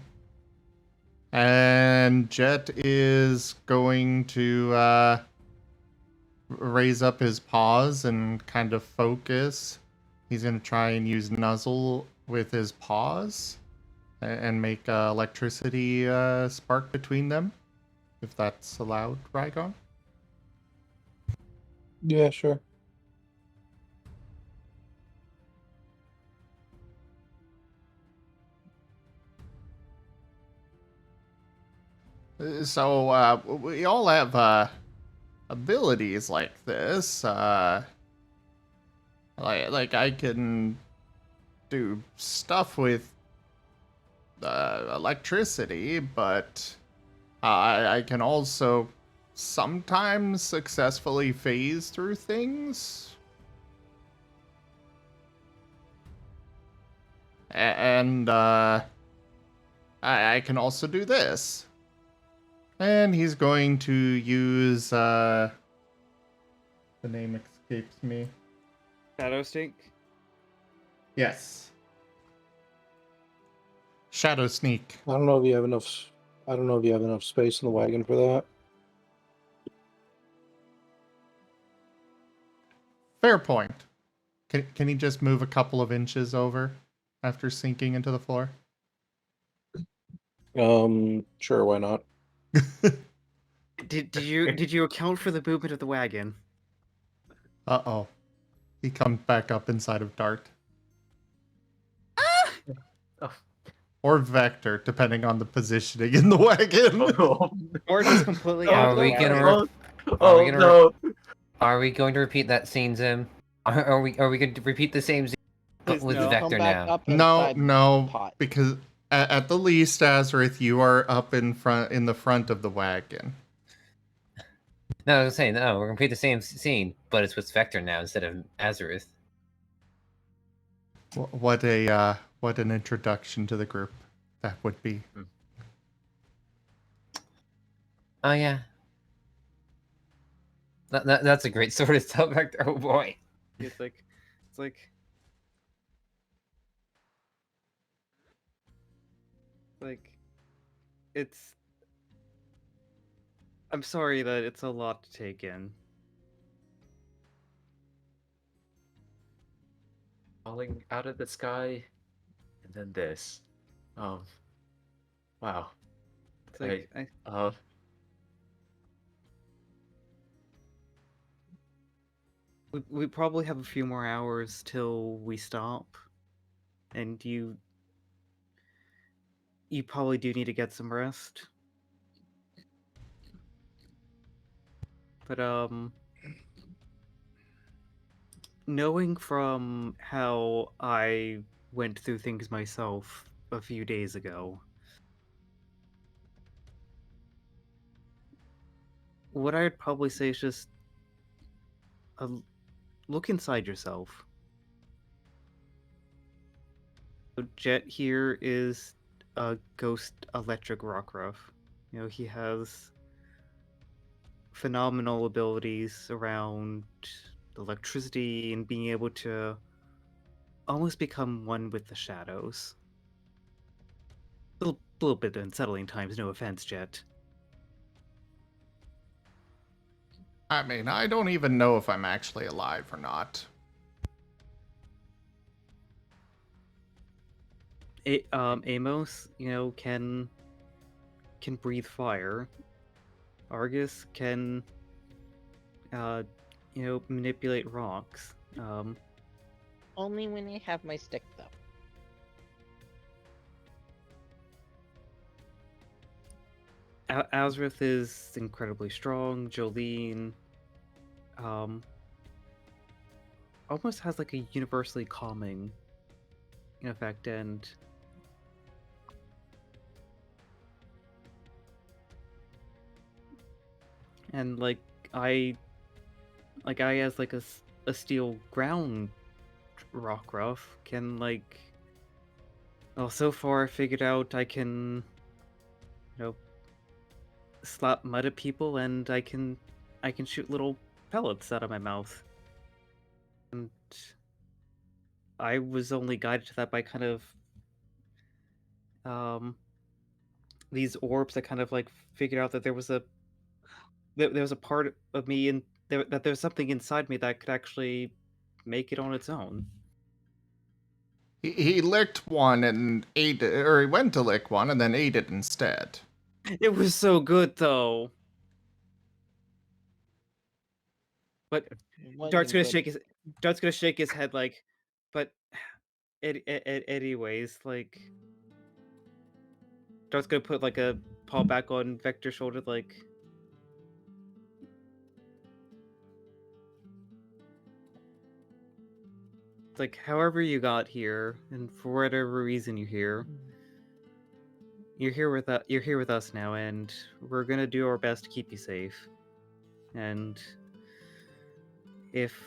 And Jet is going to raise up his paws and kind of focus. He's going to try and use Nuzzle with his paws and make electricity spark between them, if that's allowed, Rygon. Yeah, sure. So we all have abilities like this. Like I can do stuff with electricity, but I can also sometimes successfully phase through things. And I can also do this. And he's going to use the name escapes me. Shadow Stink? Yes. Shadow Sneak. I don't know if you have enough. I don't know if you have enough space in the wagon for that. Fair point. Can he just move a couple of inches over after sinking into the floor? Sure, why not? Did you account for the movement of the wagon? Uh-oh. He comes back up inside of Dart. Oh. Or Vector, depending on the positioning in the wagon. Or just completely Are out. we gonna? Are we going to repeat that scene, Zim? Are we going to repeat the same scene but Please with no. Vector now? No, because at the least, Azurith, you are up in the front of the wagon. No, I was saying no. We're gonna repeat the same scene, but it's with Vector now instead of Azurith. What an introduction to the group that would be. Oh yeah. That's a great sort of tell Vector. Oh boy. It's like it's. I'm sorry that it's a lot to take in. Falling out of the sky, and then this. Wow. It's like we probably have a few more hours till we stop, and you probably do need to get some rest. But knowing from how I went through things myself a few days ago, what I'd probably say is just look inside yourself. Jet here is a ghost electric rockruff. You know, he has phenomenal abilities around electricity and being able to almost become one with the shadows. A little bit unsettling times, no offense, Jet. I mean, I don't even know if I'm actually alive or not. Amos, you know, can breathe fire. Argus can, you know, manipulate rocks. Only when I have my stick, though. Azurith is incredibly strong. Jolene, almost has like a universally calming effect, and like I as like a a steel ground Rockruff can, like... Well, so far I figured out I can, slap mud at people, and I can shoot little pellets out of my mouth. And I was only guided to that by kind of these orbs that kind of like figured out that there was a part of me that there was something inside me that could actually make it on its own. He licked one and ate it, or he went to lick one and then ate it instead. It was so good though. But Dart's gonna shake his head like, but anyways, like Dart's gonna put like a paw back on Vector's shoulder, like, however you got here, and for whatever reason you're here with us now, and we're gonna do our best to keep you safe. And if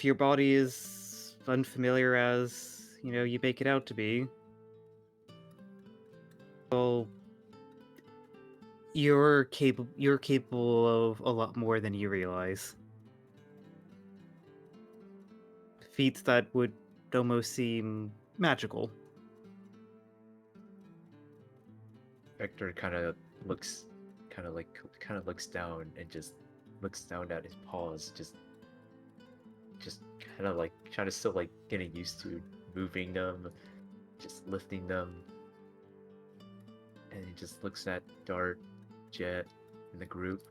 your body is unfamiliar as you make it out to be, well, you're capable of a lot more than you realize. Feats that would almost seem magical. Vector kind of looks down and just looks down at his paws, just kind of like trying to still like getting used to moving them, just lifting them, and he just looks at Dart, Jet, and the group,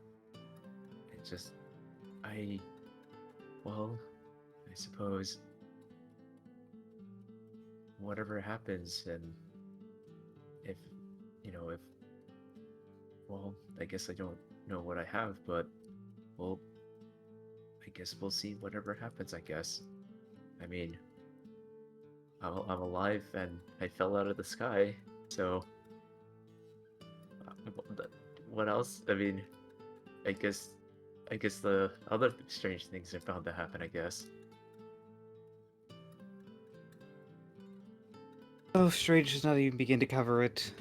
and just, I suppose whatever happens, and if I guess I don't know what I have, but well, I guess we'll see whatever happens, I guess. I mean, I'm alive and I fell out of the sky, so what else? I mean, I guess the other strange things are bound to happen, I guess. Oh, strange does not even begin to cover it.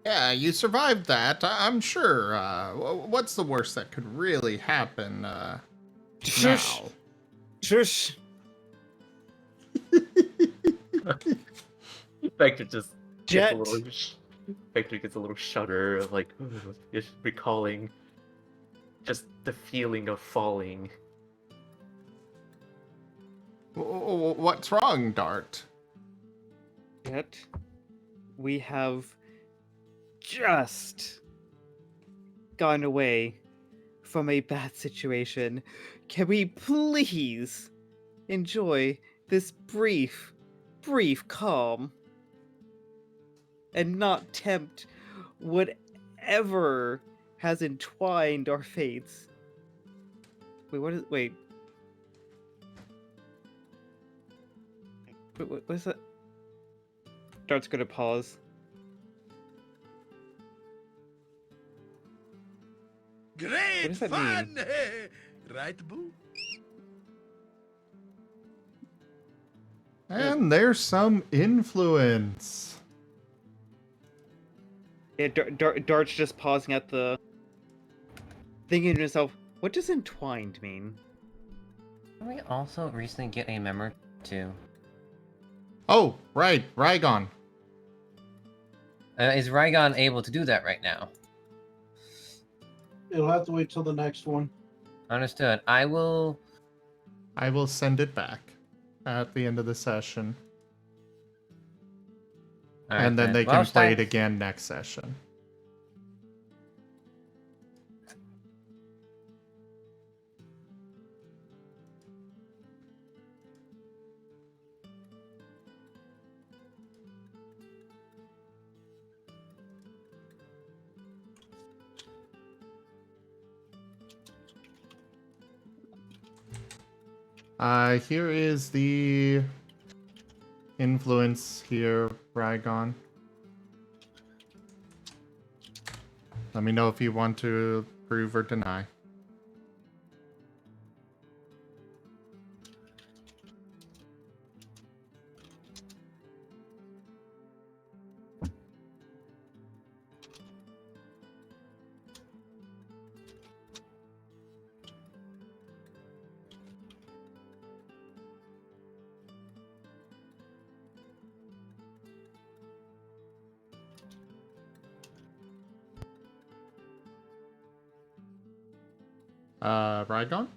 Yeah, you survived that, I'm sure. What's the worst that could really happen now? Shush! Shush! Vector just Jet! Vector gets a little shudder of like, just recalling just the feeling of falling. What's wrong, Dart? Jet, we have just gone away from a bad situation. Can we please enjoy this brief calm and not tempt whatever has entwined our fates? Wait, what is that? Dart's gonna pause. Great does that fun! Right, boo? And there's some influence. Yeah, Dart's just pausing at the... thinking to himself, what does entwined mean? Did we also recently get a member too? Oh, right, Rygon. Is Rygon able to do that right now? It'll have to wait till the next one. Understood. I will send it back at the end of the session. Alright, and then they well, can play it again next session. Here is the influence here, Rygon. Let me know if you want to approve or deny. Rygon?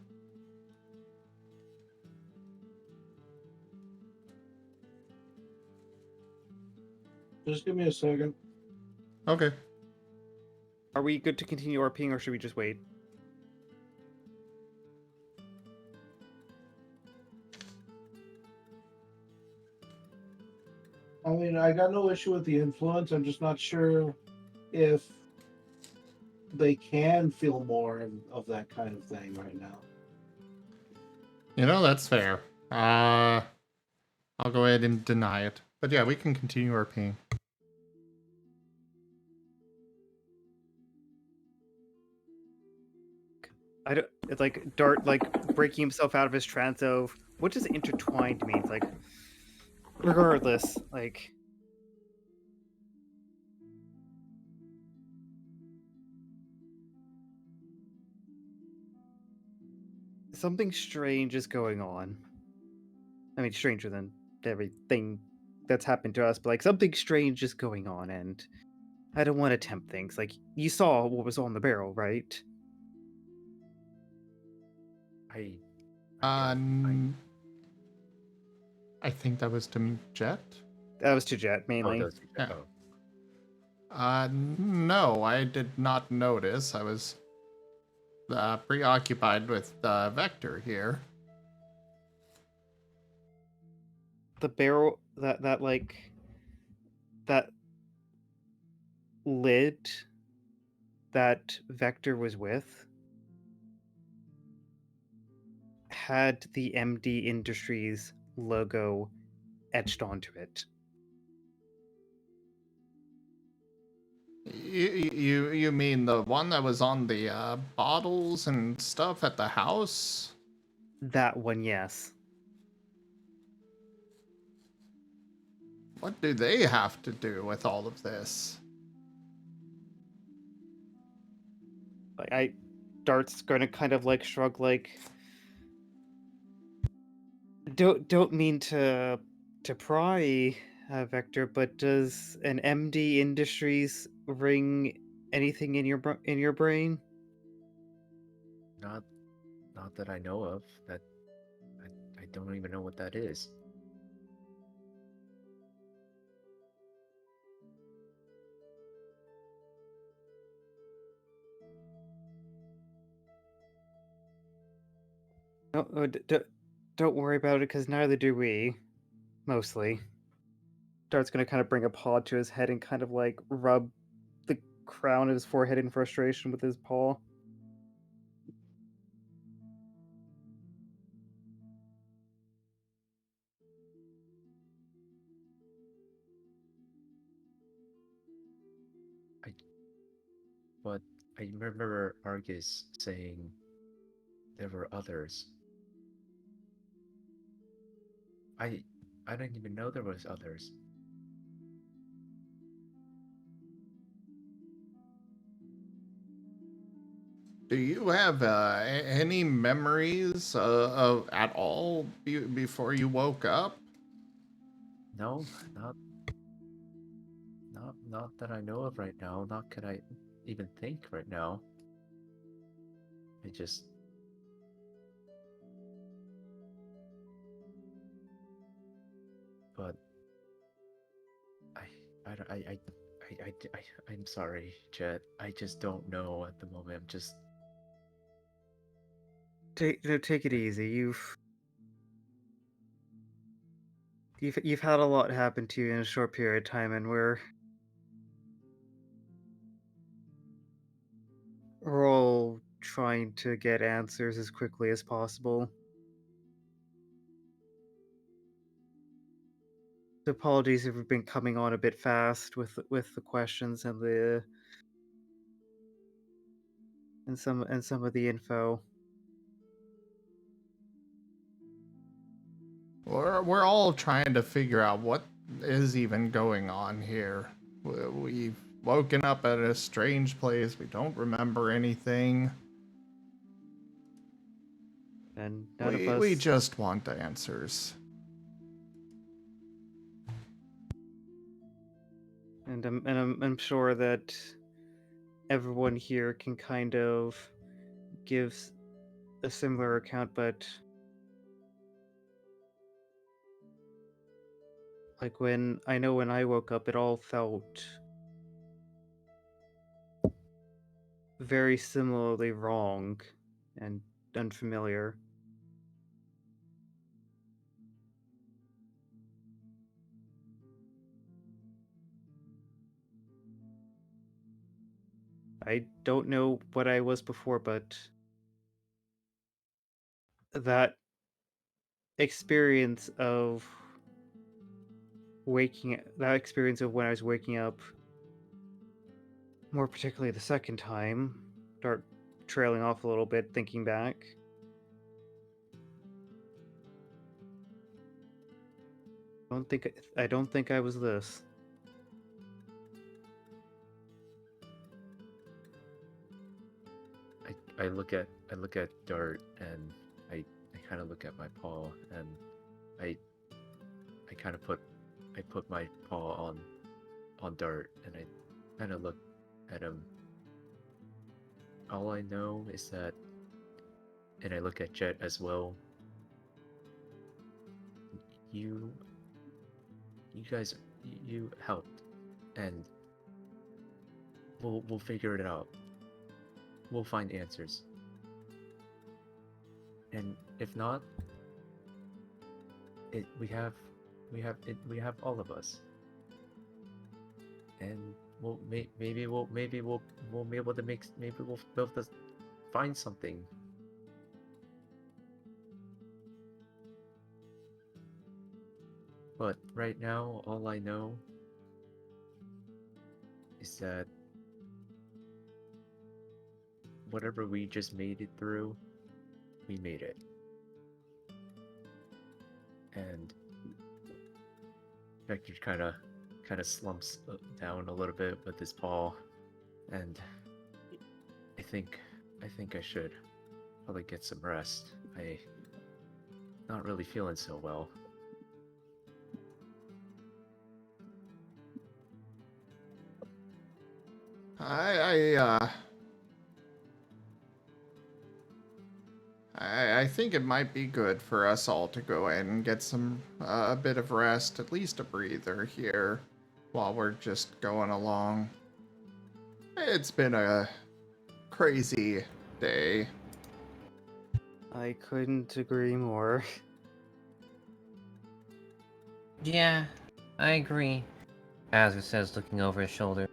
Just give me a second. Okay. Are we good to continue RPing or should we just wait? I mean, I got no issue with the influence. I'm just not sure if they can feel more of that kind of thing right now. You know, that's fair. I'll go ahead and deny it. But yeah, we can continue RPing. I don't. It's like Dart, like breaking himself out of his trance of what does intertwined mean? It's like, regardless, like something strange is going on. I mean, stranger than everything that's happened to us, but like something strange is going on, and I don't want to tempt things. Like you saw what was on the barrel, right? I think that was to Jet. That was to Jet Oh, mainly. those two. Yeah. Oh. No, I did not notice. I was preoccupied with Vector here. The barrel that like that lid that Vector was with had the MD Industries logo etched onto it. You mean the one that was on the bottles and stuff at the house? That one, yes. What do they have to do with all of this? Like Dart's gonna kind of like shrug, like don't mean to pry, Vector, but does an MD Industries ring anything in your brain? Not that I know of. That I don't even know what that is. No, don't worry about it, because neither do we. Mostly. Dart's gonna kind of bring a paw to his head and kind of like rub the crown of his forehead in frustration with his paw. But I remember Argus saying there were others. I didn't even know there was others. Do you have any memories of at all before you woke up? No, not that I know of right now. Not could I even think right now. I just but I'm sorry, Jet. I just don't know at the moment. I'm just Take it easy. You've had a lot happen to you in a short period of time, and we're all trying to get answers as quickly as possible. So apologies if we've been coming on a bit fast with the questions and and some of the info. We're all trying to figure out what is even going on here. We've woken up at a strange place. We don't remember anything. And none of We us just want answers. and I'm sure that everyone here can kind of give a similar account, but like when I woke up, it all felt very similarly wrong and unfamiliar. I don't know what I was before, but that experience of that experience of when I was waking up, more particularly the second time, start trailing off a little bit, thinking back. I don't think I was this. I look at Dart, and I kind of look at my paw, and I kind of put my paw on Dart, and I kind of look at him. All I know is that, and I look at Jet as well. You guys, you helped, and we'll figure it out. We'll find answers. And if not, we have all of us. And maybe we'll be able to maybe we'll be able to find something. But right now, all I know is that whatever we just made it through, we made it. And Vector kind of slumps down a little bit with his paw, and I think I should probably get some rest. I not really feeling so well. I think it might be good for us all to go in and get some a bit of rest, at least a breather here, while we're just going along. It's been a crazy day. I couldn't agree more. Yeah, I agree. Azurith says, looking over his shoulder.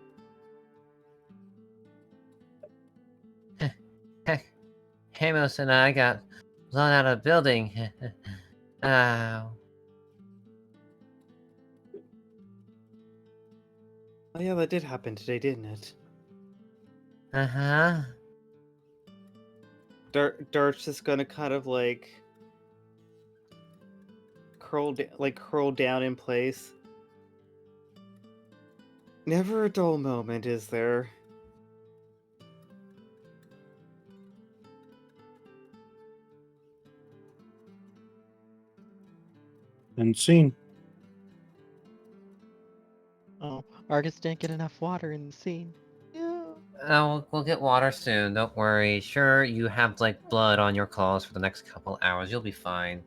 Amos and I got blown out of a building. Ow. Oh yeah, that did happen today, didn't it? Uh-huh. Dart's just gonna kind of like curl down in place. Never a dull moment, is there? And scene. Oh, Argus didn't get enough water in the scene. Yeah. Oh, we'll get water soon, don't worry. Sure, you have, like, blood on your claws for the next couple hours. You'll be fine.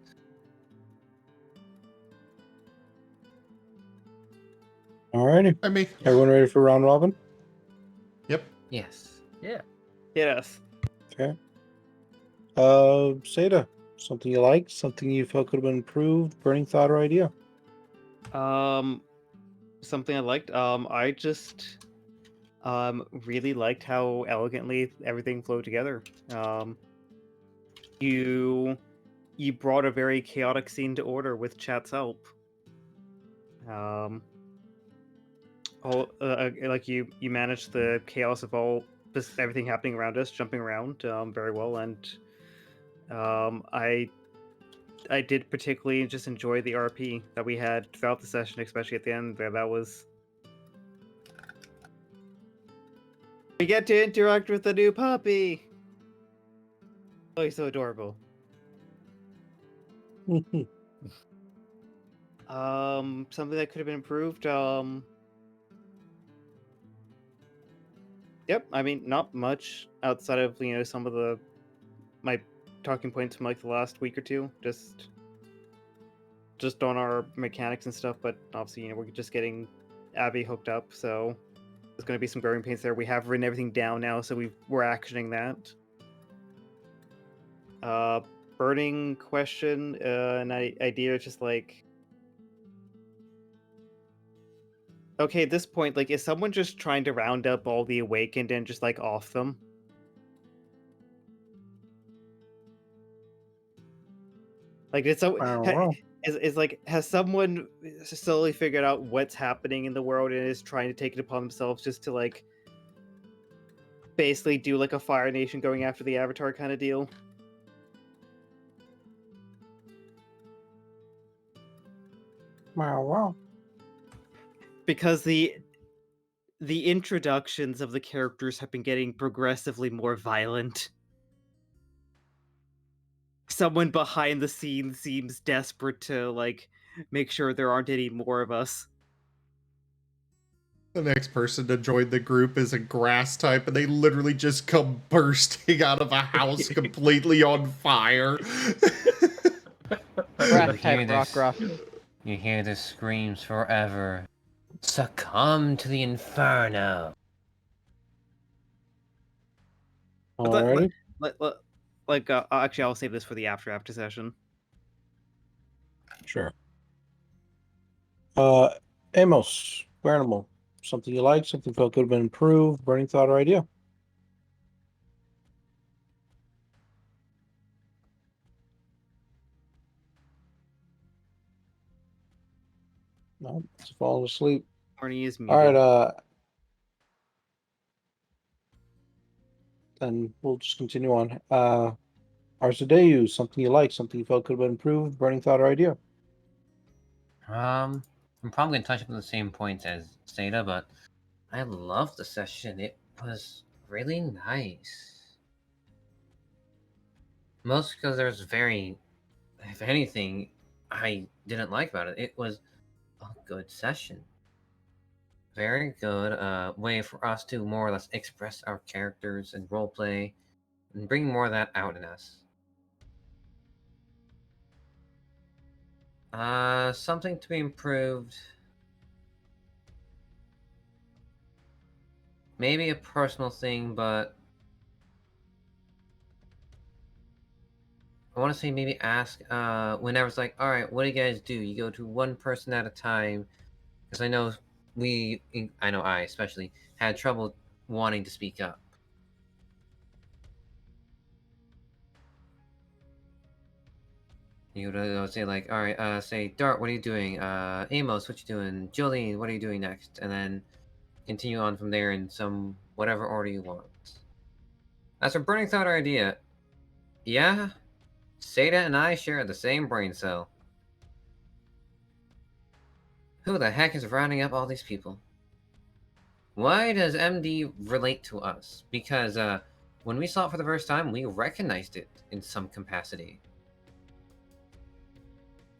Alrighty. I mean, Everyone ready for round robin? yep. Yes. Yeah. Yes. Okay. Seda, something you like, something you felt could have been improved, burning thought or idea? Something I liked. I just really liked how elegantly everything flowed together. You brought a very chaotic scene to order with chat's help. Like you managed the chaos of all just everything happening around us, jumping around very well, and I did particularly just enjoy the RP that we had throughout the session, especially at the end there. That was... We get to interact with the new puppy! Oh, he's so adorable. Something that could have been improved, Yep, I mean, not much outside of, some of my talking points from, like, the last week or two. Just on our mechanics and stuff, but obviously, we're just getting Abby hooked up, so there's going to be some growing pains there. We have written everything down now, so we're actioning that. Burning question, an idea, just like... Okay, at this point, like, is someone just trying to round up all the awakened and just, like, off them? Like, it's so... has someone slowly figured out what's happening in the world and is trying to take it upon themselves just to, like, basically do, like, a Fire Nation going after the Avatar kind of deal? Wow. Because the introductions of the characters have been getting progressively more violent. Someone behind the scenes seems desperate to, like, make sure there aren't any more of us. The next person to join the group is a grass type, and they literally just come bursting out of a house completely on fire. Grass type rock rough. You hear the screams forever. Succumb to the inferno. Alrighty. Actually, I'll save this for the after session. Sure. Amos, animal. Something you like, something felt could have been improved, burning thought or idea. No, it's falling asleep. Arnie is muted. Alright, then we'll just continue on. Arzadeus, something you like, something you felt could have been improved, burning thought or idea. I'm probably gonna touch up on the same points as Seda, but I loved the session. It was really nice. Most because there's if anything, I didn't like about it. It was a good session. Very good way for us to more or less express our characters and roleplay and bring more of that out in us. Something to be improved. Maybe a personal thing, but I want to say maybe ask whenever it's like, all right, what do you guys do? You go to one person at a time, because I know I especially had trouble wanting to speak up. You would say like, all right, say Dart, what are you doing? Amos, what you doing? Jolene, what are you doing next? And then continue on from there in some whatever order you want. As for burning thought or idea, yeah, Seda and I share the same brain cell. Who the heck is rounding up all these people? Why does MD relate to us? Because when we saw it for the first time, we recognized it in some capacity.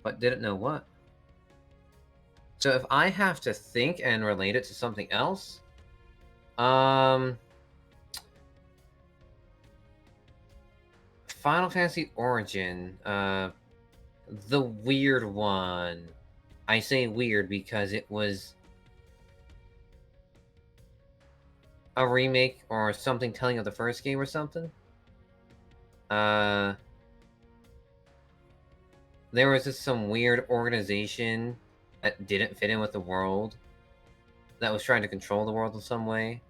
But didn't know what. So if I have to think and relate it to something else, Final Fantasy Origin, the weird one. I say weird because it was a remake or something telling of the first game or something. There was just some weird organization that didn't fit in with the world, that was trying to control the world in some way.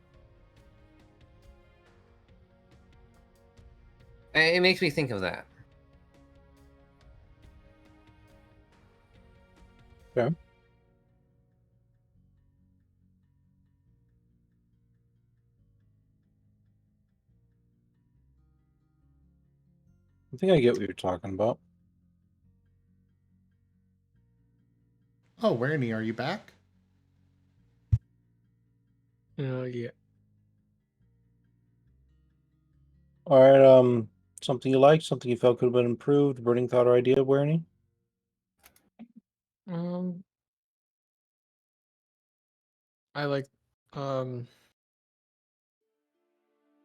It makes me think of that. Okay. I think I get what you're talking about. Oh, Wernie, are you back? Yeah. All right. Something you liked, something you felt could have been improved, burning thought or idea, Wernie? I like, I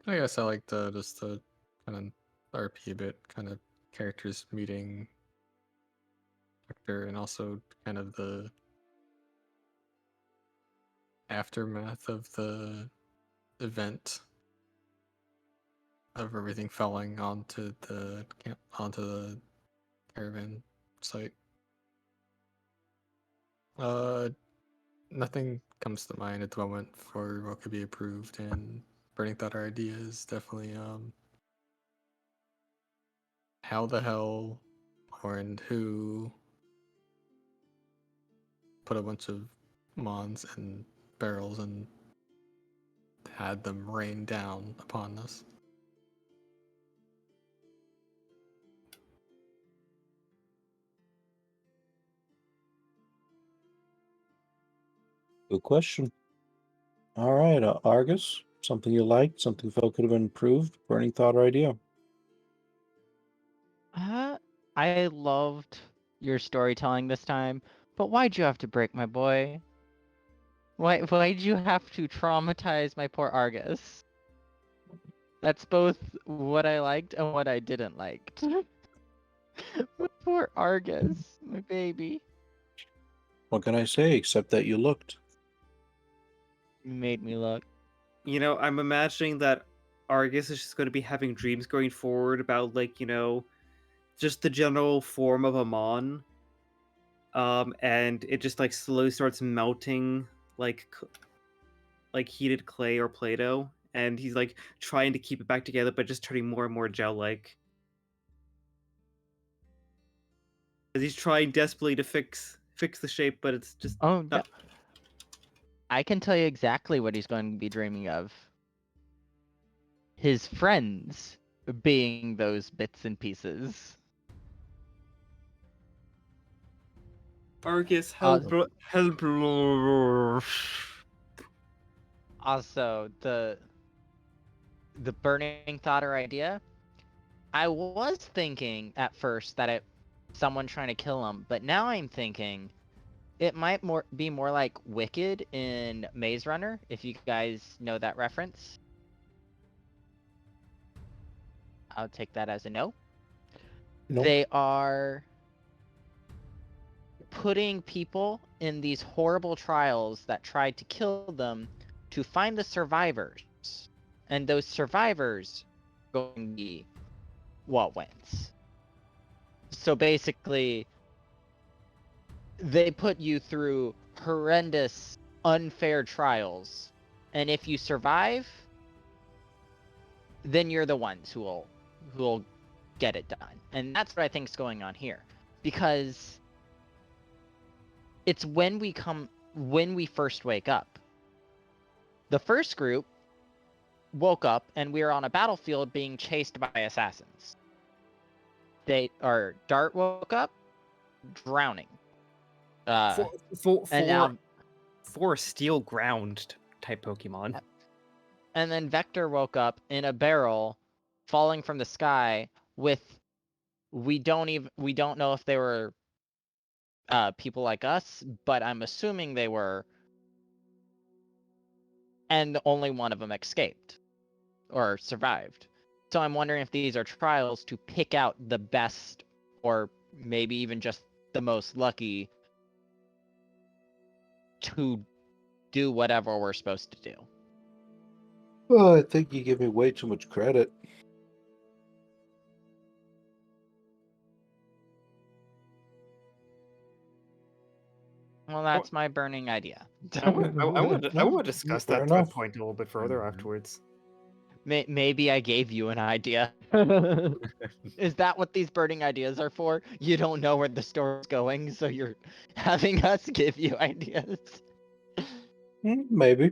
guess I like just the kind of RP bit, kind of characters meeting Hector, and also kind of the aftermath of the event of everything falling onto the caravan site. Nothing comes to mind at the moment for what could be approved, and burning thought or idea is definitely how the hell or and who put a bunch of mons in barrels and had them rain down upon us. Good question. All right, Argus, something you liked, something you felt could have been improved, burning thought or idea? I loved your storytelling this time, but why'd you have to break my boy? Why'd you have to traumatize my poor Argus? That's both what I liked and what I didn't like. My poor Argus, my baby. What can I say except that you looked? You made me look. You know, I'm imagining that Argus is just going to be having dreams going forward about, like, you know, just the general form of a mon. And it just like slowly starts melting like heated clay or Play-Doh, and he's like trying to keep it back together, but just turning more and more gel-like. As he's trying desperately to fix the shape, but it's just Oh, no. not. I can tell you exactly what he's going to be dreaming of. His friends being those bits and pieces. Argus, help! Help! Also, the burning thought or idea. I was thinking at first that it someone trying to kill him, but now I'm thinking it might be more like Wicked in Maze Runner, if you guys know that reference. I'll take that as a no. Nope. They are putting people in these horrible trials that tried to kill them to find the survivors. And those survivors are going to be what wins. So basically, they put you through horrendous, unfair trials. And if you survive, then you're the ones who will get it done. And that's what I think is going on here. Because it's when we first wake up. The first group woke up and we were on a battlefield being chased by assassins. Dart woke up drowning. For steel ground type Pokemon. And then Vector woke up in a barrel falling from the sky with we don't know if they were people like us, but I'm assuming they were, and only one of them escaped or survived. So I'm wondering if these are trials to pick out the best, or maybe even just the most lucky, to do whatever we're supposed to do. Well, I think you give me way too much credit. Well, that's my burning idea. I want to discuss Fair that enough. point a little bit further afterwards. Maybe I gave you an idea. Is that what these burning ideas are for? You don't know where the story's going, so you're having us give you ideas. Maybe.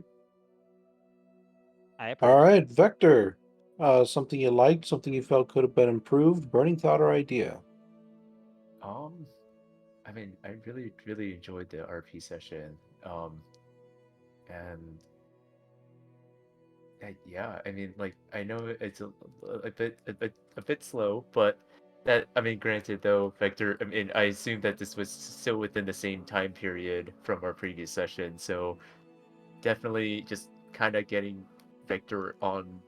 I approve. All right, Vector. Something you liked, something you felt could have been improved, burning thought or idea. I mean, I really enjoyed the RP session. And yeah, I mean, like, I know it's a bit slow, but that, I mean, granted though, Vector, I mean, I assume that this was still within the same time period from our previous session, so definitely just kind of getting Vector on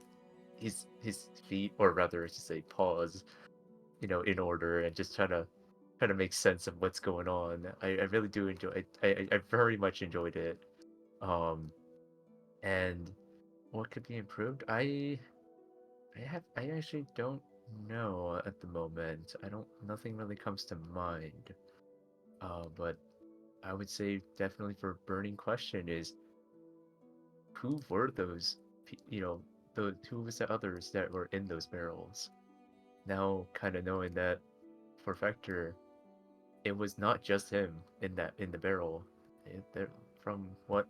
his feet, or rather, I should say, paws, in order, and just trying to make sense of what's going on. I really do enjoy. I very much enjoyed it. And what could be improved? I actually don't know at the moment. Nothing really comes to mind. But I would say definitely for burning question is, who were those, who was the others that were in those barrels? Now, kind of knowing that for Vector, it was not just him in the barrel. From what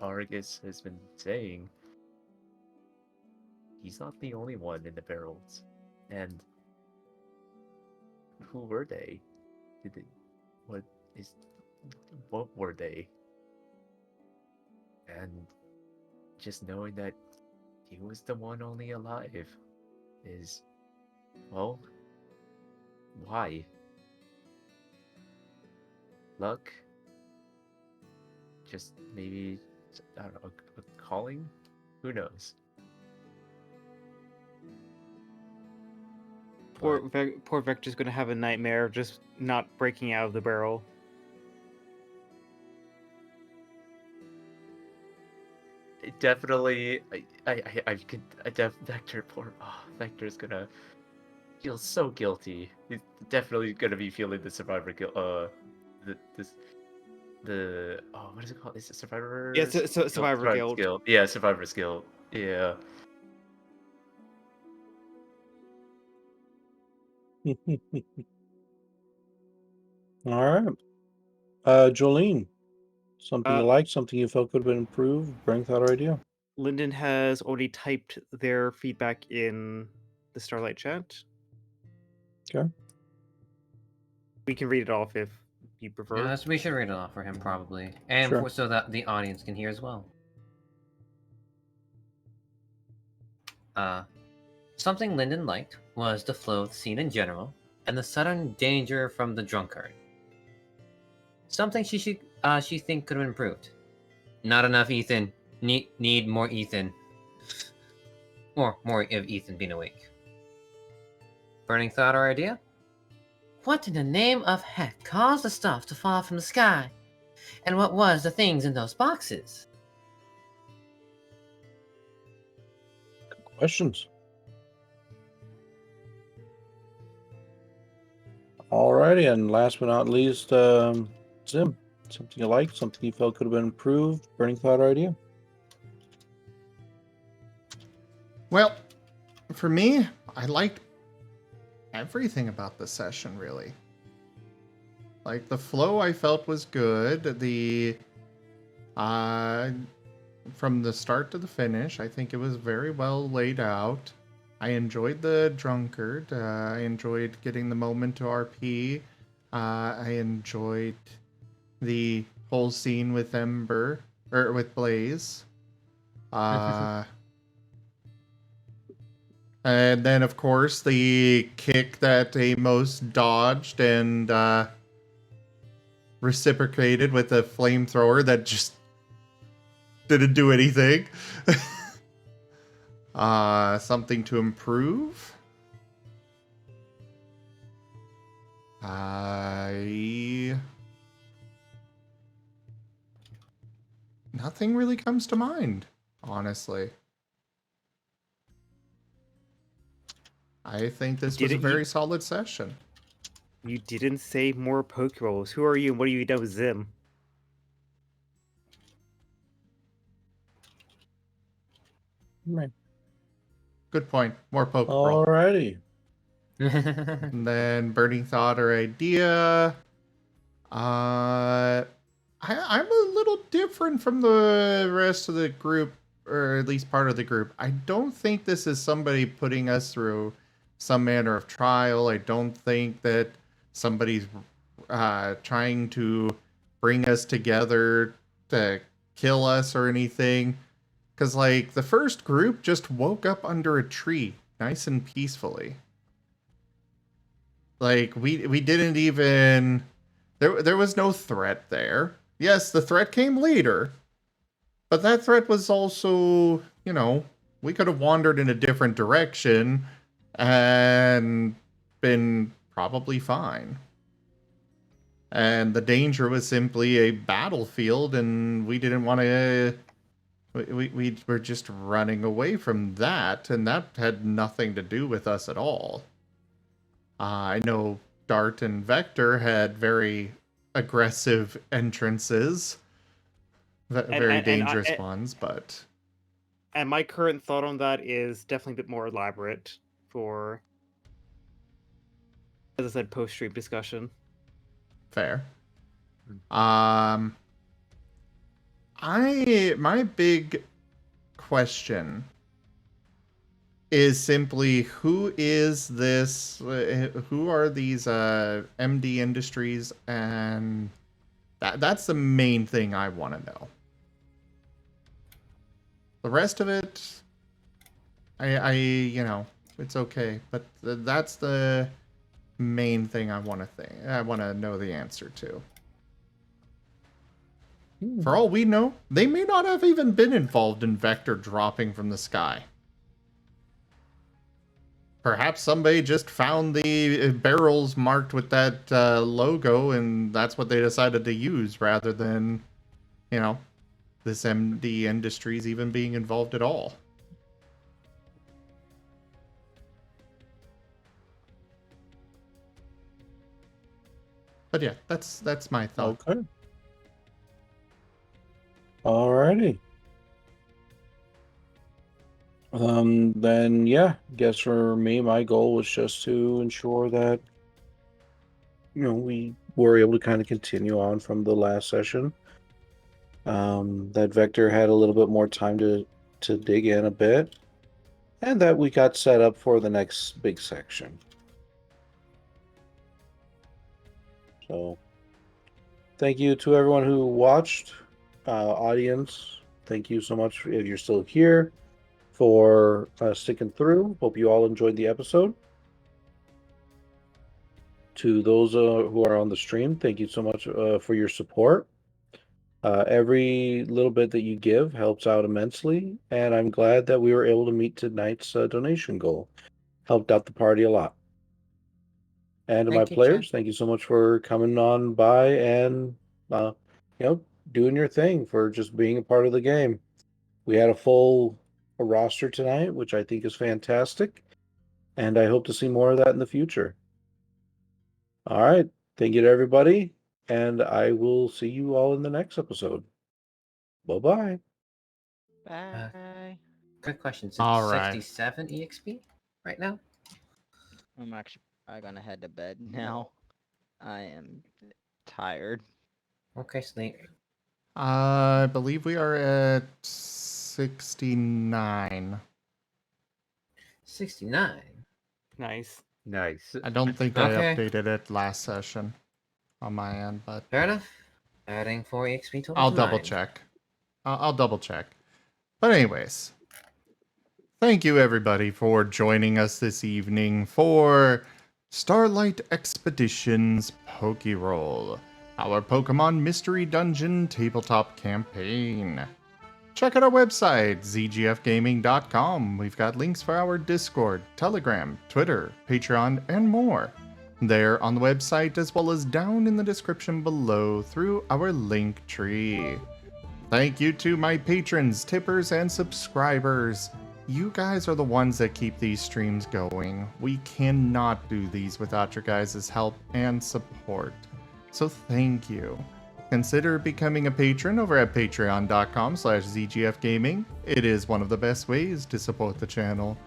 Argus has been saying, he's not the only one in the barrels. And who were they? Did they? What is? What were they? And just knowing that he was the one only alive is, well, why? Luck? Just maybe, I don't know, a calling? Who knows? Poor Vector's gonna have a nightmare just not breaking out of the barrel. Definitely, Vector's gonna feel so guilty. He's definitely gonna be feeling the survivor guilt. What is it called? Is it survivor? Yeah, survivor guilt. Yeah, survivor's guilt. Yeah. All right. Jolene, something you liked, something you felt could have been improved, burning thought or idea. Lyndon has already typed their feedback in the Starlight chat. Okay. We can read it off if you prefer. Yeah, we should read it off for him, probably. And Sure. so that the audience can hear as well. Something Lyndon liked was the flow of the scene in general, and the sudden danger from the drunkard. Something she think could have improved. Not enough Ethan. Need more Ethan. More of Ethan being awake. Burning thought or idea? What in the name of heck caused the stuff to fall from the sky? And what was the things in those boxes? Questions? Alrighty, and last but not least, Zim, something you liked, something you felt could have been improved, burning thought or idea. Well, for me, I liked everything about the session, really. Like, the flow I felt was good. The from the start to the finish, I think it was very well laid out. I enjoyed the drunkard. I enjoyed getting the moment to RP. I enjoyed the whole scene with Ember, or with Blaze. And then, of course, the kick that Amos dodged and reciprocated with a flamethrower that just didn't do anything. Something to improve. Nothing really comes to mind, honestly. I think this was a very solid session. You didn't say more Pokeroles. Who are you and what do you know, Zim? Right. Good point. More Pokerole. Alrighty. And then burning thought or idea. I'm a little different from the rest of the group or at least part of the group, I don't think this is somebody putting us through some manner of trial. I don't think that somebody's trying to bring us together to kill us or anything. Because, like, the first group just woke up under a tree, nice and peacefully. Like, we didn't even... There was no threat there. Yes, the threat came later. But that threat was also, you know, we could have wandered in a different direction and been probably fine. And the danger was simply a battlefield, and we didn't want to... We were just running away from that, and that had nothing to do with us at all. I know Dart and Vector had very aggressive entrances. Very dangerous ones, but... And my current thought on that is definitely a bit more elaborate for, as I said, post-stream discussion. Fair. My big question is simply, who is this? Who are these MD Industries? And that's the main thing I want to know. The rest of it, you know, it's okay. But that's the main thing I want to know the answer to. For all we know, they may not have even been involved in Vector dropping from the sky. Perhaps somebody just found the barrels marked with that logo, and that's what they decided to use, rather than, you know, this MD Industries even being involved at all. But yeah, that's my thought. Okay. Alrighty. Then yeah, guess for me, my goal was just to ensure that, you know, we were able to kind of continue on from the last session. That Vector had a little bit more time to dig in a bit, and that we got set up for the next big section. So, thank you to everyone who watched. Audience, thank you so much if you're still here for sticking through. Hope you all enjoyed the episode. To those who are on the stream, thank you so much for your support. Every little bit that you give helps out immensely, and I'm glad that we were able to meet tonight's donation goal. Helped out the party a lot. And to my players, thank you so much for coming on by and you know, doing your thing, for just being a part of the game. We had a full roster tonight, which I think is fantastic, and I hope to see more of that in the future. All right, thank you to everybody, and I will see you all in the next episode. Bye-bye. Bye. Quick question. It's All right. 67 EXP right now? I'm gonna head to bed now. I am tired. Okay, sleep. I believe we are at 69. 69? Nice. Nice. I don't think I Okay. updated it last session on my end, but Fair enough. Adding 4 EXP total. I'll to double 9. check. I'll double check. But anyways, thank you everybody for joining us this evening for Starlight Expeditions Pokerole, our Pokemon Mystery Dungeon tabletop campaign. Check out our website, zgfgaming.com. We've got links for our Discord, Telegram, Twitter, Patreon, and more. There on the website, as well as down in the description below through our link tree. Thank you to my patrons, tippers, and subscribers. You guys are the ones that keep these streams going. We cannot do these without your guys' help and support. So thank you. Consider becoming a patron over at patreon.com/zgfgaming. It is one of the best ways to support the channel.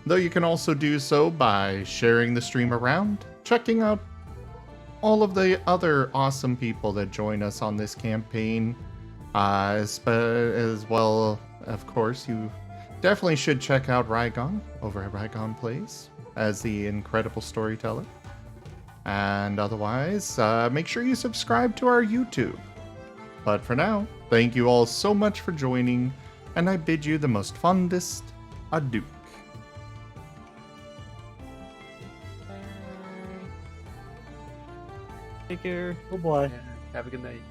Though you can also do so by sharing the stream around, checking out all of the other awesome people that join us on this campaign, As well, of course, you definitely should check out Rygon over at Rygon Plays as the incredible storyteller. And otherwise, make sure you subscribe to our YouTube. But for now, thank you all so much for joining, and I bid you the most fondest adieu. Take care. Oh boy. Have a good night.